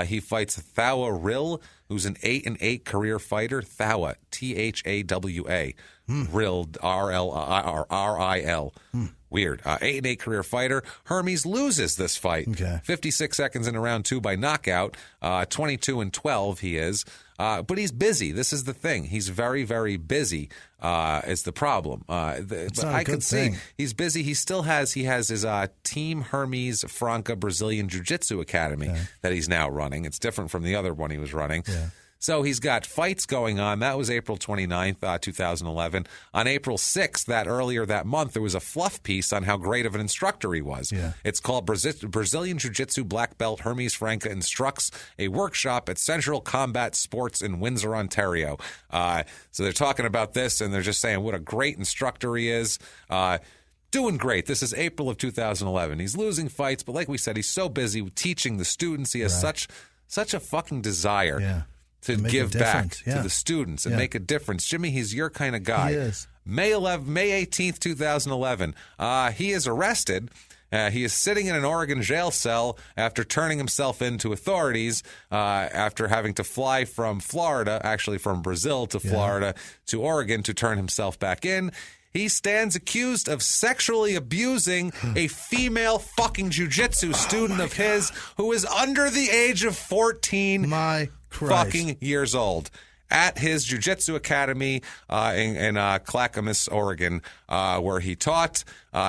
He fights Thawa Ril, who's an 8-8 career fighter. Thawa, Thawa. Ril, R-L-I-R-I-L. Weird. 8-8 career fighter. Hermes loses this fight. 56 seconds into round 2 by knockout. 22-12 he is. But he's busy. This is the thing. He's very, very busy is the problem. But I could see he's busy. He has his Team Hermes Franca Brazilian Jiu-Jitsu Academy that he's now running. It's different from the other one he was running. So he's got fights going on. That was April 29th, 2011. On April 6th, earlier that month, there was a fluff piece on how great of an instructor he was. It's called Brazilian Jiu-Jitsu Black Belt Hermes Franca Instructs a Workshop at Central Combat Sports in Windsor, Ontario. So they're talking about this, and they're just saying what a great instructor he is. Doing great. This is April of 2011. He's losing fights, but like we said, he's so busy teaching the students. He has such a fucking desire to give back to the students and make a difference. Jimmy, he's your kind of guy. He is. May 18th, 2011, he is arrested. He is sitting in an Oregon jail cell after turning himself in to authorities after having to fly from Florida, actually from Brazil to Florida to Oregon to turn himself back in. He stands accused of sexually abusing a female fucking jiu-jitsu student of his who is under the age of 14 fucking years old at his jiu-jitsu academy in Clackamas, Oregon, where he taught.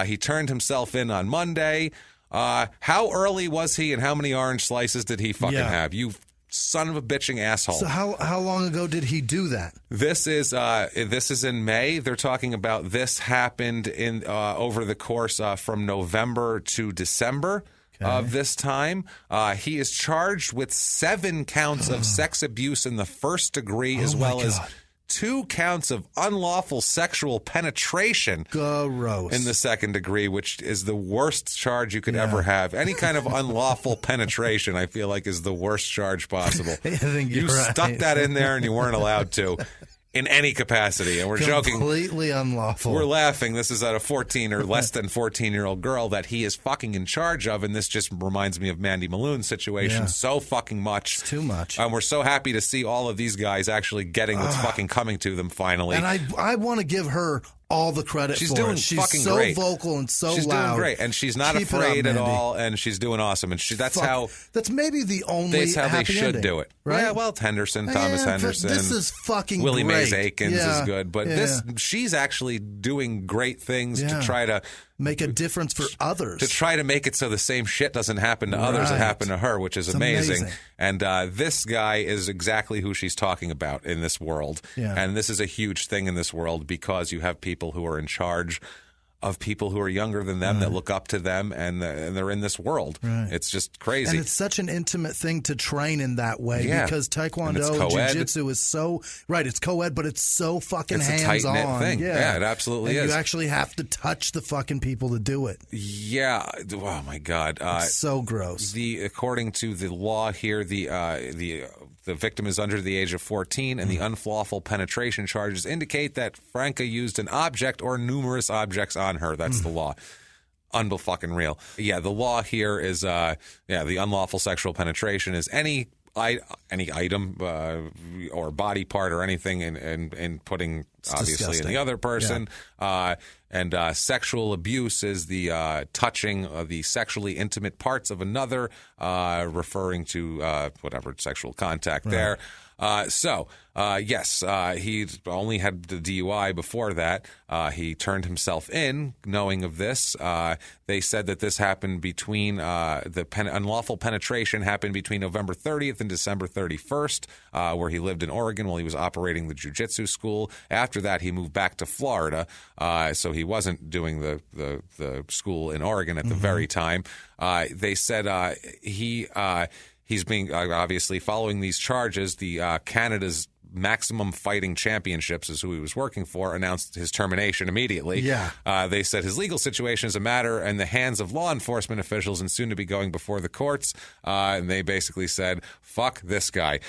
He turned himself in on Monday. How early was he and how many orange slices did he fucking have? You son of a bitching asshole. So how long ago did he do that? This is in May. They're talking about this happened in over the course from November to December of this time. He is charged with 7 counts of sex abuse in the first degree, as well as 2 counts of unlawful sexual penetration in the second degree, which is the worst charge you could ever have. Any kind of unlawful penetration, I feel like, is the worst charge possible. You stuck that in there and you weren't allowed to. In any capacity, and we're joking. Completely unlawful. We're laughing. This is at a 14 or less than 14-year-old girl that he is fucking in charge of, and this just reminds me of Mandy Malone's situation so fucking much. It's too much. And we're so happy to see all of these guys actually getting what's fucking coming to them finally. And I want to give her all the credit she's for doing it. She's fucking so great. Vocal and so she's loud. She's doing great, and she's not Keep afraid it up, at all, and she's doing awesome. And that's maybe the only that's how happy they should ending, do it. right? Yeah, well, Thomas Henderson. This is fucking Willie great. Mays Aikens is good, but she's actually doing great things to try to make a difference for others. To try to make it so the same shit doesn't happen to others that happen to her, which is amazing. And this guy is exactly who she's talking about in this world. And this is a huge thing in this world because you have people who are in charge of people who are younger than them that look up to them, and they're in this world. It's just crazy. And it's such an intimate thing to train in that way because Taekwondo, Jiu-Jitsu is so, it's co-ed, but it's so fucking hands-on. It's a tight-knit thing. Yeah, it absolutely is. You actually have to touch the fucking people to do it. Yeah. Oh, my God. It's so gross. According to the law here, the victim is under the age of 14, and the unlawful penetration charges indicate that Franca used an object or numerous objects on her. That's the law. Unfucking real. Yeah, the law here is, the unlawful sexual penetration is any item or body part or anything in putting obviously disgusting. in the other person. Yeah. And sexual abuse is the touching of the sexually intimate parts of another, referring to whatever sexual contact there. Yes, he only had the DUI before that. He turned himself in, knowing of this. They said that this happened between unlawful penetration happened between November 30th and December 31st, where he lived in Oregon while he was operating the jiu-jitsu school. After that, he moved back to Florida, so he wasn't doing the school in Oregon at the very time. They said he's being obviously following these charges. The Canada's Maximum Fighting Championships is who he was working for, announced his termination immediately. Yeah. They said his legal situation is a matter in the hands of law enforcement officials and soon to be going before the courts. And they basically said, fuck this guy.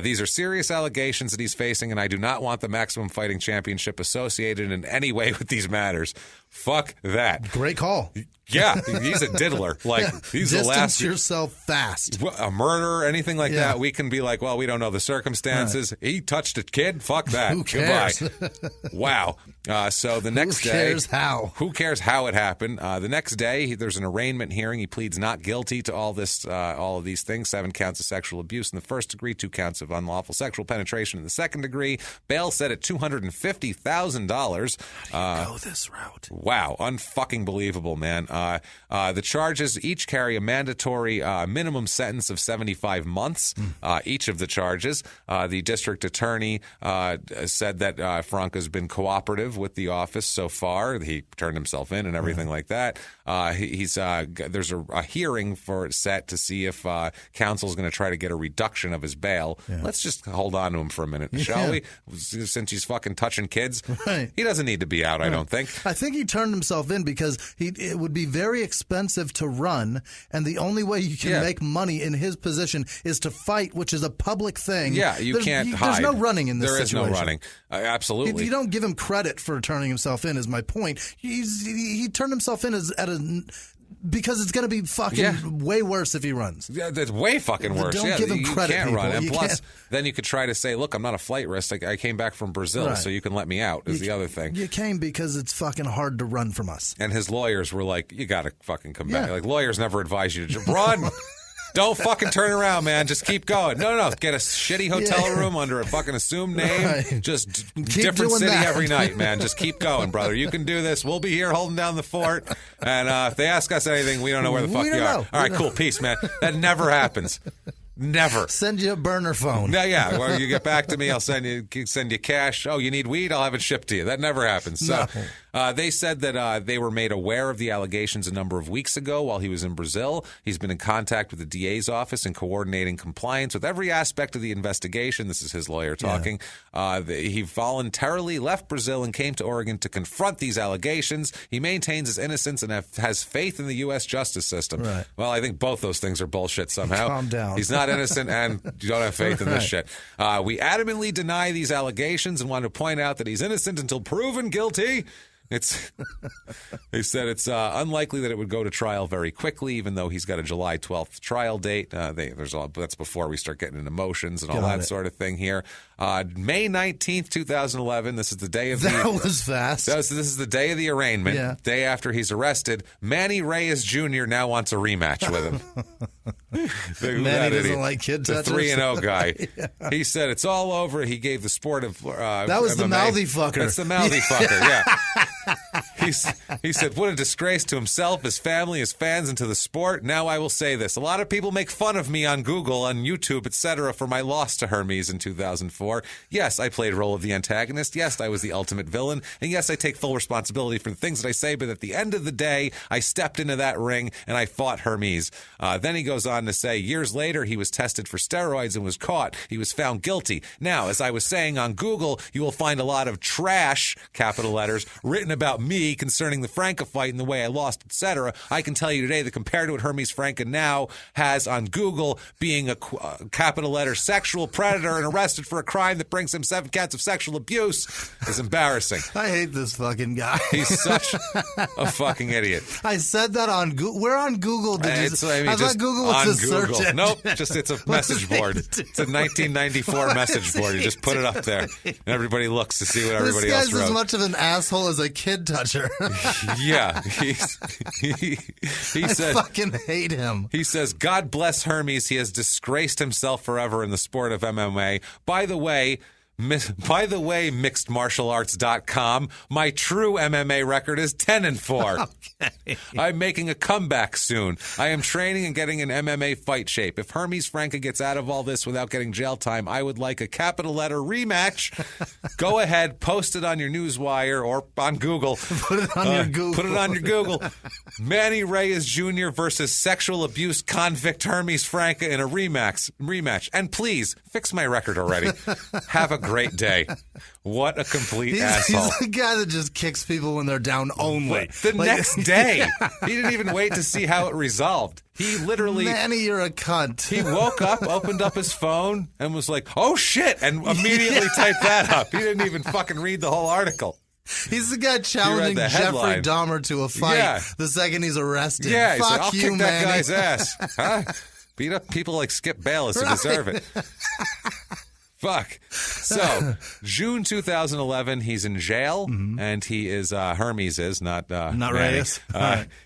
These are serious allegations that he's facing, and I do not want the Maximum Fighting Championship associated in any way with these matters. Fuck that. Great call. Yeah, he's a diddler. Like, he's the last. Distance yourself fast. A murder, anything like that, we can be like, well, we don't know the circumstances. Right. He touched a kid? Fuck that. Who cares? Goodbye. Wow. So the next day. Who cares how? Who cares how it happened? The next day, there's an arraignment hearing. He pleads not guilty to all of these things. 7 counts of sexual abuse in the first degree, 2 counts of unlawful sexual penetration in the second degree. Bail set at $250,000. How do you go this route? Wow, unfucking believable, man. The charges each carry a mandatory minimum sentence of 75 months, each of the charges. The district attorney said that Franca's been cooperative with the office so far. He turned himself in and everything like that. There's a hearing set to see if counsel's going to try to get a reduction of his bail. Yeah. Let's just hold on to him for a minute, shall we? Since he's fucking touching kids. Right. He doesn't need to be out, I don't think. I think he turned himself in because it would be very expensive to run, and the only way you can make money in his position is to fight, which is a public thing. Yeah, you can't hide. There's no running in this situation. There is no running. Absolutely. You don't give him credit for turning himself in, is my point. He turned himself in because it's going to be fucking way worse if he runs. Yeah, that's way fucking worse. Don't give him credit, you can't people. run. And plus, can't. Then you could try to say, look, I'm not a flight risk. I came back from Brazil, so you can let me out, is the other thing. You came because it's fucking hard to run from us. And his lawyers were like, you got to fucking come back. Like, lawyers never advise you to run. Don't fucking turn around, man. Just keep going. No. Get a shitty hotel room under a fucking assumed name. Right. Just different city every night, man. Just keep going, brother. You can do this. We'll be here holding down the fort. And if they ask us anything, we don't know where the fuck you are. All right, cool. Peace, man. That never happens. Never. Send you a burner phone. Yeah. Well, you get back to me, I'll send you cash. Oh, you need weed? I'll have it shipped to you. That never happens. So they said that they were made aware of the allegations a number of weeks ago while he was in Brazil. He's been in contact with the DA's office and coordinating compliance with every aspect of the investigation. This is his lawyer talking. He voluntarily left Brazil and came to Oregon to confront these allegations. He maintains his innocence and has faith in the U.S. justice system. Right. Well, I think both those things are bullshit somehow. Calm down. He's not innocent and you don't have faith in this shit. We adamantly deny these allegations and want to point out that he's innocent until proven guilty. They said it's unlikely that it would go to trial very quickly, even though he's got a July 12th trial date. That's before we start getting into motions and all that sort of thing here. May 19th, 2011. This is the day of that was fast. This is the day of the arraignment. Yeah. Day after he's arrested. Manny Reyes Jr. now wants a rematch with him. Manny doesn't like kid touchers. The 3-0 guy. Yeah. He said it's all over. He gave the sport of that was MMA. The mouthy fucker. That's the mouthy fucker. Yeah. He said, what a disgrace to himself, his family, his fans, and to the sport. Now I will say this. A lot of people make fun of me on Google, on YouTube, etc. for my loss to Hermes in 2004. Yes, I played role of the antagonist. Yes, I was the ultimate villain. And yes, I take full responsibility for the things that I say. But at the end of the day, I stepped into that ring and I fought Hermes. Then he goes on to say, years later, he was tested for steroids and was caught. He was found guilty. Now, as I was saying on Google, you will find a lot of trash, capital letters, written about me me concerning the Franca fight and the way I lost, etc., I can tell you today that compared to what Hermes Franca now has on Google, being a capital letter sexual predator and arrested for a crime that brings him 7 counts of sexual abuse is embarrassing. I hate this fucking guy. He's such a fucking idiot. I said that on Google. Where on Google did you? I thought Google was a search engine. Nope, it's a message board. It's a 1994 message board. You just put it up there, and everybody looks to see what everybody else wrote. This guy's as much of an asshole as a kid toucher. Yeah, he says. I fucking hate him. He says, God bless Hermes. He has disgraced himself forever in the sport of MMA. By the way, mixedmartialarts.com, my true MMA record is 10-4. Okay. I'm making a comeback soon. I am training and getting in MMA fight shape. If Hermes Franca gets out of all this without getting jail time, I would like a capital letter rematch. Go ahead, post it on your Newswire or on Google. Put it on your Google. Put it on your Google. Manny Reyes Jr. versus sexual abuse convict Hermes Franca in a rematch. And please, fix my record already. Have a great day. What a complete asshole. He's the guy that just kicks people when they're down only. Next day. He didn't even wait to see how it resolved. He literally... Manny, you're a cunt. He woke up, opened up his phone, and was like, oh shit, and immediately typed that up. He didn't even fucking read the whole article. He's the guy challenging Jeffrey Dahmer to a fight the second he's arrested. Yeah, Fuck he's like, I'll kick Manny. that guy's ass. Huh? Beat up people like Skip Bayless who deserve it. Fuck. So, June 2011, he's in jail, and he is, Hermes is, not Reyes.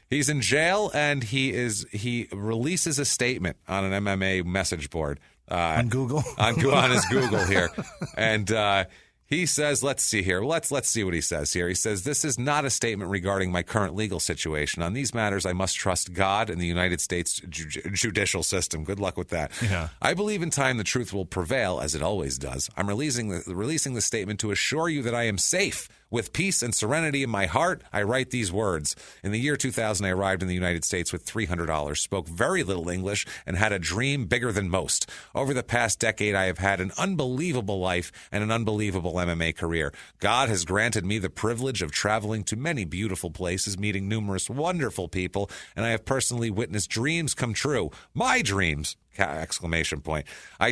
He's in jail, and he releases a statement on an MMA message board. On Google? On his Google here. And, he says, let's see here. Let's see what he says here. He says, this is not a statement regarding my current legal situation. On these matters, I must trust God and the United States judicial system. Good luck with that. Yeah. I believe in time the truth will prevail, as it always does. I'm releasing the statement to assure you that I am safe. With peace and serenity in my heart, I write these words. In the year 2000, I arrived in the United States with $300, spoke very little English, and had a dream bigger than most. Over the past decade, I have had an unbelievable life and an unbelievable MMA career. God has granted me the privilege of traveling to many beautiful places, meeting numerous wonderful people, and I have personally witnessed dreams come true. My dreams! ! I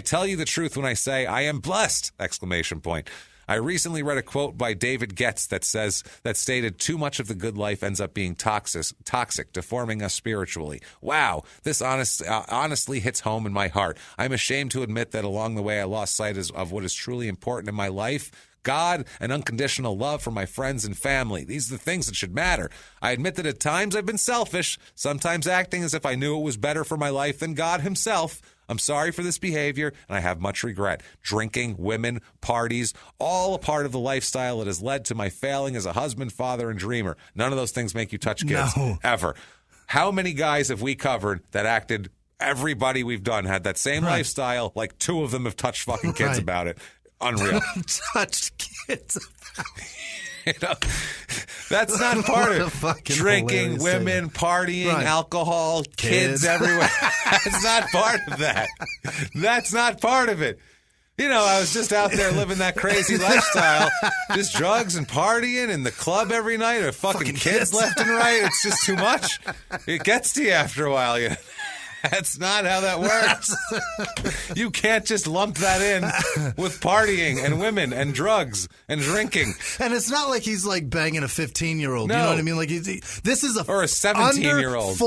tell you the truth when I say I am blessed! ! I recently read a quote by David Getz that stated, too much of the good life ends up being toxic, deforming us spiritually. Wow, this honestly hits home in my heart. I'm ashamed to admit that along the way I lost sight of what is truly important in my life. God and unconditional love for my friends and family. These are the things that should matter. I admit that at times I've been selfish, sometimes acting as if I knew it was better for my life than God himself. I'm sorry for this behavior, and I have much regret. Drinking, women, parties, all a part of the lifestyle that has led to my failing as a husband, father, and dreamer. None of those things make you touch kids, ever. How many guys have we covered that acted, everybody we've done had that same lifestyle, like 2 of them have touched fucking kids about it. Unreal. Touched kids about it. You know, that's not part of it. Drinking, women, partying, alcohol, kids everywhere. That's not part of that. That's not part of it. You know, I was just out there living that crazy lifestyle, just drugs and partying and the club every night, or fucking kids left and right. It's just too much. It gets to you after a while, you know. That's not how that works. You can't just lump that in with partying and women and drugs and drinking. And it's not like he's like banging a 15-year-old. No. You know what I mean? Like this is or a 17-year-old.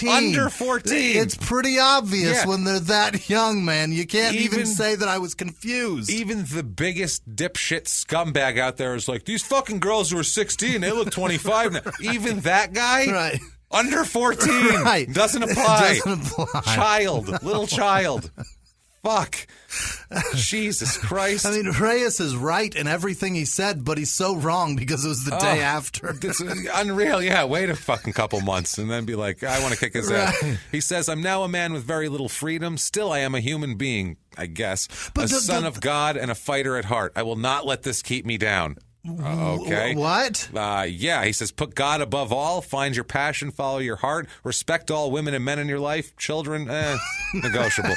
Under 14. It's pretty obvious when they're that young, man. You can't even say that I was confused. Even the biggest dipshit scumbag out there is like, these fucking girls who are 16, they look 25 now. Even that guy? Right. Under 14. Doesn't apply. Little child. Fuck. Jesus Christ. I mean, Reyes is right in everything he said, but he's so wrong because it was the day after. It's unreal. Yeah, wait a fucking couple months and then be like, I want to kick his ass. He says, I'm now a man with very little freedom. Still, I am a human being, I guess. But son of God and a fighter at heart. I will not let this keep me down. Okay. What? Yeah, he says, put God above all, find your passion, follow your heart, respect all women and men in your life, children, negotiable.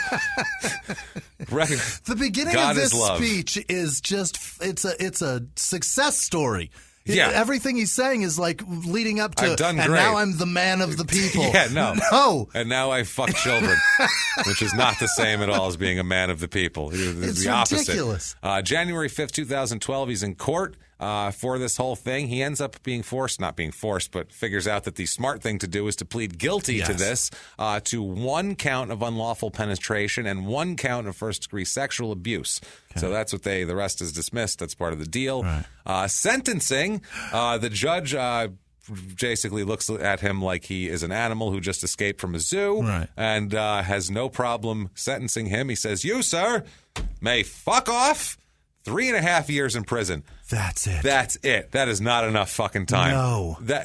The beginning of this speech is just, it's a success story. Yeah. Everything he's saying is like leading up to, I've done and great. now I'm the man of the people. Yeah, no. No. And now I fuck children, which is not the same at all as being a man of the people. It's the opposite. ridiculous. January 5th, 2012, he's in court for this whole thing. He ends up not being forced, but figures out that the smart thing to do is to plead guilty to this, to 1 count of unlawful penetration and 1 count of first-degree sexual abuse. Okay. So that's what the rest is dismissed. That's part of the deal. Right. Sentencing, the judge basically looks at him like he is an animal who just escaped from a zoo, right, and has no problem sentencing him. He says, "You, sir, may fuck off. 3.5 years in prison." That's it. That's it. That is not enough fucking time. No. The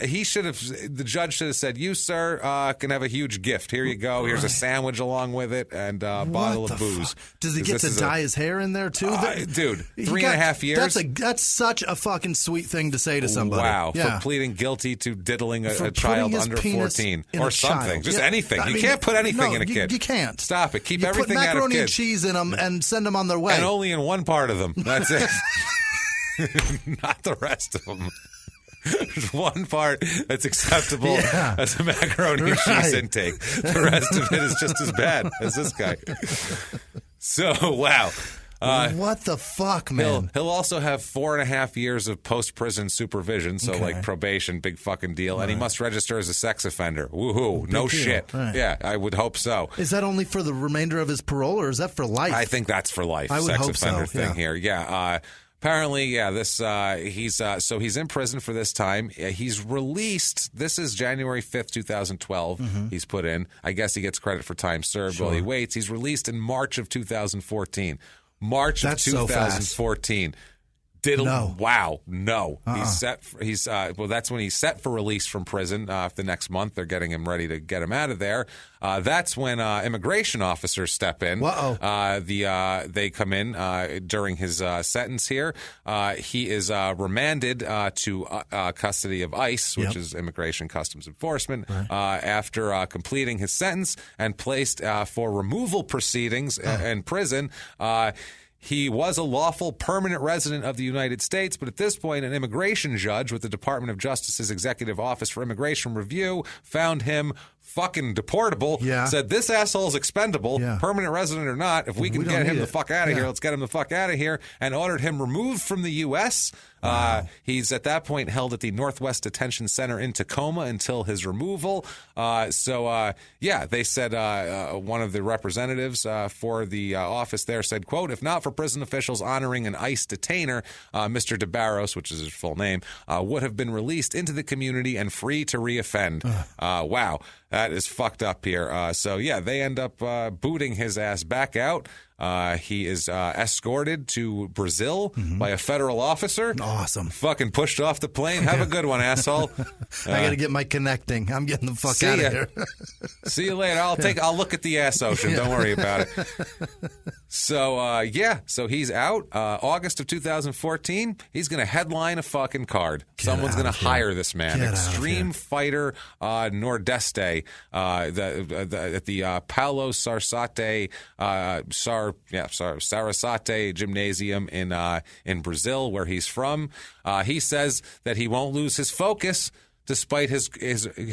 judge should have said, "You, sir, can have a huge gift. Here you go. Here's a sandwich along with it and a bottle of booze." Does he get to dye his hair in there, too? Dude, 3.5 years? That's such a fucking sweet thing to say to somebody. Wow. Yeah. For pleading guilty to diddling a child under 14. Or something. Just anything. You can't put anything in a kid. You can't. Stop it. Keep everything out of kids. Put macaroni and cheese in them and send them on their way. And only in one part of them. That's it. Not the rest of them. There's one part that's acceptable as a macaroni and cheese intake. The rest of it is just as bad as this guy. So, wow. What the fuck, man? He'll also have 4.5 years of post-prison supervision, so like probation, big fucking deal. Right. And he must register as a sex offender. Woohoo. No deal. Shit. Right. Yeah, I would hope so. Is that only for the remainder of his parole, or is that for life? I think that's for life. I would sex hope offender so. thing here. Yeah. Apparently, this he's in prison for this time. He's released. This is January 5th, 2012. Mm-hmm. He's put in. I guess he gets credit for time served while he waits. He's released in March of 2014. March of 2014. Wow, no. He's set. That's when he's set for release from prison. The next month, they're getting him ready to get him out of there. That's when immigration officers step in. They come in during his sentence here. He is remanded to custody of ICE, which is Immigration Customs Enforcement, after completing his sentence and placed for removal proceedings in prison. He was a lawful permanent resident of the United States, but at this point, an immigration judge with the Department of Justice's Executive Office for Immigration Review found him fucking deportable, said this asshole's expendable, permanent resident or not. If we can get him the fuck out of here, let's get him the fuck out of here, and ordered him removed from the U.S. He's at that point held at the Northwest Detention Center in Tacoma until his removal. They said one of the representatives for the office there said, quote, "If not for prison officials honoring an ICE detainer, Mr. DeBarros," which is his full name, would have been released into the community and free to reoffend. Wow. That is fucked up here. They end up booting his ass back out. He is escorted to Brazil by a federal officer. Awesome. Fucking pushed off the plane. Have a good one, asshole. I got to get my connecting. I'm getting the fuck out of here. See you later. I'll look at the ass ocean. Don't worry about it. So he's out. August of 2014, he's going to headline a fucking card. Someone's going to hire this man. Extreme Fighter Nordeste at the Paulo Sarasate Sarasate Gymnasium in Brazil, where he's from. He says that he won't lose his focus despite his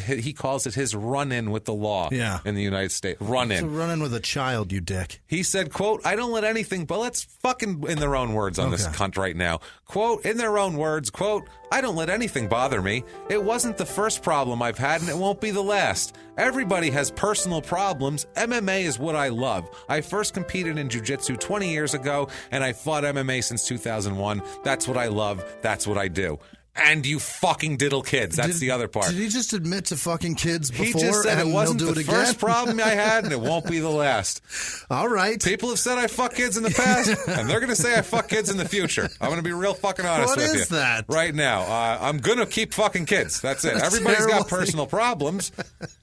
he calls it his run-in with the law in the United States. Run-in. It's a run-in with a child, you dick. He said, quote, "I don't let anything," but let's fucking, in their own words on this cunt right now. Quote, in their own words, quote, "I don't let anything bother me. It wasn't the first problem I've had, and it won't be the last. Everybody has personal problems. MMA is what I love. I first competed in jiu-jitsu 20 years ago, and I fought MMA since 2001. That's what I love. That's what I do." And you fucking diddle kids. That's the other part. Did he just admit to fucking kids before? He just said it wasn't the first problem I had, and it won't be the last. All right. People have said I fuck kids in the past, and they're going to say I fuck kids in the future. I'm going to be real fucking honest with you. What is that? Right now. I'm going to keep fucking kids. That's it. Everybody's got personal problems.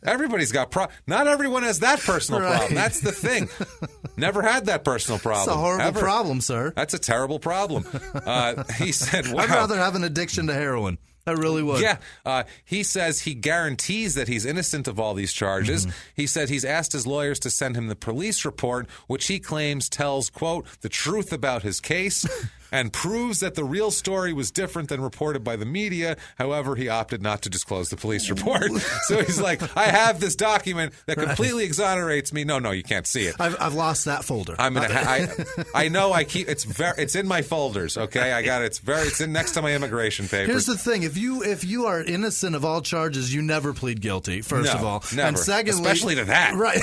Everybody's got Not everyone has that personal problem. That's the thing. Never had that personal problem. That's a horrible problem, sir. That's a terrible problem. He said, wow. I'd rather have an addiction to heroin. I really would. Yeah. He says he guarantees that he's innocent of all these charges. Mm-hmm. He said he's asked his lawyers to send him the police report, which he claims tells, quote, the truth about his case. and proves that the real story was different than reported by the media. However, he opted not to disclose the police report. So he's like, I have this document that completely exonerates me. No, you can't see it. I've lost that folder. I know I keep it's in my folders. Okay, I got it. It's in next to my immigration papers. Here's the thing: if you are innocent of all charges, you never plead guilty. First of all, never. And secondly, especially to that, right?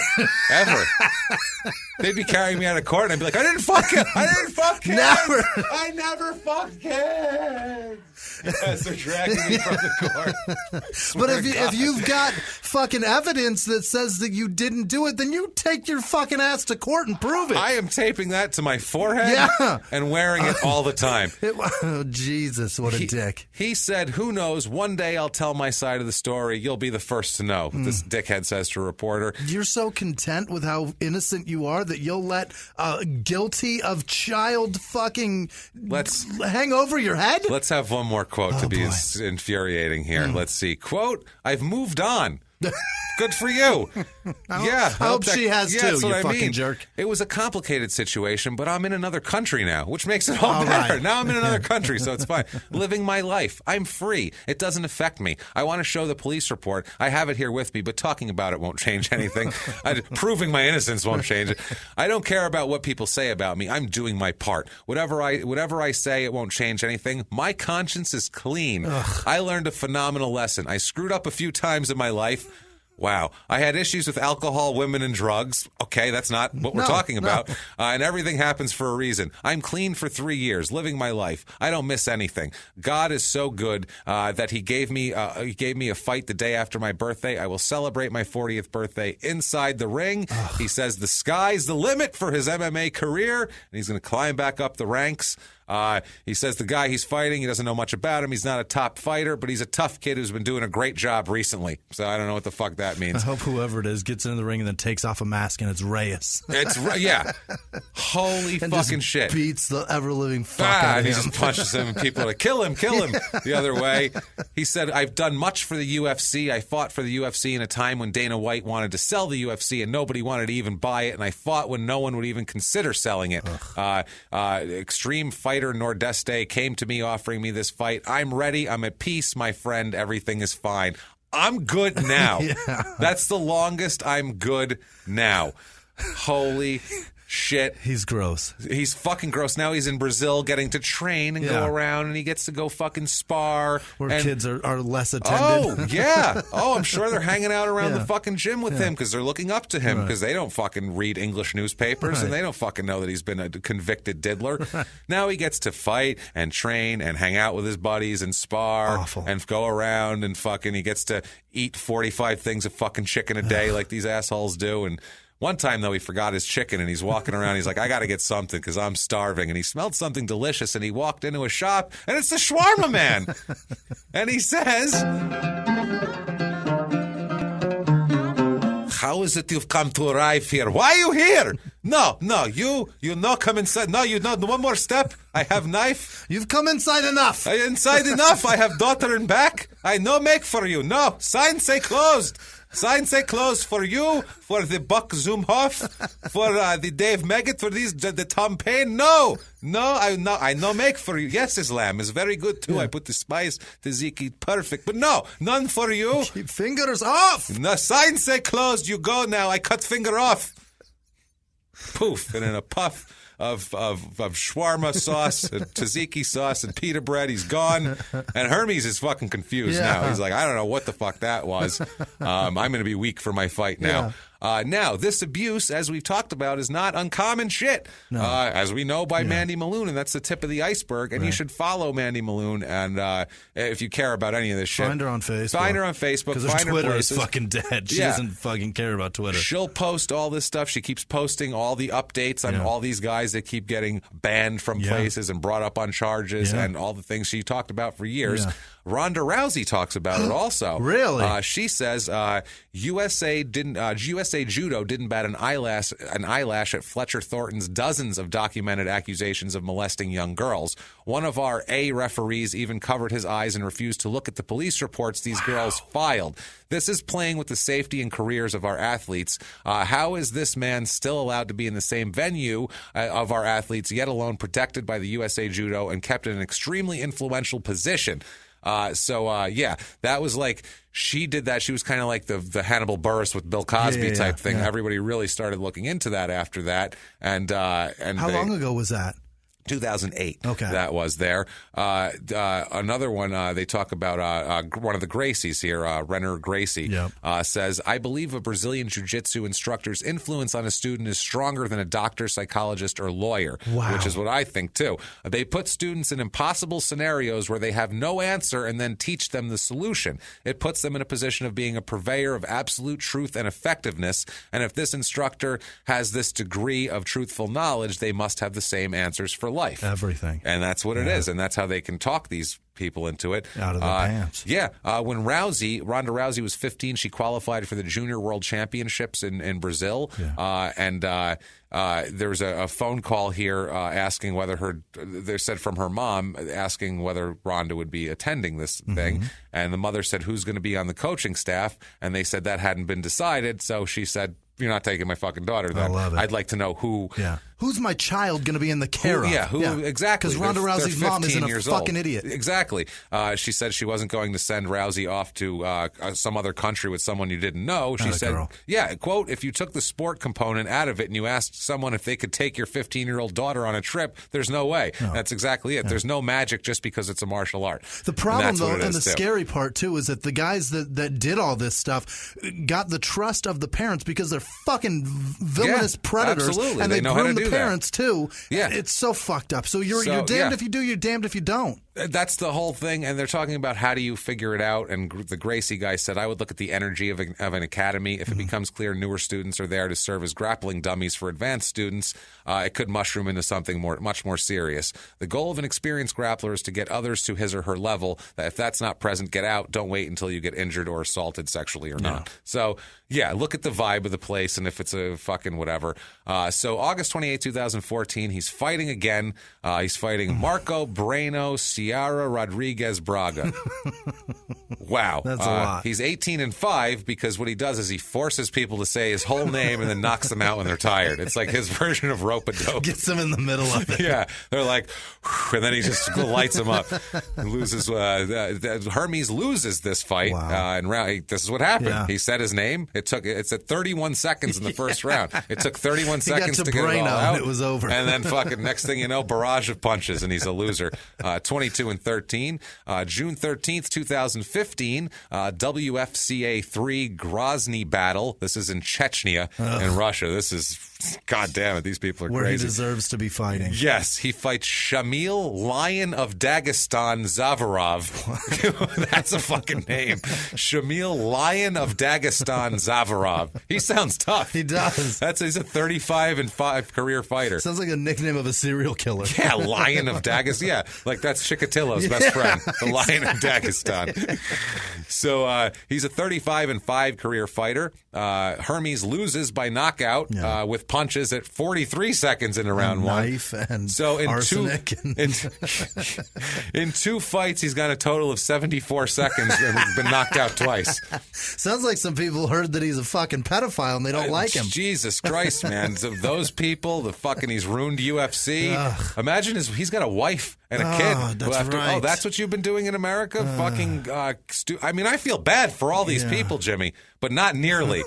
Ever. They'd be carrying me out of court, and I'd be like, I didn't fuck him. Never. I never fucked him. As they're dragging me from the court. But if you've got fucking evidence that says that you didn't do it, then you take your fucking ass to court and prove it. I am taping that to my forehead and wearing it all the time. Oh, Jesus, what a dick. He said, who knows, one day I'll tell my side of the story. You'll be the first to know, this dickhead says to a reporter. You're so content with how innocent you are that you'll let guilty of child fucking hang over your head? Let's have one more quote to be infuriating here. Let's see. Quote, I've moved on. Good for you. I hope she has too, that's you what fucking jerk. It was a complicated situation, but I'm in another country now, which makes it all better. Right. Now I'm in another country, so it's fine. Living my life. I'm free. It doesn't affect me. I want to show the police report. I have it here with me, but talking about it won't change anything. Proving my innocence won't change it. I don't care about what people say about me. I'm doing my part. Whatever I say, it won't change anything. My conscience is clean. Ugh. I learned a phenomenal lesson. I screwed up a few times in my life. Wow. I had issues with alcohol, women, and drugs. Okay, that's not what we're talking about. And everything happens for a reason. I'm clean for 3 years, living my life. I don't miss anything. God is so good that He gave me a fight the day after my birthday. I will celebrate my 40th birthday inside the ring. Ugh. He says the sky's the limit for his MMA career, and he's going to climb back up the ranks. He says the guy he's fighting, he doesn't know much about him. He's not a top fighter, but he's a tough kid who's been doing a great job recently. So I don't know what the fuck that means. I hope whoever it is gets into the ring and then takes off a mask and it's Reyes. Yeah. Holy and fucking just shit. Beats the ever-living fuck out of him. He just punches him and people are like, kill him. The other way. He said, I've done much for the UFC. I fought for the UFC in a time when Dana White wanted to sell the UFC and nobody wanted to even buy it. And I fought when no one would even consider selling it. Extreme Fighter Nordeste came to me offering me this fight. I'm ready. I'm at peace, my friend. Everything is fine. I'm good now. That's the longest I'm good now. Holy shit. He's gross. He's fucking gross. Now he's in Brazil getting to train and go around, and he gets to go fucking spar. Where kids are less attended. Oh, yeah. Oh, I'm sure they're hanging out around the fucking gym with him because they're looking up to him because they don't fucking read English newspapers and they don't fucking know that he's been a convicted diddler. Now he gets to fight and train and hang out with his buddies and spar and go around and fucking he gets to eat 45 things of fucking chicken a day like these assholes do. And one time, though, he forgot his chicken, and he's walking around. He's like, I got to get something because I'm starving. And he smelled something delicious, and he walked into a shop, and it's the shawarma man. And he says, how is it you've come to arrive here? Why are you here? No, you not come inside. No, you not. One more step. I have knife. You've come inside enough. Inside enough. I have daughter in back. I no make for you. No, sign say closed. Sign say closed for you, for the Buck Zumhoff, for the Dave Maggot, for these the Tom Payne. No, I no make for you. Yes, Islam is very good too. I put the spice, tzatziki, perfect. But no, none for you. Keep fingers off. No, sign say closed. You go now. I cut finger off. Poof, and in a puff of shawarma sauce, and tzatziki sauce, and pita bread. He's gone. And Hermes is fucking confused now. He's like, I don't know what the fuck that was. I'm going to be weak for my fight now. Now, this abuse, as we've talked about, is not uncommon shit. No. As we know by Mandy Malone, and that's the tip of the iceberg. And you should follow Mandy Malone, and if you care about any of this shit. Find her on Facebook. Find her on Facebook. Because Twitter is fucking dead. She doesn't fucking care about Twitter. She'll post all this stuff. She keeps posting all the updates on all these guys that keep getting banned from places and brought up on charges and all the things she talked about for years. Yeah. Ronda Rousey talks about it also. Really? She says USA Judo didn't bat an eyelash at Fletcher Thornton's dozens of documented accusations of molesting young girls. One of our A referees even covered his eyes and refused to look at the police reports these girls filed. This is playing with the safety and careers of our athletes. How is this man still allowed to be in the same venue of our athletes, yet alone protected by the USA Judo and kept in an extremely influential position? That was like, she did that. She was kind of like the Hannibal Buress with Bill Cosby type thing. Yeah. Everybody really started looking into that after that. And how long ago was that? 2008. Okay. That was there. Another one, they talk about one of the Gracies here, Renner Gracie, says, I believe a Brazilian jiu-jitsu instructor's influence on a student is stronger than a doctor, psychologist, or lawyer, which is what I think, too. They put students in impossible scenarios where they have no answer and then teach them the solution. It puts them in a position of being a purveyor of absolute truth and effectiveness, and if this instructor has this degree of truthful knowledge, they must have the same answers for life. Everything. And that's what it is. And that's how they can talk these people into it. Out of their pants. Yeah. When Ronda Rousey was 15, she qualified for the Junior World Championships in Brazil. Yeah. There was a phone call here asking whether they said from her mom, asking whether Ronda would be attending this thing. And the mother said, who's going to be on the coaching staff? And they said that hadn't been decided. So she said, you're not taking my fucking daughter then. I love it. I'd like to know who. Yeah. Who's my child going to be in the care of? Exactly. Because Ronda Rousey's mom isn't a fucking idiot. Exactly. She said she wasn't going to send Rousey off to some other country with someone you didn't know. She said, quote, if you took the sport component out of it and you asked someone if they could take your 15-year-old daughter on a trip, there's no way. No. That's exactly it. Yeah. There's no magic just because it's a martial art. The problem, though, and the scary part, too, is that the guys that did all this stuff got the trust of the parents because they're fucking villainous predators. Absolutely. And they know how to groom the do parents, too. Yeah. It's so fucked up. So you're damned if you do, you're damned if you don't. That's the whole thing, and they're talking about how do you figure it out, and the Gracie guy said, I would look at the energy of an academy. If it becomes clear newer students are there to serve as grappling dummies for advanced students, it could mushroom into something much more serious. The goal of an experienced grappler is to get others to his or her level. That if that's not present, get out. Don't wait until you get injured or assaulted sexually or not. So, look at the vibe of the place, and if it's a fucking whatever. So August 28, 2014, he's fighting again. He's fighting Marco Breno Ciara Rodriguez Braga. Wow. That's a lot. He's 18-5 because what he does is he forces people to say his whole name and then knocks them out when they're tired. It's like his version of rope-a-dope. Gets them in the middle of it. Yeah. They're like, and then he just lights them up. Loses. Hermes loses this fight. Wow. And this is what happened. Yeah. He said his name. It's at 31 seconds in the first round. It took 31 seconds to get it all out. And it was over. And then fucking next thing you know, barrage of punches, and he's a loser. 22-13. June 13th, 2015, WFCA 3 Grozny battle. This is in Chechnya in Russia. This is, God damn it, these people are where crazy. He deserves to be fighting. Yes, he fights Shamil Lion of Dagestan Zavarov. That's a fucking name. Shamil Lion of Dagestan Zavarov. He sounds tough. He does. He's a 35-5 career fighter. Sounds like a nickname of a serial killer. Yeah, Lion of Dagestan. Yeah, like that's Chikatilo's best friend, the Lion of Dagestan. So he's a 35-5 career fighter. Hermes loses by knockout with punches at 43 seconds into round one. Knife and so in arsenic. In two fights, he's got a total of 74 seconds and been knocked out twice. Sounds like some people heard that he's a fucking pedophile and they don't like him. Jesus Christ, man. Those people, he's ruined UFC. Ugh. Imagine he's got a wife and a kid. That's right. Oh, that's what you've been doing in America? I mean, I feel bad for all these people, Jimmy, but not nearly.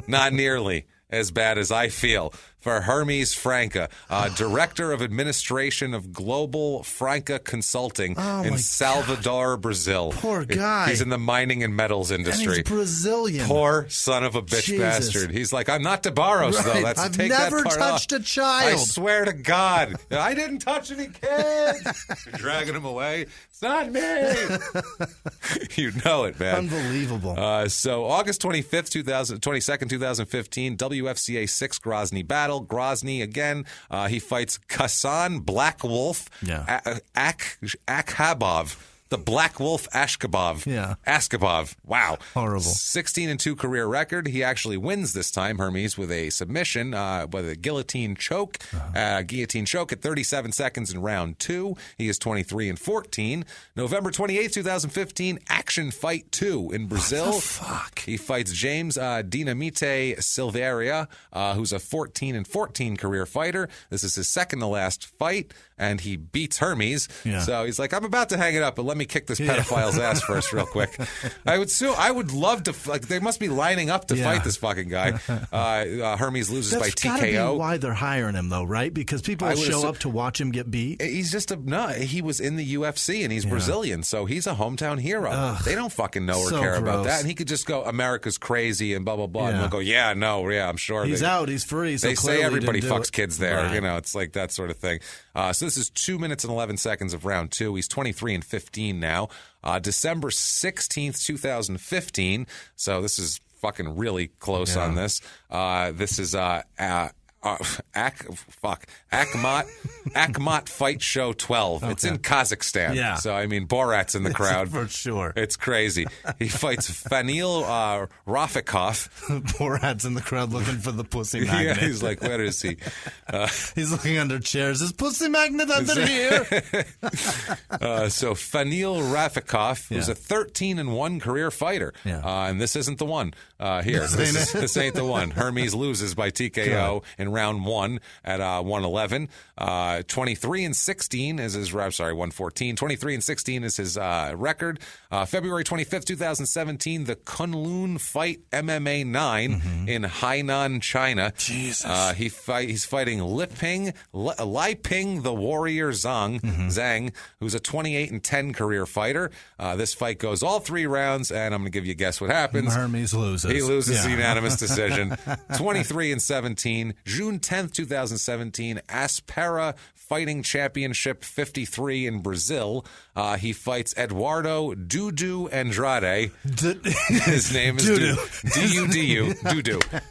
Not nearly as bad as I feel for Hermes Franca, Director of Administration of Global Franca Consulting in Salvador, Brazil. Poor guy. He's in the mining and metals industry. And he's Brazilian. Poor son of a bitch bastard. He's like, I'm not DeBarros, though. I've never touched a child. I swear to God. I didn't touch any kids. You're dragging him away. It's not me. You know it, man. Unbelievable. So August 22nd, 2015, WFCA 6 Grozny battle. Grozny again. He fights Kasan Black Wolf Akhabov. The Black Wolf Ashkabov. Yeah. Askabov. Wow. Horrible. 16-2 career record. He actually wins this time, Hermes, with a submission, with a guillotine choke. Guillotine choke at 37 seconds in round 2. He is 23-14. November 28, 2015, Action Fight 2 in Brazil. What the fuck? He fights James Dinamite Silveira, who's a 14-14 career fighter. This is his second to last fight, and he beats Hermes. Yeah. So he's like, I'm about to hang it up, but let me kick this pedophile's ass first real quick. I would love to, like, they must be lining up to fight this fucking guy. Hermes loses by TKO. That's gotta be why they're hiring him, though, right? Because people will show up to watch him get beat. He's just he was in the UFC, and he's Brazilian, so he's a hometown hero. Ugh. They don't fucking know or care about that. And he could just go, America's crazy and blah, blah, blah. And we'll go, I'm sure. He's out, he's free. So they say everybody fucks it. kids there. Right. You know, it's like that sort of thing. So this is 2 minutes and 11 seconds of round 2. He's 23-15 now. December 16th, 2015. So this is fucking really close on this. This is Akhmat Fight Show 12. Okay. It's in Kazakhstan. Yeah. So, I mean, Borat's in the crowd. For sure. It's crazy. He fights Fanil Rafikov. Borat's in the crowd looking for the pussy magnet. Yeah, he's like, where is he? He's looking under chairs. Is pussy magnet under here? So Fanil Rafikov, who's a 13-1 career fighter. Yeah. And this isn't the one here. This ain't the one. Hermes loses by TKO in round 1 at 111. 23-16 is his 114. 23-16 is his record. February 25th, 2017, the Kunlun Fight MMA 9 in Hainan, China. Jesus. He's fighting Li Ping the Warrior Zhang, who's a 28-10 career fighter. This fight goes all 3 rounds, and I'm going to give you a guess what happens. Hermes loses. He loses the unanimous decision. 23-17. June 10th, 2017, Aspera Fighting Championship 53 in Brazil. He fights Eduardo Dudu Andrade. His name is Dudu. Dudu.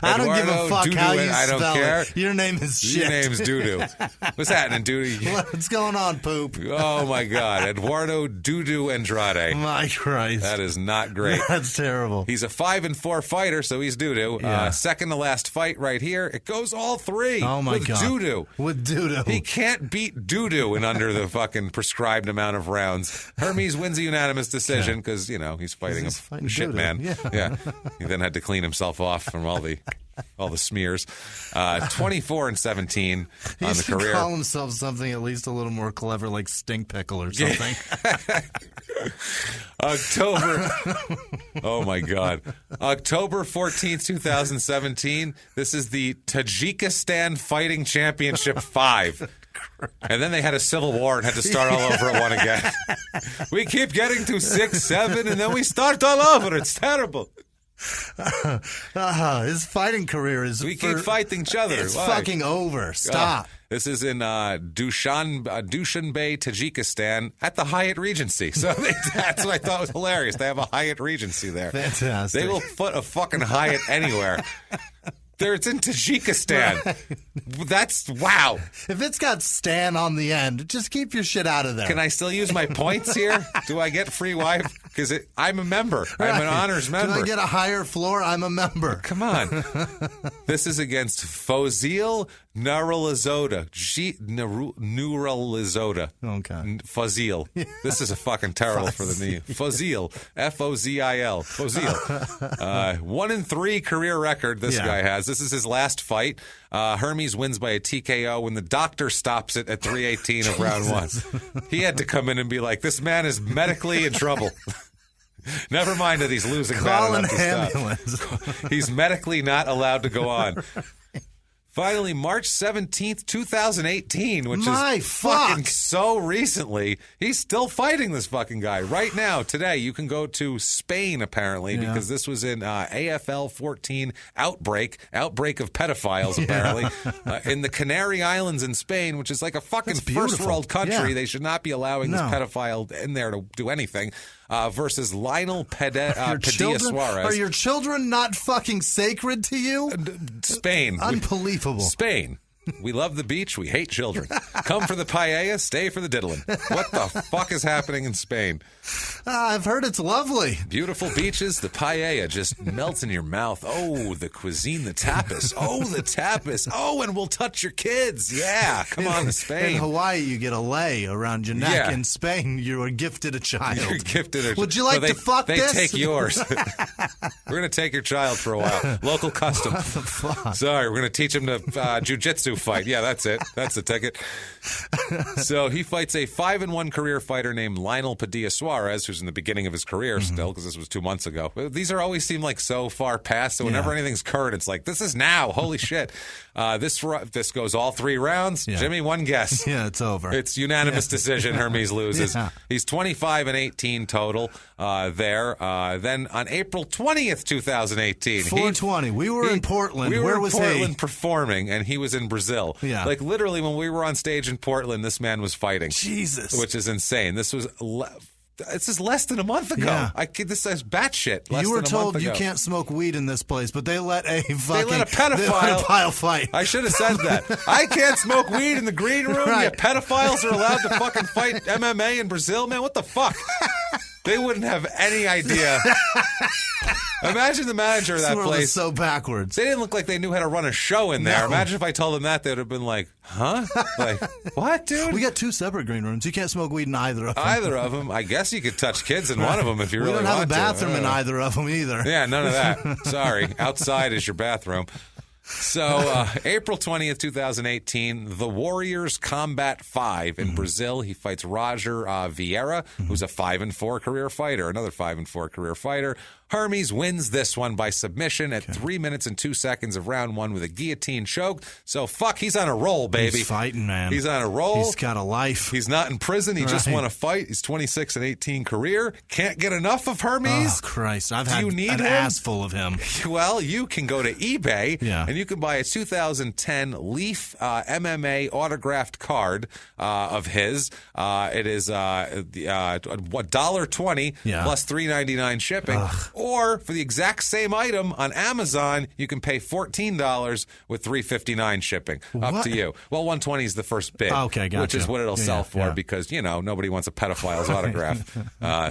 I don't give a fuck how you I don't spell care. it. Your name is shit. Your name's Dudu. What's happening, Dudu? What's going on, poop? Oh, my God. Eduardo Dudu Andrade. My Christ. That is not great. That's terrible. He's a 5-4 fighter, so he's Dudu. Yeah. Second to last fight right here. It goes all 3. Oh, my God. Dudu. With Dudu. He can't beat Dudu in under the fucking prescribed amount of rounds. Hermes wins a unanimous decision because, he's fighting a shit Dudu. man. Yeah. He then had to clean himself off from all the smears. 24-17 on the career. Call himself something at least a little more clever, like Stink Pickle or something. October. Oh my God. October 14th, 2017. This is the Tajikistan Fighting Championship 5. And then they had a civil war and had to start all over at 1 again. We keep getting to 6, 7, and then we start all over. It's terrible. His fighting career is. We keep fighting each other. It's fucking over. Stop. This is in Dushanbe, Tajikistan, at the Hyatt Regency. So that's what I thought was hilarious. They have a Hyatt Regency there. Fantastic. They will put a fucking Hyatt anywhere. It's in Tajikistan. Right. That's wow. If it's got Stan on the end, just keep your shit out of there. Can I still use my points here? Do I get free Wi-Fi? Because I'm a member. Right. I'm an honors member. Do I get a higher floor? I'm a member. Come on. This is against Fozil Nuralizota. Nuralizota. Okay. Fozil. This is a fucking terrible for the knee. Fozil. F-O-Z-I-L. Fozil. 1-3 career record this guy has. This is his last fight. Hermes wins by a TKO when the doctor stops it at 3:18 of round 1. He had to come in and be like, this man is medically in trouble. Never mind that he's losing bad enough to stop. He's medically not allowed to go on. Finally, March 17th, 2018, which is fucking so recently. He's still fighting this fucking guy. Right now, today, you can go to Spain, apparently, because this was in AFL 14 outbreak of pedophiles, apparently, in the Canary Islands in Spain, which is like a fucking first world country. Yeah. They should not be allowing this pedophile in there to do anything. Versus Lionel Padilla Suarez. Are your children not fucking sacred to you? Spain. Unbelievable. Spain. We love the beach. We hate children. Come for the paella, stay for the diddling. What the fuck is happening in Spain? I've heard it's lovely. Beautiful beaches. The paella just melts in your mouth. Oh, the cuisine, the tapas. Oh, the tapas. Oh, and we'll touch your kids. Yeah, come on to Spain. In Hawaii, you get a lei around your neck. Yeah. In Spain, you are gifted a child. You're gifted a child. Would you like to fuck this? They take yours. We're going to take your child for a while. Local custom. What the fuck? Sorry, we're going to teach him to jiu-jitsu fight. Yeah, that's it. That's the ticket. So he fights a 5-1 career fighter named Lionel Padilla Suarez, who's in the beginning of his career still, because this was 2 months ago. These are always seem like so far past, so whenever anything's current, it's like, this is now. Holy shit. This goes all 3 rounds. Yeah. Jimmy, one guess. Yeah, it's over. It's unanimous decision. Hermes loses. Yeah. He's 25-18 total there. Then on April 20th, 2018. 420. We were in Portland. Where was he? We were in Portland performing, and he was in Brazil. Yeah. Like, literally, when we were on stage in Portland, this man was fighting. Jesus. Which is insane. This is less than a month ago. Yeah. This is batshit. You were told you can't smoke weed in this place, but they let a pedophile fight. I should have said that. I can't smoke weed in the green room. Right. Yet pedophiles are allowed to fucking fight MMA in Brazil, man. What the fuck? They wouldn't have any idea. Imagine the manager of that place. Is so backwards. They didn't look like they knew how to run a show in there. No. Imagine if I told them that, they would have been like, huh? Like, what, dude? We got 2 separate green rooms. You can't smoke weed in either of them. Either of them. I guess you could touch kids in one of them if you really want to. We don't have a bathroom in either of them either. Yeah, none of that. Sorry. Outside is your bathroom. So, April 20th, 2018, the Warriors Combat 5 in Brazil. He fights Roger Vieira, who's a 5-4 career fighter, another 5-4 career fighter. Hermes wins this one by submission at 3 minutes and 2 seconds of round 1 with a guillotine choke. So, fuck, he's on a roll, baby. He's fighting, man. He's on a roll. He's got a life. He's not in prison. He just won a fight. He's 26-18 career. Can't get enough of Hermes. Oh, Christ. I've had an ass full of him. Well, you can go to eBay, and you can buy a 2010 Leaf MMA autographed card of his. It is $1.20 plus $3.99 shipping. Ugh. Or for the exact same item on Amazon, you can pay $14 with $3.59 shipping. Up to you. Well, $120 is the first bid, which is what it'll sell for because, nobody wants a pedophile's autograph.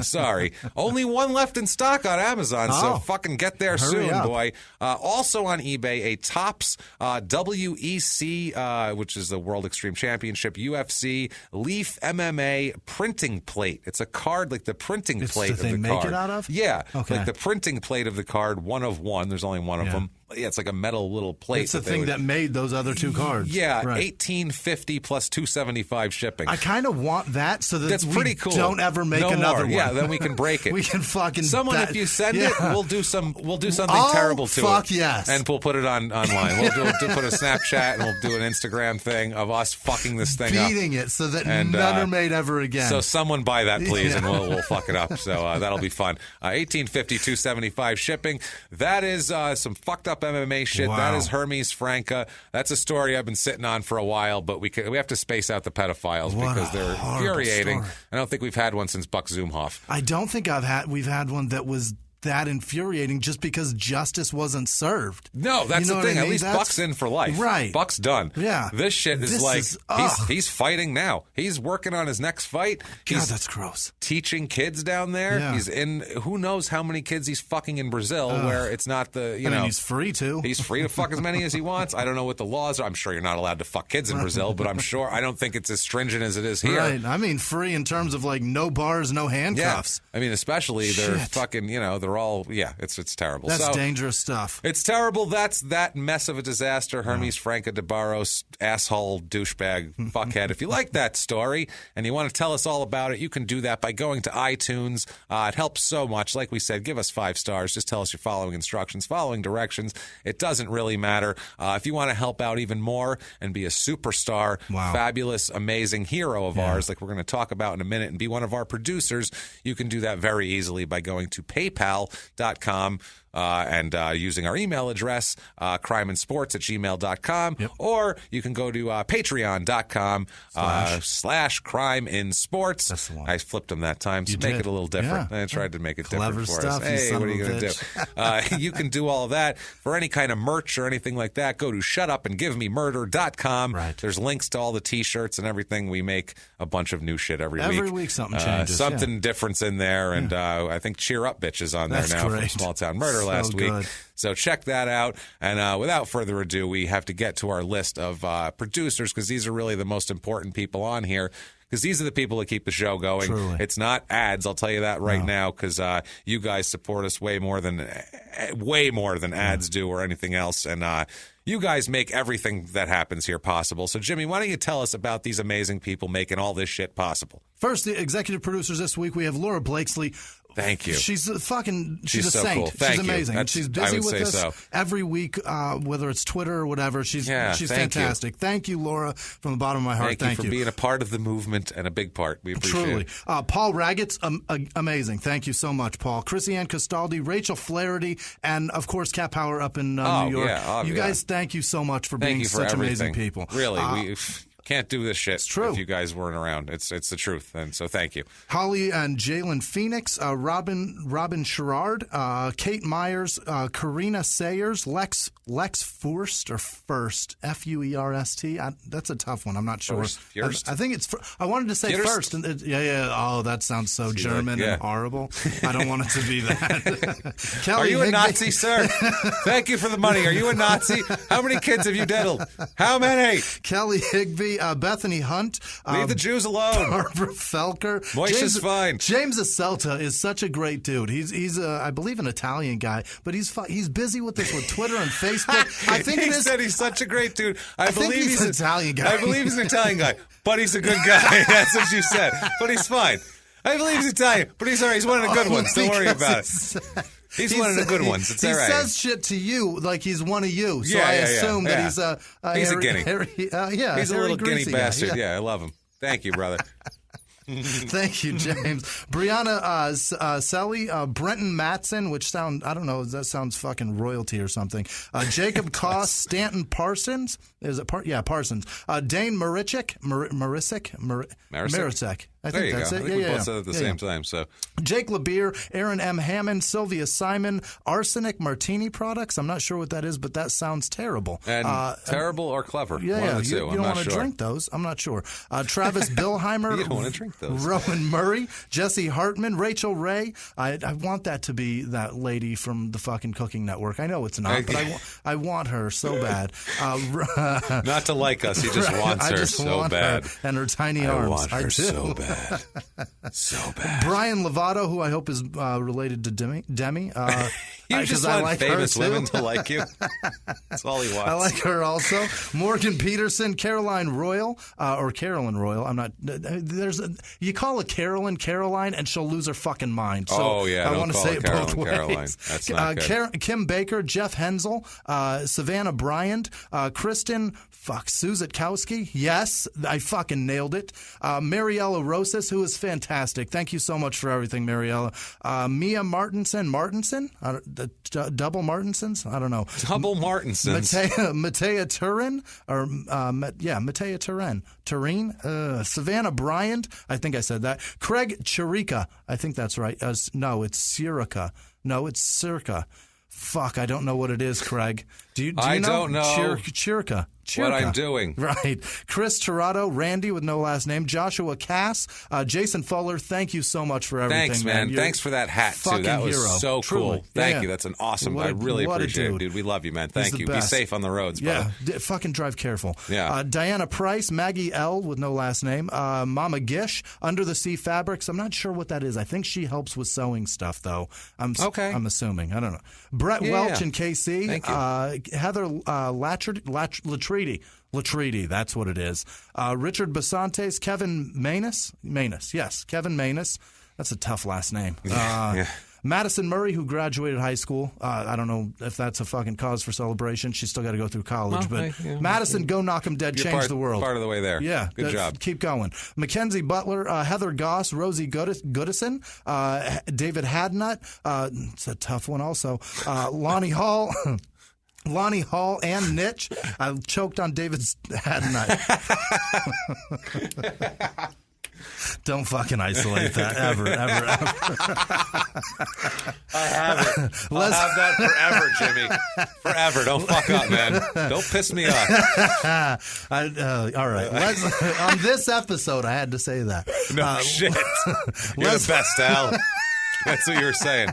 Sorry. Only one left in stock on Amazon, so fucking get there soon, boy. Also on eBay, a Topps WEC, which is the World Extreme Championship, UFC, Leaf MMA printing plate. It's a card like the printing plate of the card. It's the thing make it out of? Yeah. Okay. Like the printing plate of the card, one of one. There's only one of them. Yeah, it's like a metal little plate. It's the thing that made those other 2 cards. Yeah, right. $18.50 plus $2.75 shipping. I kind of want that so that that's pretty cool. Don't ever make another one. Yeah, then we can break it. We can fucking if you send it, we'll do something terrible to it. Fuck yes. And we'll put it online. We'll put a Snapchat and we'll do an Instagram thing of us fucking this thing up. Beating it so that none are made ever again. So someone buy that, please, and we'll fuck it up. So that'll be fun. $18.50, $2.75 shipping. That is some fucked up MMA shit. Wow. That is Hermes Franca. That's a story I've been sitting on for a while, but we have to space out the pedophiles because they're infuriating. Story. I don't think we've had one since Buck Zumhoff. I don't think we've had one that was that infuriating just because justice wasn't served. No, that's the thing. At least Buck's in for life. Right. Buck's done. Yeah. This shit is he's fighting now. He's working on his next fight. God, that's gross. Teaching kids down there. Yeah. He's in who knows how many kids he's fucking in Brazil where it's not the, I mean, he's free to. He's free to fuck as many as he wants. I don't know what the laws are. I'm sure you're not allowed to fuck kids in Brazil, but I don't think it's as stringent as it is here. Right. I mean, free in terms of like no bars, no handcuffs. Yeah. I mean, especially they're fucking, they're all, it's terrible. That's dangerous stuff. It's terrible. That's that mess of a disaster. Hermes Franca de Barros, asshole, douchebag, fuckhead. If you like that story and you want to tell us all about it, you can do that by going to iTunes. It helps so much. Like we said, give us 5 stars. Just tell us you're following instructions, following directions. It doesn't really matter. If you want to help out even more and be a superstar, fabulous, amazing hero of ours, like we're going to talk about in a minute, and be one of our producers, you can do that very easily by going to paypal.com. and using our email address, crimeinsports@gmail.com, or you can go to patreon.com /crimeinsports. That's the one. I flipped them that time, so make it a little different. I tried to make it different for stuff, us. Hey, what are you going to do? You can do all of that. For any kind of merch or anything like that, go to shutupandgivememurder.com. Right. There's links to all the T-shirts and everything. We make a bunch of new shit every week. Every week something changes. Something different's in there, and I think Cheer Up Bitch is on there now from Small Town Murder last week. So check that out. And without further ado, we have to get to our list of producers, because these are really the most important people on here. Because these are the people that keep the show going. Truly. It's not ads, I'll tell you that right now, because you guys support us way more than ads do or anything else. And you guys make everything that happens here possible. So, Jimmy, why don't you tell us about these amazing people making all this shit possible? First, the executive producers this week, we have Laura Blakesley. Thank you. She's a she's a so saint. Cool. Thank she's amazing. You. She's busy with us so. every week, whether it's Twitter or whatever. She's fantastic. Thank you, Laura, from the bottom of my heart. Thank you for being a part of the movement and a big part. We appreciate it. Paul Raggett's amazing. Thank you so much, Paul. Chrissy-Ann Castaldi, Rachel Flaherty, and, of course, Cat Power up in New York. Yeah, you guys, thank you so much for being such amazing people. Really, we can't do this shit if you guys weren't around. It's the truth, and so thank you. Holly and Jalen Phoenix, Robin Sherrard, Kate Myers, Karina Sayers, Lex Furst, or First, Fuerst. That's a tough one. I'm not sure. Furst? I think it's. I wanted to say First. And Oh, that sounds so German and horrible. I don't want it to be that. Are you a Nazi, sir? Thank you for the money. Are you a Nazi? How many kids have you diddled? How many? Kelly Higby, Bethany Hunt. Leave the Jews alone. Barbara Felker. Moish is fine. James Acelta is such a great dude. He's I believe an Italian guy, but he's busy with this with Twitter and Facebook. I think he said he's such a great dude. I believe he's an Italian guy. I believe he's an Italian guy, but he's a good guy. That's what you said. But he's fine. I believe he's Italian, but he's all right. He's one of the good ones. Don't worry about it. He's one of the good ones. It's all right. He says shit to you like he's one of you, so I assume that he's a guinea. He's a little guinea bastard. Yeah, I love him. Thank you, brother. Thank you, James. Brianna Selly, Brenton Matson, which I don't know, that sounds fucking royalty or something. Jacob Koss, Stanton Parsons. Is it Parsons? Dane Maricek. I think that's it. We both said it at the same time. So Jake LeBeer, Aaron M. Hammond, Sylvia Simon, Arsenic Martini Products. I'm not sure what that is, but that sounds terrible. And terrible or clever? Yeah, one of the two. You don't want to drink those. I'm not sure. Travis Billheimer. You don't want to drink those. Rowan Murray, Jesse Hartman, Rachel Ray. I want that to be that lady from the fucking Cooking Network. I know it's not, but I want her so bad. Not to like us. He just wants her so bad. And her tiny arms. I want her so bad. So bad. Brian Lovato, who I hope is related to Demi. You just want famous women to like you. That's all he wants. I like her also. Morgan Peterson, Caroline Royal, or Carolyn Royal. I'm not. You call a Caroline, and she'll lose her fucking mind. So I want to say it both ways. Caroline. That's not good. Kim Baker, Jeff Hensel, Savannah Bryant, Kristen Suzatkowski. Yes, I fucking nailed it. Mariella Rosas, who is fantastic. Thank you so much for everything, Mariella. Mia Martinson. Double Martinsons? I don't know. Double Martinsons. Matea Turin? Matea Turin. Savannah Bryant. I think I said that. Craig Chirica. I think that's right. No, it's Sirica. No, it's Circa. Fuck, I don't know what it is, Craig. Do you know? I don't know. Chirica. What I'm doing. Right. Chris Tirado, Randy with no last name, Joshua Cass, Jason Fuller, thank you so much for everything. Thanks, man. Thanks for that hat, too. That was so cool. Thank you. That's an awesome. I really appreciate it, dude. We love you, man. Thank you. Be safe on the roads, brother. Yeah. Fucking drive careful. Yeah. Diana Price, Maggie L. with no last name, Mama Gish, Under the Sea Fabrics. I'm not sure what that is. I think she helps with sewing stuff, though. I'm assuming. I don't know. Brett Welch and KC. Thank you. Heather Latridi, that's what it is. Richard Basantes, Kevin Manus. Yes, Kevin Manus. That's a tough last name. Madison Murray, who graduated high school. I don't know if that's a fucking cause for celebration. She's still got to go through college. Madison, go knock 'em dead, change the world. Part of the way there. Yeah. Good job. Keep going. Mackenzie Butler, Heather Goss, Rosie Goodison, David Hadnut. It's a tough one also. Lonnie Hall. Lonnie Hall and Nitch. I choked on David's Hadnut. Don't fucking isolate that ever. I have it. I'll have that forever, Jimmy. Forever. Don't fuck up, man. Don't piss me off. All right. On this episode, I had to say that. No shit. You're the best, Al. That's what you were saying.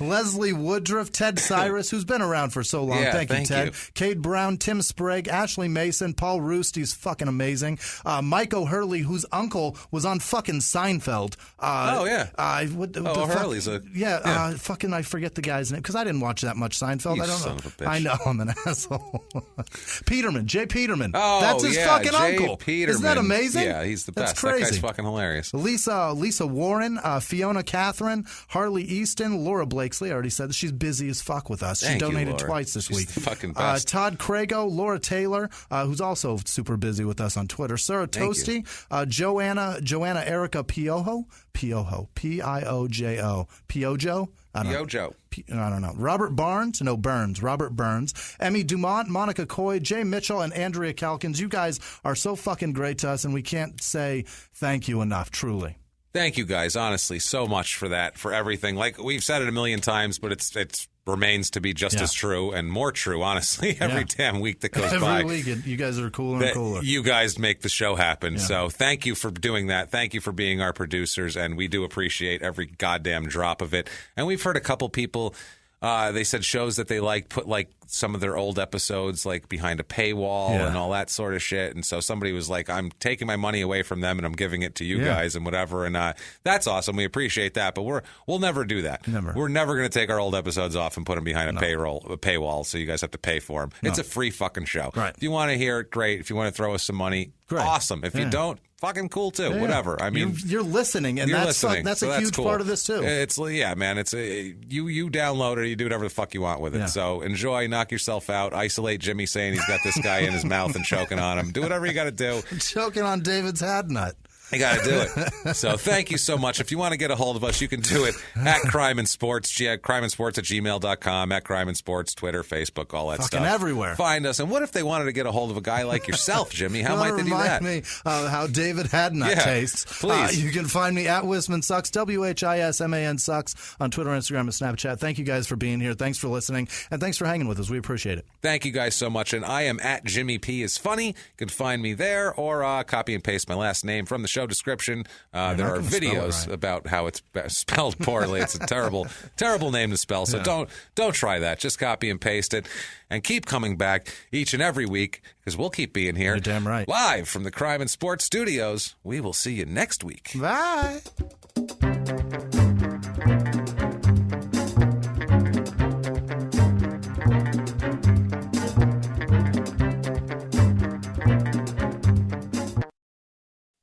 Leslie Woodruff, Ted Cyrus, who's been around for so long. Thank you, Ted. Cade Brown, Tim Sprague, Ashley Mason, Paul Roost, he's fucking amazing. Mike O'Hurley, whose uncle was on fucking Seinfeld. O'Hurley's I forget the guy's name because I didn't watch that much Seinfeld. You I don't son know. Of a bitch. I know I'm an asshole. Peterman, Jay Peterman. Oh, that's his fucking Jay uncle. Peterman. Isn't that amazing? Yeah, he's the best. That's crazy. That guy's fucking hilarious. Lisa Warren, Fiona Catherine, Harley Easton, Laura Blakesley. I already said that she's busy as fuck with us. She donated twice this week. The fucking best. Todd Crago, Laura Taylor, who's also super busy with us on Twitter. Sarah Toasty, Joanna Erica Piojo, P-I-O-J-O, Piojo. I don't know. Robert Burns. Emmy Dumont, Monica Coy, Jay Mitchell, and Andrea Calkins. You guys are so fucking great to us, and we can't say thank you enough, truly. Thank you guys, honestly, so much for that, for everything. Like, we've said it a million times, but it remains to be just as true and more true, honestly, every damn week that goes by. Every week, you guys are cooler and cooler. You guys make the show happen. Yeah. So thank you for doing that. Thank you for being our producers, and we do appreciate every goddamn drop of it. And we've heard a couple people... they said shows that they like put like some of their old episodes like behind a paywall and all that sort of shit. And so somebody was like, I'm taking my money away from them and I'm giving it to you guys and whatever. And that's awesome. We appreciate that. But we'll never do that. Never. We're never going to take our old episodes off and put them behind a paywall so you guys have to pay for them. It's a free fucking show. Right. If you want to hear it, great. If you want to throw us some money, awesome. If you don't, fucking cool too. Whatever. I mean, you're listening, and that's a huge part of this too. It's man. It's you download it. You do whatever the fuck you want with it. So enjoy, knock yourself out, isolate Jimmy saying he's got this guy in his mouth and choking on him. Do whatever you got to do. Choking on David's Hadnut. You got to do it. So thank you so much. If you want to get a hold of us, you can do it at Crime and Sports, crimeandsports@gmail.com, at Crime and Sports, Twitter, Facebook, all that stuff. Fucking everywhere. Find us. And what if they wanted to get a hold of a guy like yourself, Jimmy? How might they do that? Remind me of how David Hadnut tastes. Please. You can find me at Wisman Sucks, WHISMAN Sucks, on Twitter, Instagram, and Snapchat. Thank you guys for being here. Thanks for listening. And thanks for hanging with us. We appreciate it. Thank you guys so much. And I am at Jimmy P is Funny. You can find me there or copy and paste my last name from the show description. There are videos about how it's spelled poorly. It's a terrible name to spell. So don't try that. Just copy and paste it, and keep coming back each and every week because we'll keep being here. You're damn right. Live from the Crime and Sports Studios. We will see you next week. Bye.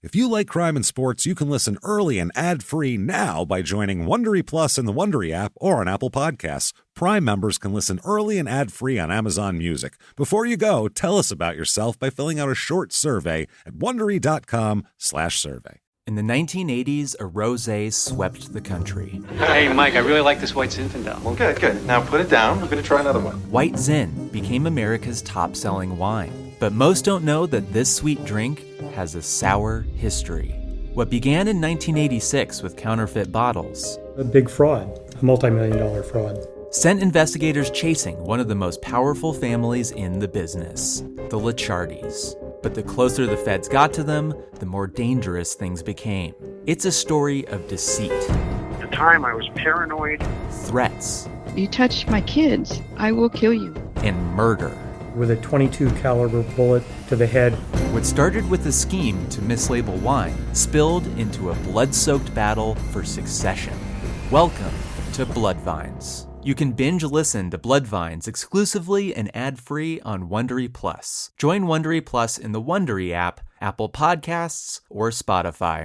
If you like Crime and Sports, you can listen early and ad-free now by joining Wondery Plus in the Wondery app or on Apple Podcasts. Prime members can listen early and ad-free on Amazon Music. Before you go, tell us about yourself by filling out a short survey at Wondery.com/survey. In the 1980s, a rosé swept the country. Hey, Mike, I really like this White Zinfandel. Well, good. Now put it down. I'm going to try another one. White Zin became America's top-selling wine. But most don't know that this sweet drink has a sour history. What began in 1986 with counterfeit bottles, a big fraud, a multi-million-dollar fraud, sent investigators chasing one of the most powerful families in the business, the Licciardis. But the closer the feds got to them, the more dangerous things became. It's a story of deceit. At the time, I was paranoid. Threats. You touch my kids, I will kill you. And murder. With a .22 caliber bullet to the head. What started with a scheme to mislabel wine spilled into a blood-soaked battle for succession. Welcome to Bloodvines. You can binge listen to Bloodvines exclusively and ad-free on Wondery Plus. Join Wondery Plus in the Wondery app, Apple Podcasts, or Spotify.